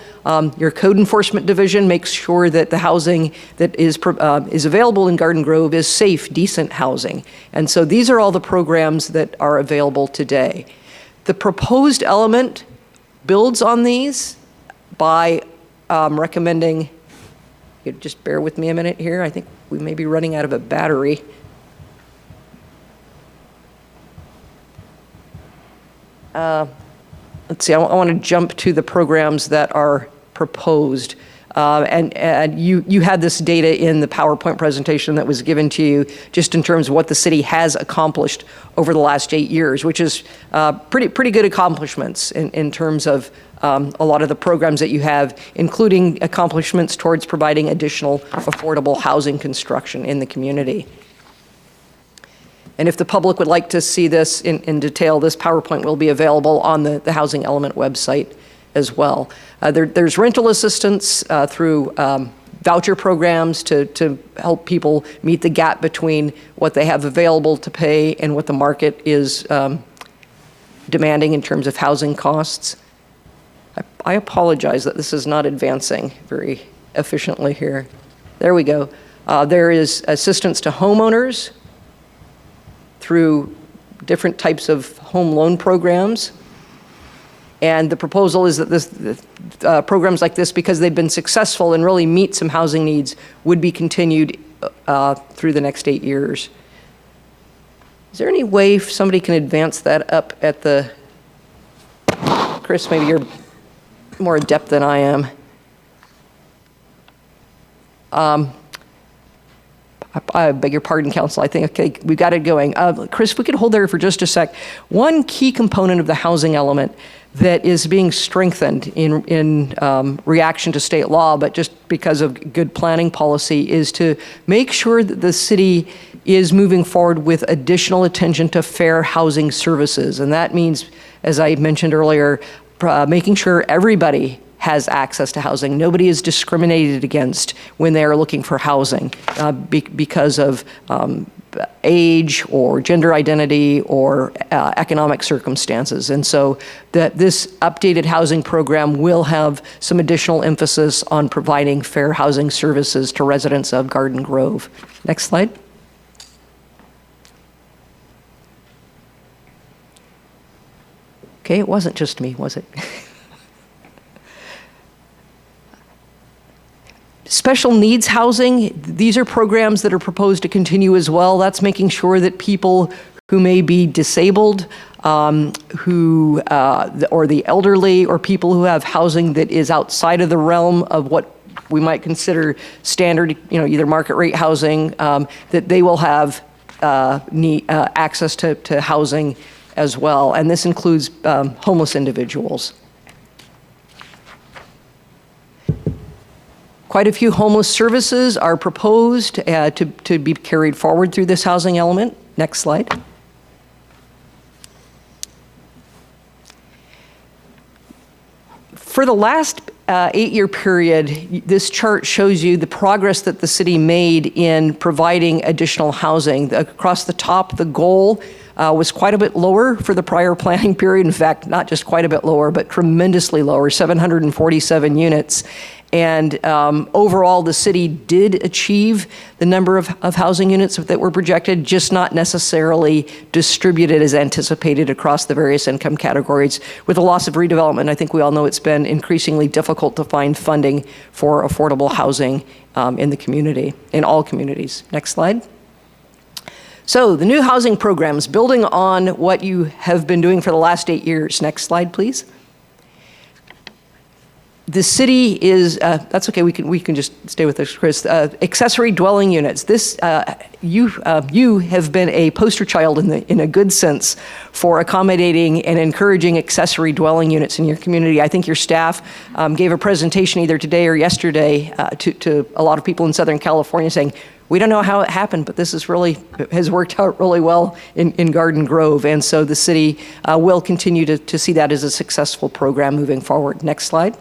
Your code enforcement division makes sure that the housing that is available in Garden Grove is safe, decent housing. And so these are all the programs that are available today. The proposed element builds on these by recommending, you just bear with me a minute here. I think we may be running out of a battery. Let's see, I want to jump to the programs that are proposed. And you had this data in the PowerPoint presentation that was given to you just in terms of what the city has accomplished over the last 8 years, which is pretty good accomplishments in terms of a lot of the programs that you have, including accomplishments towards providing additional affordable housing construction in the community. And if the public would like to see this in detail, this PowerPoint will be available on the Housing Element website as well. There's rental assistance through voucher programs to help people meet the gap between what they have available to pay and what the market is demanding in terms of housing costs. I apologize that this is not advancing very efficiently here. There we go. There is assistance to homeowners through different types of home loan programs. And the proposal is that programs like this, because they've been successful and really meet some housing needs, would be continued through the next 8 years. Is there any way somebody can advance that up at the, Chris, maybe you're more adept than I am. I beg your pardon, Council. I think, okay, we got it going. Chris, if we could hold there for just a sec. One key component of the housing element that is being strengthened in reaction to state law, but just because of good planning policy, is to make sure that the city is moving forward with additional attention to fair housing services. And that means, as I mentioned earlier, making sure everybody has access to housing. Nobody is discriminated against when they are looking for housing because of age or gender identity or economic circumstances. And so this updated housing program will have some additional emphasis on providing fair housing services to residents of Garden Grove. Next slide. Okay, it wasn't just me, was it? Special needs housing, these are programs that are proposed to continue as well. That's making sure that people who may be disabled, or the elderly, or people who have housing that is outside of the realm of what we might consider standard, either market rate housing, that they will have access to housing as well. And this includes homeless individuals. Quite a few homeless services are proposed to be carried forward through this housing element. Next slide. For the last 8-year period, this chart shows you the progress that the city made in providing additional housing. Across the top, the goal was quite a bit lower for the prior planning period. In fact, not just quite a bit lower, but tremendously lower, 747 units. And overall, the city did achieve the number of housing units that were projected, just not necessarily distributed as anticipated across the various income categories. With the loss of redevelopment, I think we all know it's been increasingly difficult to find funding for affordable housing in the community, in all communities. Next slide. So the new housing programs, building on what you have been doing for the last 8 years. Next slide, please. The city is, that's okay, we can just stay with this, Chris. Accessory dwelling units. This, you have been a poster child in a good sense for accommodating and encouraging accessory dwelling units in your community. I think your staff gave a presentation either today or yesterday to a lot of people in Southern California saying, we don't know how it happened, but this has worked out really well in Garden Grove. And so the city will continue to see that as a successful program moving forward. Next slide.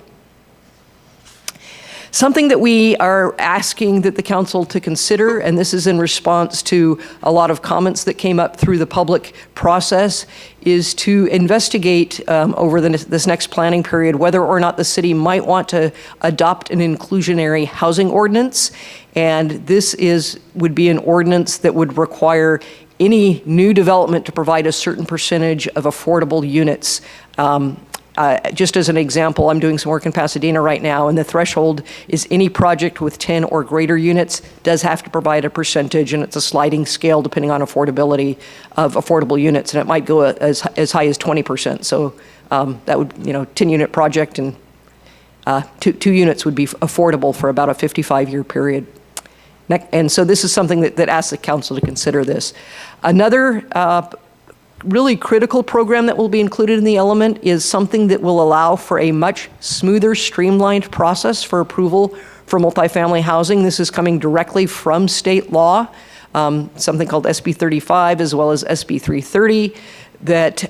Something that we are asking that the council to consider, and this is in response to a lot of comments that came up through the public process, is to investigate over this next planning period whether or not the city might want to adopt an inclusionary housing ordinance. And this would be an ordinance that would require any new development to provide a certain percentage of affordable units. Just as an example, I'm doing some work in Pasadena right now, and the threshold is any project with 10 or greater units does have to provide a percentage, and it's a sliding scale depending on affordability of affordable units, and it might go as high as 20%. So that would, 10-unit project, and two units would be affordable for about a 55-year period. And so this is something that asks the council to consider this. Another really critical program that will be included in the element is something that will allow for a much smoother, streamlined process for approval for multifamily housing. This is coming directly from state law. something called SB 35 as well as SB 330, that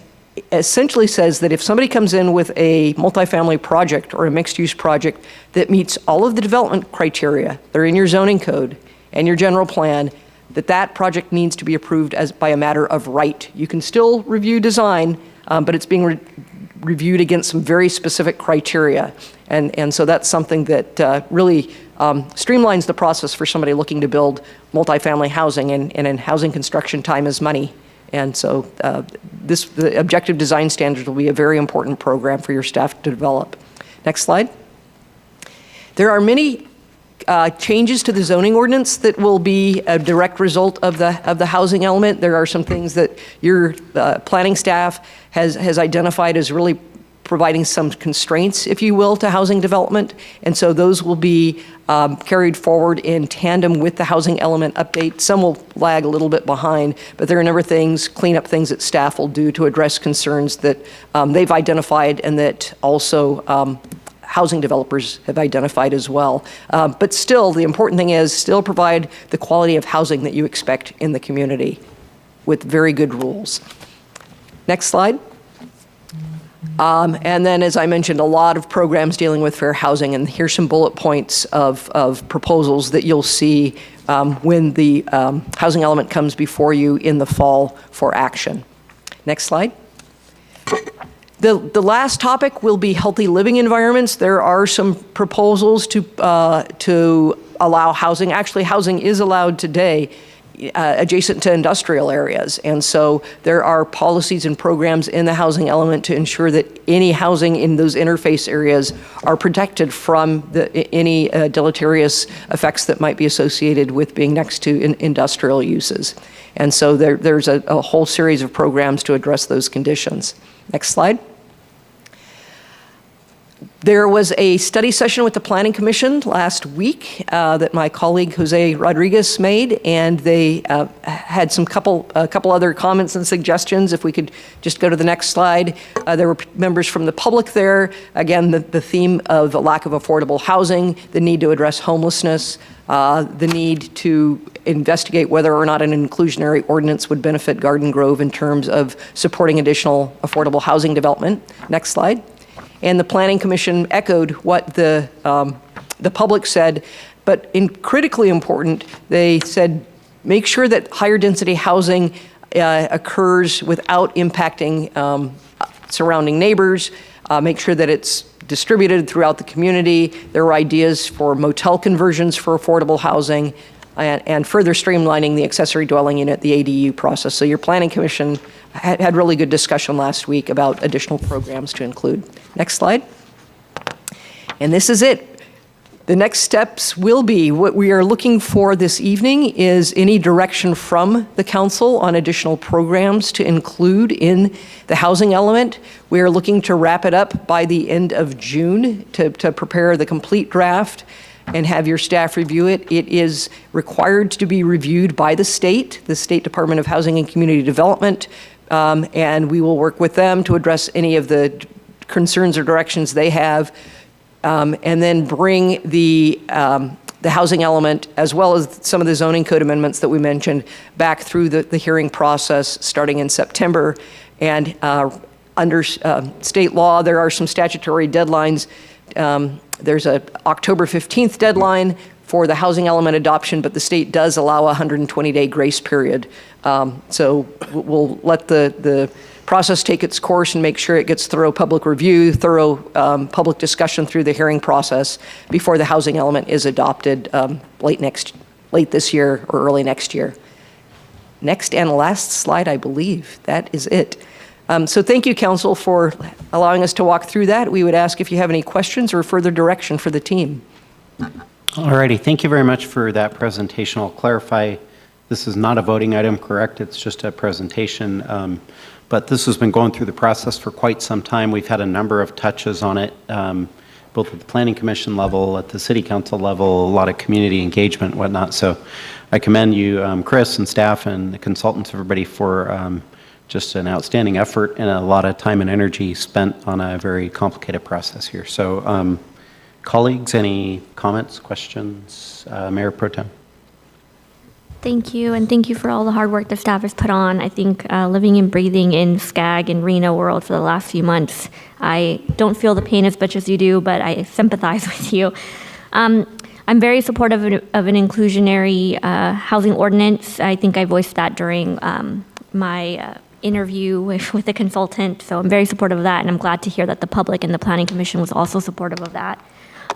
essentially says that if somebody comes in with a multifamily project or a mixed-use project that meets all of the development criteria, they're in your zoning code and your general plan, that project needs to be approved as by a matter of right. You can still review design, but it's being reviewed against some very specific criteria. And so that's something that really streamlines the process for somebody looking to build multifamily housing, and in housing construction, time is money. And so the objective design standards will be a very important program for your staff to develop. Next slide. There are many changes to the zoning ordinance that will be a direct result of the housing element. There are some things that your planning staff has identified as really providing some constraints, if you will, to housing development. And so those will be carried forward in tandem with the housing element update. Some will lag a little bit behind, but there are a number of things, cleanup things that staff will do to address concerns that they've identified and that also housing developers have identified as well. But still, the important thing is still provide the quality of housing that you expect in the community with very good rules. Next slide. And then, as I mentioned, a lot of programs dealing with fair housing, and here's some bullet points of proposals that you'll see when the housing element comes before you in the fall for action. Next slide. The last topic will be healthy living environments. There are some proposals to allow housing. Actually, housing is allowed today adjacent to industrial areas. And so there are policies and programs in the housing element to ensure that any housing in those interface areas are protected from any deleterious effects that might be associated with being next to industrial uses. And so there's a whole series of programs to address those conditions. Next slide. There was a study session with the Planning Commission last week that my colleague Jose Rodriguez made, and they had a couple other comments and suggestions. If we could just go to the next slide. There were members from the public there. Again, the theme of the lack of affordable housing, the need to address homelessness, the need to investigate whether or not an inclusionary ordinance would benefit Garden Grove in terms of supporting additional affordable housing development. Next slide. And the Planning Commission echoed what the public said, but critically important, they said, make sure that higher density housing occurs without impacting surrounding neighbors, make sure that it's distributed throughout the community. There were ideas for motel conversions for affordable housing, and further streamlining the accessory dwelling unit, the ADU process. So your Planning Commission had really good discussion last week about additional programs to include. Next slide. And this is it. The next steps will be, what we are looking for this evening is any direction from the council on additional programs to include in the housing element. We are looking to wrap it up by the end of June to prepare the complete draft and have your staff review it. It is required to be reviewed by the State Department of Housing and Community Development, and we will work with them to address any of the concerns or directions they have, and then bring the housing element, as well as some of the zoning code amendments that we mentioned, back through the hearing process starting in September. And under state law, there are some statutory deadlines. There's a October 15th deadline for the housing element adoption, but the state does allow a 120-day grace period. So we'll let the process take its course and make sure it gets thorough public review, thorough public discussion through the hearing process before the housing element is adopted late this year or early next year. Next and last slide, I believe. That is it. So thank you, Council, for allowing us to walk through that. We would ask if you have any questions or further direction for the team. All righty. Thank you very much for that presentation. I'll clarify, this is not a voting item, correct? It's just a presentation. But this has been going through the process for quite some time. We've had a number of touches on it, both at the Planning Commission level, at the City Council level, a lot of community engagement and whatnot. So I commend you, Chris and staff and the consultants, everybody, for just an outstanding effort and a lot of time and energy spent on a very complicated process here. So colleagues, any comments, questions? Mayor Pro Tem. Thank you, and thank you for all the hard work the staff has put on. I think living and breathing in Skag and Reno world for the last few months, I don't feel the pain as much as you do, but I sympathize with you. I'm very supportive of an inclusionary housing ordinance. I think I voiced that during my interview with the consultant, so I'm very supportive of that, and I'm glad to hear that the public and the Planning Commission was also supportive of that.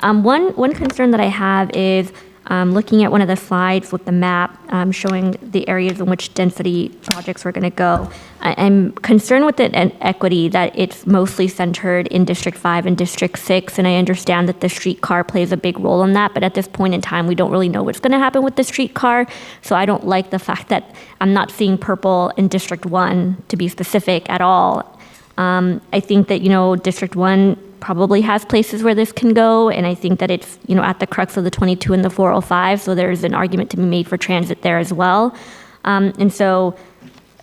One concern that I have is looking at one of the slides with the map showing the areas in which density projects were going to go. I'm concerned with the equity that it's mostly centered in District 5 and District 6, and I understand that the streetcar plays a big role in that, but at this point in time, we don't really know what's going to happen with the streetcar, so I don't like the fact that I'm not seeing purple in District 1, to be specific, at all. I think that, District 1 probably has places where this can go, and I think that it's, at the crux of the 22 and the 405, so there's an argument to be made for transit there as well. And so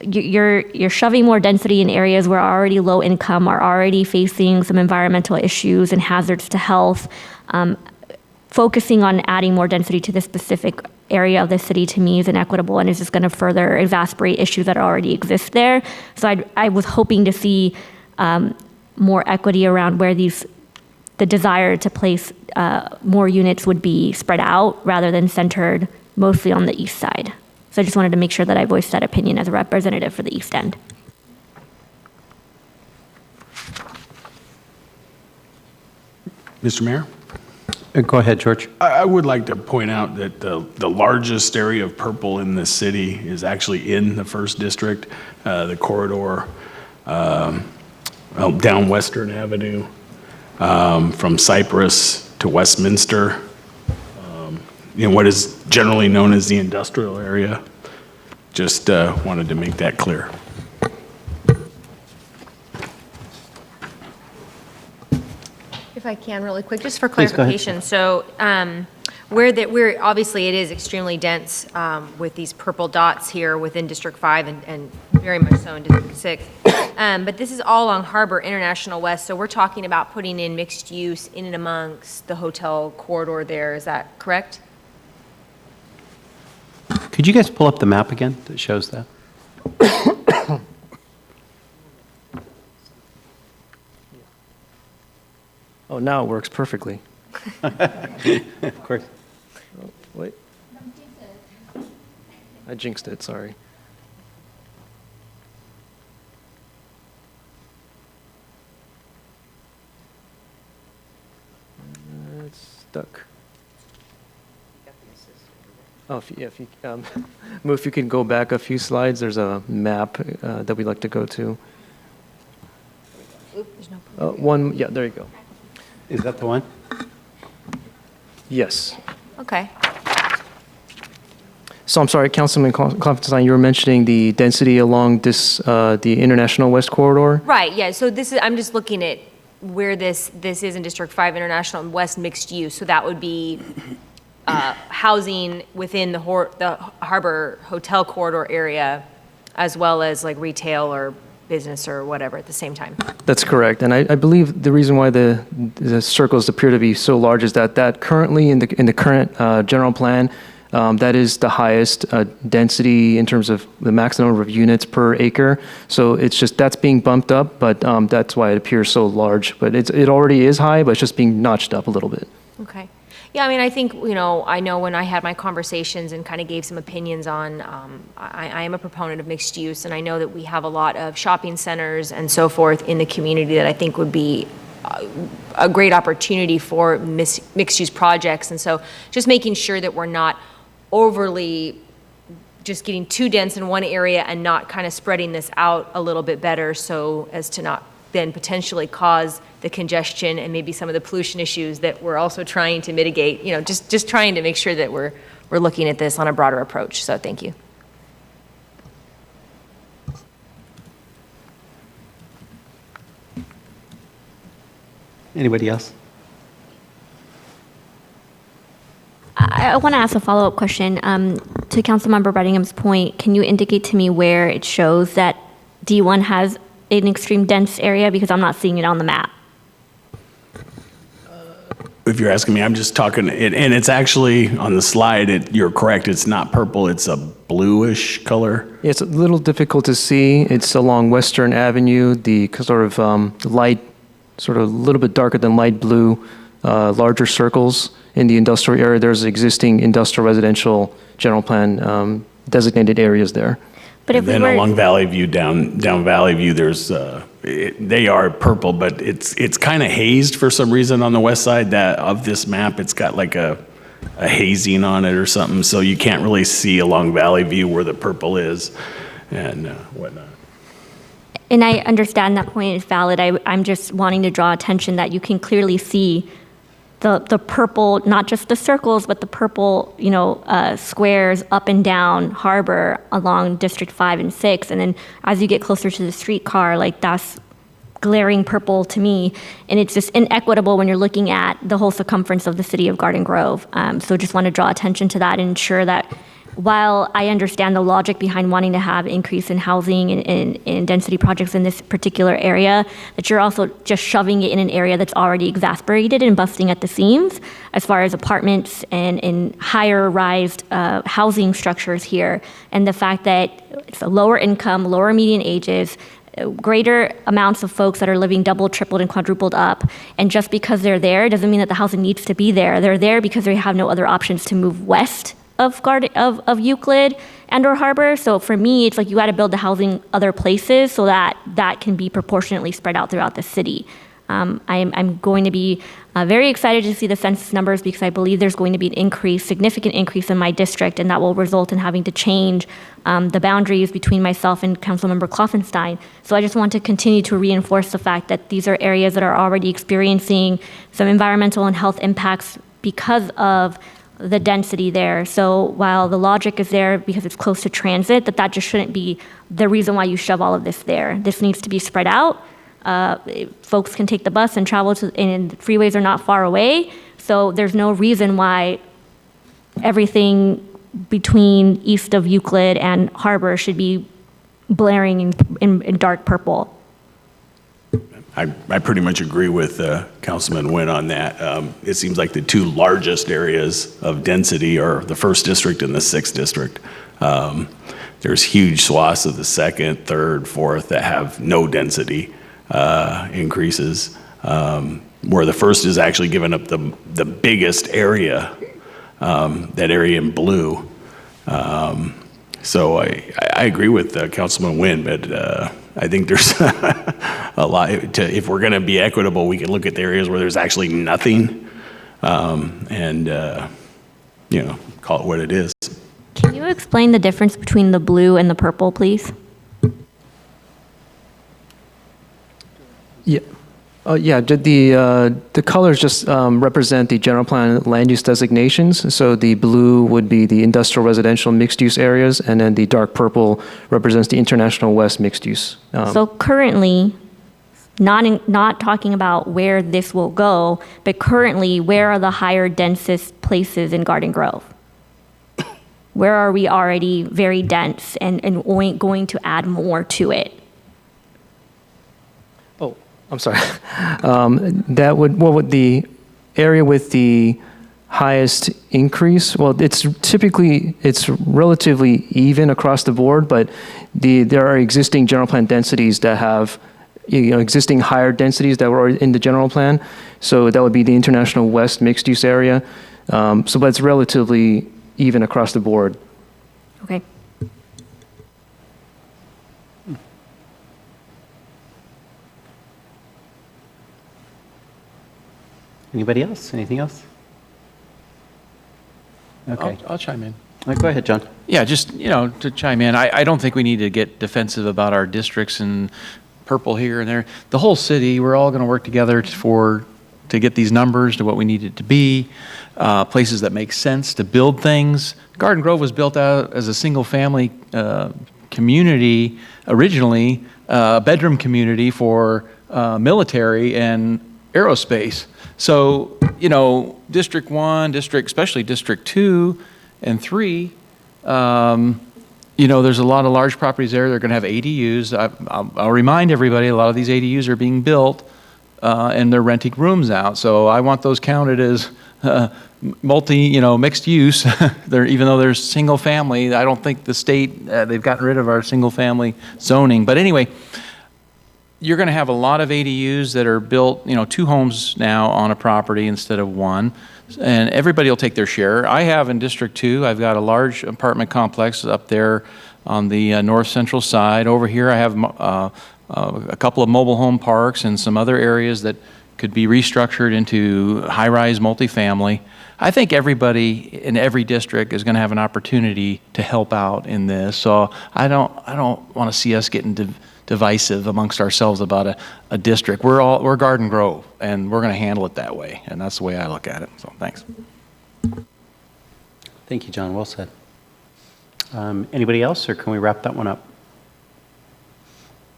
you're shoving more density in areas where already low income, are already facing some environmental issues and hazards to health. Focusing on adding more density to this specific area of the city, to me, is inequitable and is just going to further exacerbate issues that already exist there. So I was hoping to see more equity around where the desire to place more units would be spread out rather than centered mostly on the east side. So I just wanted to make sure that I voiced that opinion as a representative for the East End. Mr. Mayor? Go ahead, George. I would like to point out that the largest area of purple in the city is actually in the first district, the corridor down Western Avenue, from Cypress to Westminster, what is generally known as the industrial area. Just wanted to make that clear. If I can, really quick, just for Please, go ahead. clarification. So we're obviously, it is extremely dense with these purple dots here within District 5 and very much so in District 6. But this is all along Harbor International West, so we're talking about putting in mixed use in and amongst the hotel corridor there. Is that correct? Could you guys pull up the map again that shows that? Oh, now it works perfectly. Of course. Oh, wait. I jinxed it, sorry. It's stuck. Oh, if you Mo, if you can go back a few slides, there's a map that we'd like to go to. One, yeah, there you go. Is that the one? Yes. Okay. So I'm sorry, Councilman Klopfenstein, you were mentioning the density along this, the International West Corridor? Right, yeah, so this is, I'm just looking at where this is in District 5 International and West mixed use, so that would be housing within the Harbor Hotel Corridor area, as well as like retail or business or whatever at the same time. That's correct, and I believe the reason why the circles appear to be so large is that currently in the current general plan, that is the highest density in terms of the maximum number of units per acre. So it's just, that's being bumped up, but that's why it appears so large. But it already is high, but it's just being notched up a little bit. Okay. Yeah, I mean, I think, I know when I had my conversations and kind of gave some opinions on, I am a proponent of mixed use, and I know that we have a lot of shopping centers and so forth in the community that I think would be a great opportunity for mixed use projects. And so just making sure that we're not overly just getting too dense in one area and not kind of spreading this out a little bit better so as to not then potentially cause the congestion and maybe some of the pollution issues that we're also trying to mitigate, just trying to make sure that we're looking at this on a broader approach. So thank you. Anybody else? I want to ask a follow-up question to Councilmember Brettingham's point. Can you indicate to me where it shows that D1 has an extreme dense area, because I'm not seeing it on the map? If you're asking me, I'm just talking, and it's actually on the slide, you're correct, it's not purple, it's a bluish color. It's a little difficult to see. It's along Western Avenue, the sort of light, sort of a little bit darker than light blue, larger circles in the industrial area. There's existing industrial residential general plan designated areas there. But if And then we were, along Valley View, down Valley View, there's, they are purple, but it's kind of hazed for some reason on the west side of this map. It's got like a hazing on it or something, so you can't really see along Valley View where the purple is and whatnot. and I understand that point is valid. I'm just wanting to draw attention that you can clearly see the purple, not just the circles, but the purple, squares up and down Harbor along District 5 and 6. And then as you get closer to the streetcar, like that's glaring purple to me. And it's just inequitable when you're looking at the whole circumference of the city of Garden Grove. So just want to draw attention to that and ensure that while I understand the logic behind wanting to have increase in housing and density projects in this particular area, that you're also just shoving it in an area that's already exacerbated and busting at the seams as far as apartments and higher rise housing structures here. And the fact that it's a lower income, lower median ages, greater amounts of folks that are living double, tripled, and quadrupled up. And just because they're there doesn't mean that the housing needs to be there. They're there because they have no other options to move west of Euclid and or Harbor. So for me, it's like you got to build the housing other places so that that can be proportionately spread out throughout the city. I'm going to be very excited to see the census numbers because I believe there's going to be an significant increase in my district, and that will result in having to change the boundaries between myself and Councilmember Kloffenstein. So I just want to continue to reinforce the fact that these are areas that are already experiencing some environmental and health impacts because of the density there. So while the logic is there because it's close to transit, that just shouldn't be the reason why you shove all of this there. This needs to be spread out. Folks can take the bus and travel and the freeways are not far away. So there's no reason why everything between east of Euclid and Harbor should be blaring in dark purple. I pretty much agree with Councilman Nguyen on that. It seems like the two largest areas of density are the 1st District and the 6th District. There's huge swaths of the 2nd, 3rd, 4th that have no density increases, where the 1st is actually giving up the biggest area, that area in blue. So I agree with Councilman Nguyen, but I think there's a lot if we're going to be equitable, we can look at the areas where there's actually nothing, and call it what it is. Can you explain the difference between the blue and the purple, please? Yeah. The colors just represent the general plan land use designations. So the blue would be the industrial residential mixed use areas, and then the dark purple represents the International West mixed use. So currently, not talking about where this will go, but currently, where are the higher densest places in Garden Grove? Where are we already very dense and going to add more to it? I'm sorry. What would the area with the highest increase? Well, it's relatively even across the board, but there are existing general plan densities that have existing higher densities that were in the general plan. So that would be the International West mixed use area. But it's relatively even across the board. Okay. Anybody else? Anything else? Okay. I'll chime in. Go ahead, John. Yeah, just, to chime in, I don't think we need to get defensive about our districts and purple here and there. The whole city, we're all going to work together to get these numbers to what we need it to be, places that make sense to build things. Garden Grove was built out as a single-family community originally, a bedroom community for military and aerospace. So, District 1, especially District 2 and 3, there's a lot of large properties there. They're going to have ADUs. I'll remind everybody, a lot of these ADUs are being built and they're renting rooms out. So I want those counted as mixed use. Even though they're single family, I don't think the state, they've gotten rid of our single family zoning. But anyway, you're going to have a lot of ADUs that are built, 2 homes now on a property instead of 1, and everybody will take their share. I have in District 2, I've got a large apartment complex up there on the north central side. Over here I have a couple of mobile home parks and some other areas that could be restructured into high-rise multifamily. I think everybody in every district is going to have an opportunity to help out in this. So I don't want to see us getting divisive amongst ourselves about a district. We're Garden Grove, and we're going to handle it that way, and that's the way I look at it. So thanks. Thank you, John. Well said. Anybody else, or can we wrap that one up?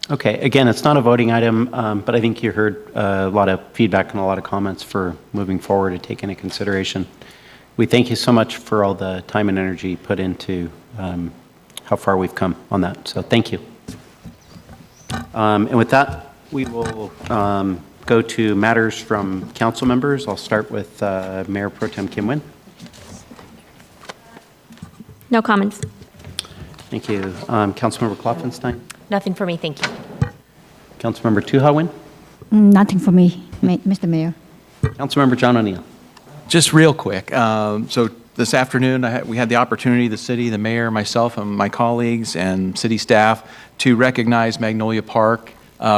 Okay, again, it's not a voting item, but I think you heard a lot of feedback and a lot of comments for moving forward to take into consideration. We thank you so much for all the time and energy put into how far we've come on that, so thank you. And with that, we will go to matters from council members. I'll start with Mayor Pro Tem Kim Nguyen. No comments. Thank you. Councilmember Klopfenstein. Nothing for me, thank you. Councilmember Tuha Nguyen. Nothing for me, Mr. Mayor. Councilmember John O'Neill. Just real quick. So this afternoon, we had the opportunity, the city, the mayor, myself, and my colleagues and city staff to recognize Magnolia Park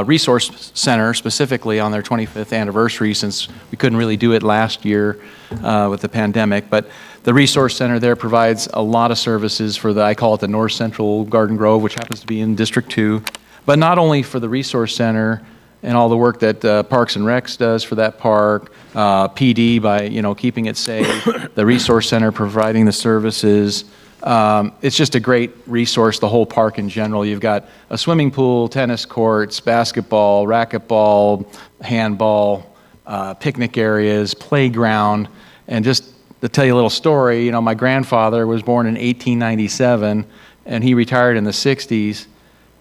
Resource Center specifically on their 25th anniversary, since we couldn't really do it last year with the pandemic. But the Resource Center there provides a lot of services for I call it the North Central Garden Grove, which happens to be in District 2. But not only for the Resource Center and all the work that Parks and Recs does for that park, PD by keeping it safe, the Resource Center providing the services. It's just a great resource, the whole park in general. You've got a swimming pool, tennis courts, basketball, racquetball, handball, picnic areas, playground, and just to tell you a little story, my grandfather was born in 1897 and he retired in the 60s,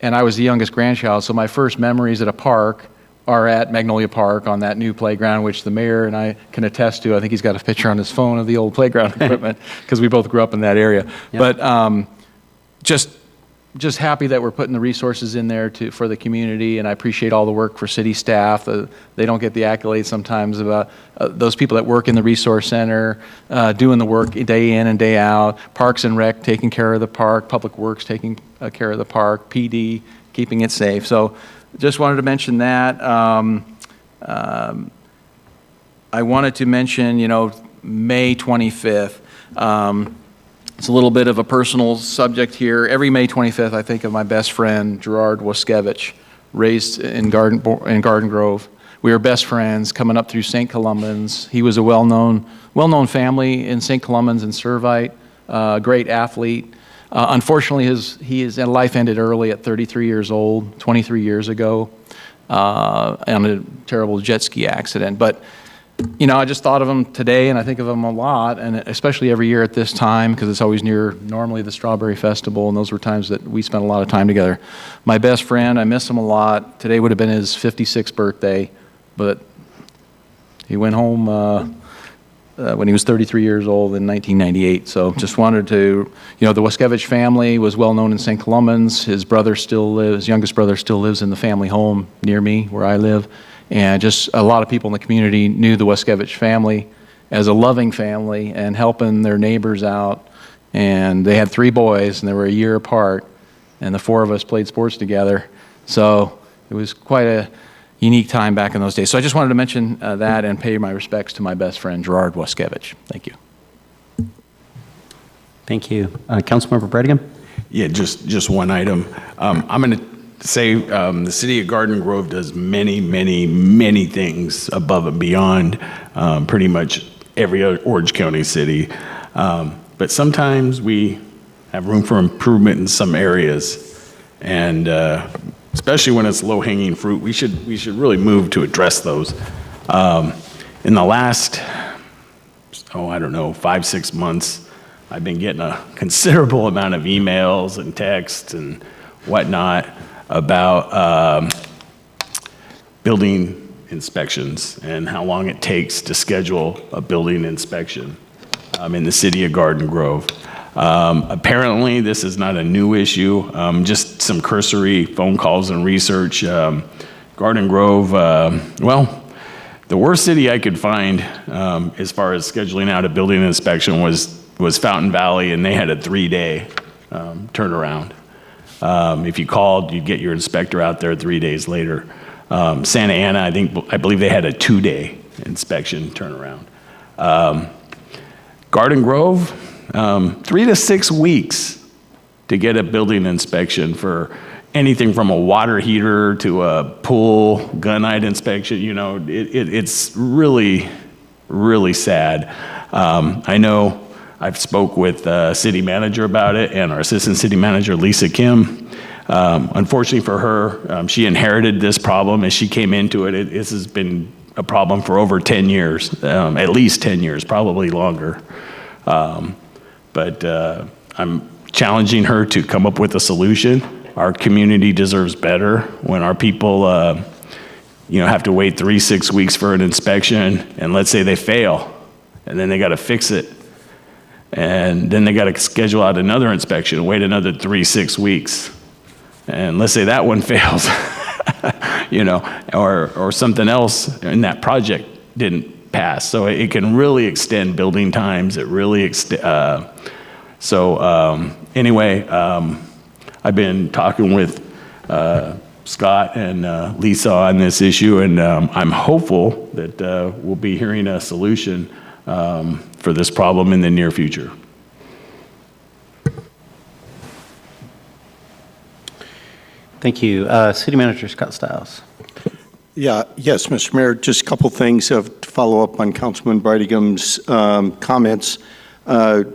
and I was the youngest grandchild, so my first memories at a park are at Magnolia Park on that new playground, which the mayor and I can attest to. I think he's got a picture on his phone of the old playground equipment because we both grew up in that area. Yep. But just happy that we're putting the resources in there for the community, and I appreciate all the work for city staff. They don't get the accolades sometimes about those people that work in the Resource Center, doing the work day in and day out, Parks and Rec taking care of the park, Public Works taking care of the park, PD keeping it safe. So just wanted to mention that. I wanted to mention, May 25th. It's a little bit of a personal subject here. Every May 25th, I think of my best friend, Gerard Waskevich, raised in Garden Grove. We were best friends coming up through St. Columban's. He was a well-known family in St. Columban's and Servite, great athlete. Unfortunately, his life ended early at 33 years old, 23 years ago, on a terrible jet ski accident. But I just thought of him today, and I think of him a lot, and especially every year at this time, because it's always near normally the Strawberry Festival, and those were times that we spent a lot of time together. My best friend, I miss him a lot. Today would have been his 56th birthday, but he went home when he was 33 years old in 1998. So just wanted to, the Waskevich family was well known in St. Columban's. His youngest brother still lives in the family home near me, where I live. And just a lot of people in the community knew the Waskevich family as a loving family and helping their neighbors out. And they had 3 boys, and they were a year apart, and the 4 of us played sports together. So it was quite a unique time back in those days. So I just wanted to mention that and pay my respects to my best friend, Gerard Waskevich. Thank you. Thank you. Councilmember Bredigan? Yeah, just one item. I'm going to say the city of Garden Grove does many, many, many things above and beyond pretty much every other Orange County city. But sometimes we have room for improvement in some areas. And especially when it's low-hanging fruit, we should really move to address those. In the last, 5-6 months, I've been getting a considerable amount of emails and texts and whatnot about building inspections and how long it takes to schedule a building inspection in the city of Garden Grove. Apparently, this is not a new issue, just some cursory phone calls and research. Garden Grove, well, the worst city I could find as far as scheduling out a building inspection was Fountain Valley, and they had a 3-day turnaround. If you called, you'd get your inspector out there 3 days later. Santa Ana, I believe they had a 2-day inspection turnaround. Garden Grove, 3 to 6 weeks to get a building inspection for anything from a water heater to a pool, gunite inspection. You know, it's really, really sad. I know I've spoke with city manager about it and our assistant city manager, Lisa Kim. Unfortunately for her, she inherited this problem as she came into it. This has been a problem for over 10 years, at least 10 years, probably longer. But I'm challenging her to come up with a solution. Our community deserves better when our people, have to wait 3-6 weeks for an inspection, and let's say they fail, and then they got to fix it. And then they got to schedule out another inspection, wait another 3-6 weeks. And let's say that one fails, or something else in that project didn't pass. So it can really extend building times. It really anyway, I've been talking with Scott and Lisa on this issue, and I'm hopeful that we'll be hearing a solution for this problem in the near future. Thank you. City Manager Scott Stiles. Yes, Mr. Mayor, just a couple things to follow up on Councilman Brightigham's comments.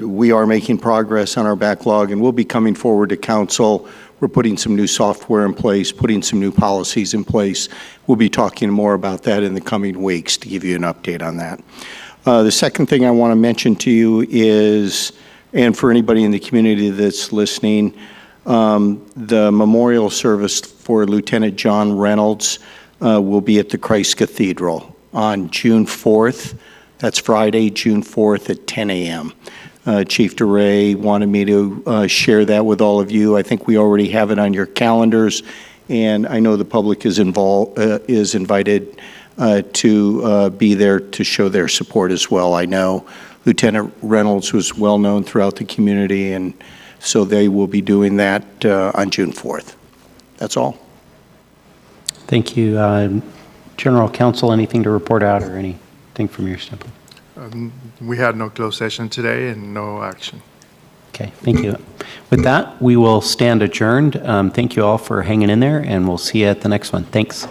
We are making progress on our backlog, and we'll be coming forward to council. We're putting some new software in place, putting some new policies in place. We'll be talking more about that in the coming weeks to give you an update on that. The second thing I want to mention to you is, and for anybody in the community that's listening, the memorial service for Lieutenant John Reynolds will be at the Christ Cathedral on June 4th. That's Friday, June 4th at 10 a.m. Chief DeRay wanted me to share that with all of you. I think we already have it on your calendars, and I know the public is invited to be there to show their support as well. I know Lieutenant Reynolds was well known throughout the community, and so they will be doing that on June 4th. That's all. Thank you. General Counsel, anything to report out or anything from your standpoint? We had no closed session today and no action. Okay, thank you. With that, we will stand adjourned. Thank you all for hanging in there, and we'll see you at the next one. Thanks.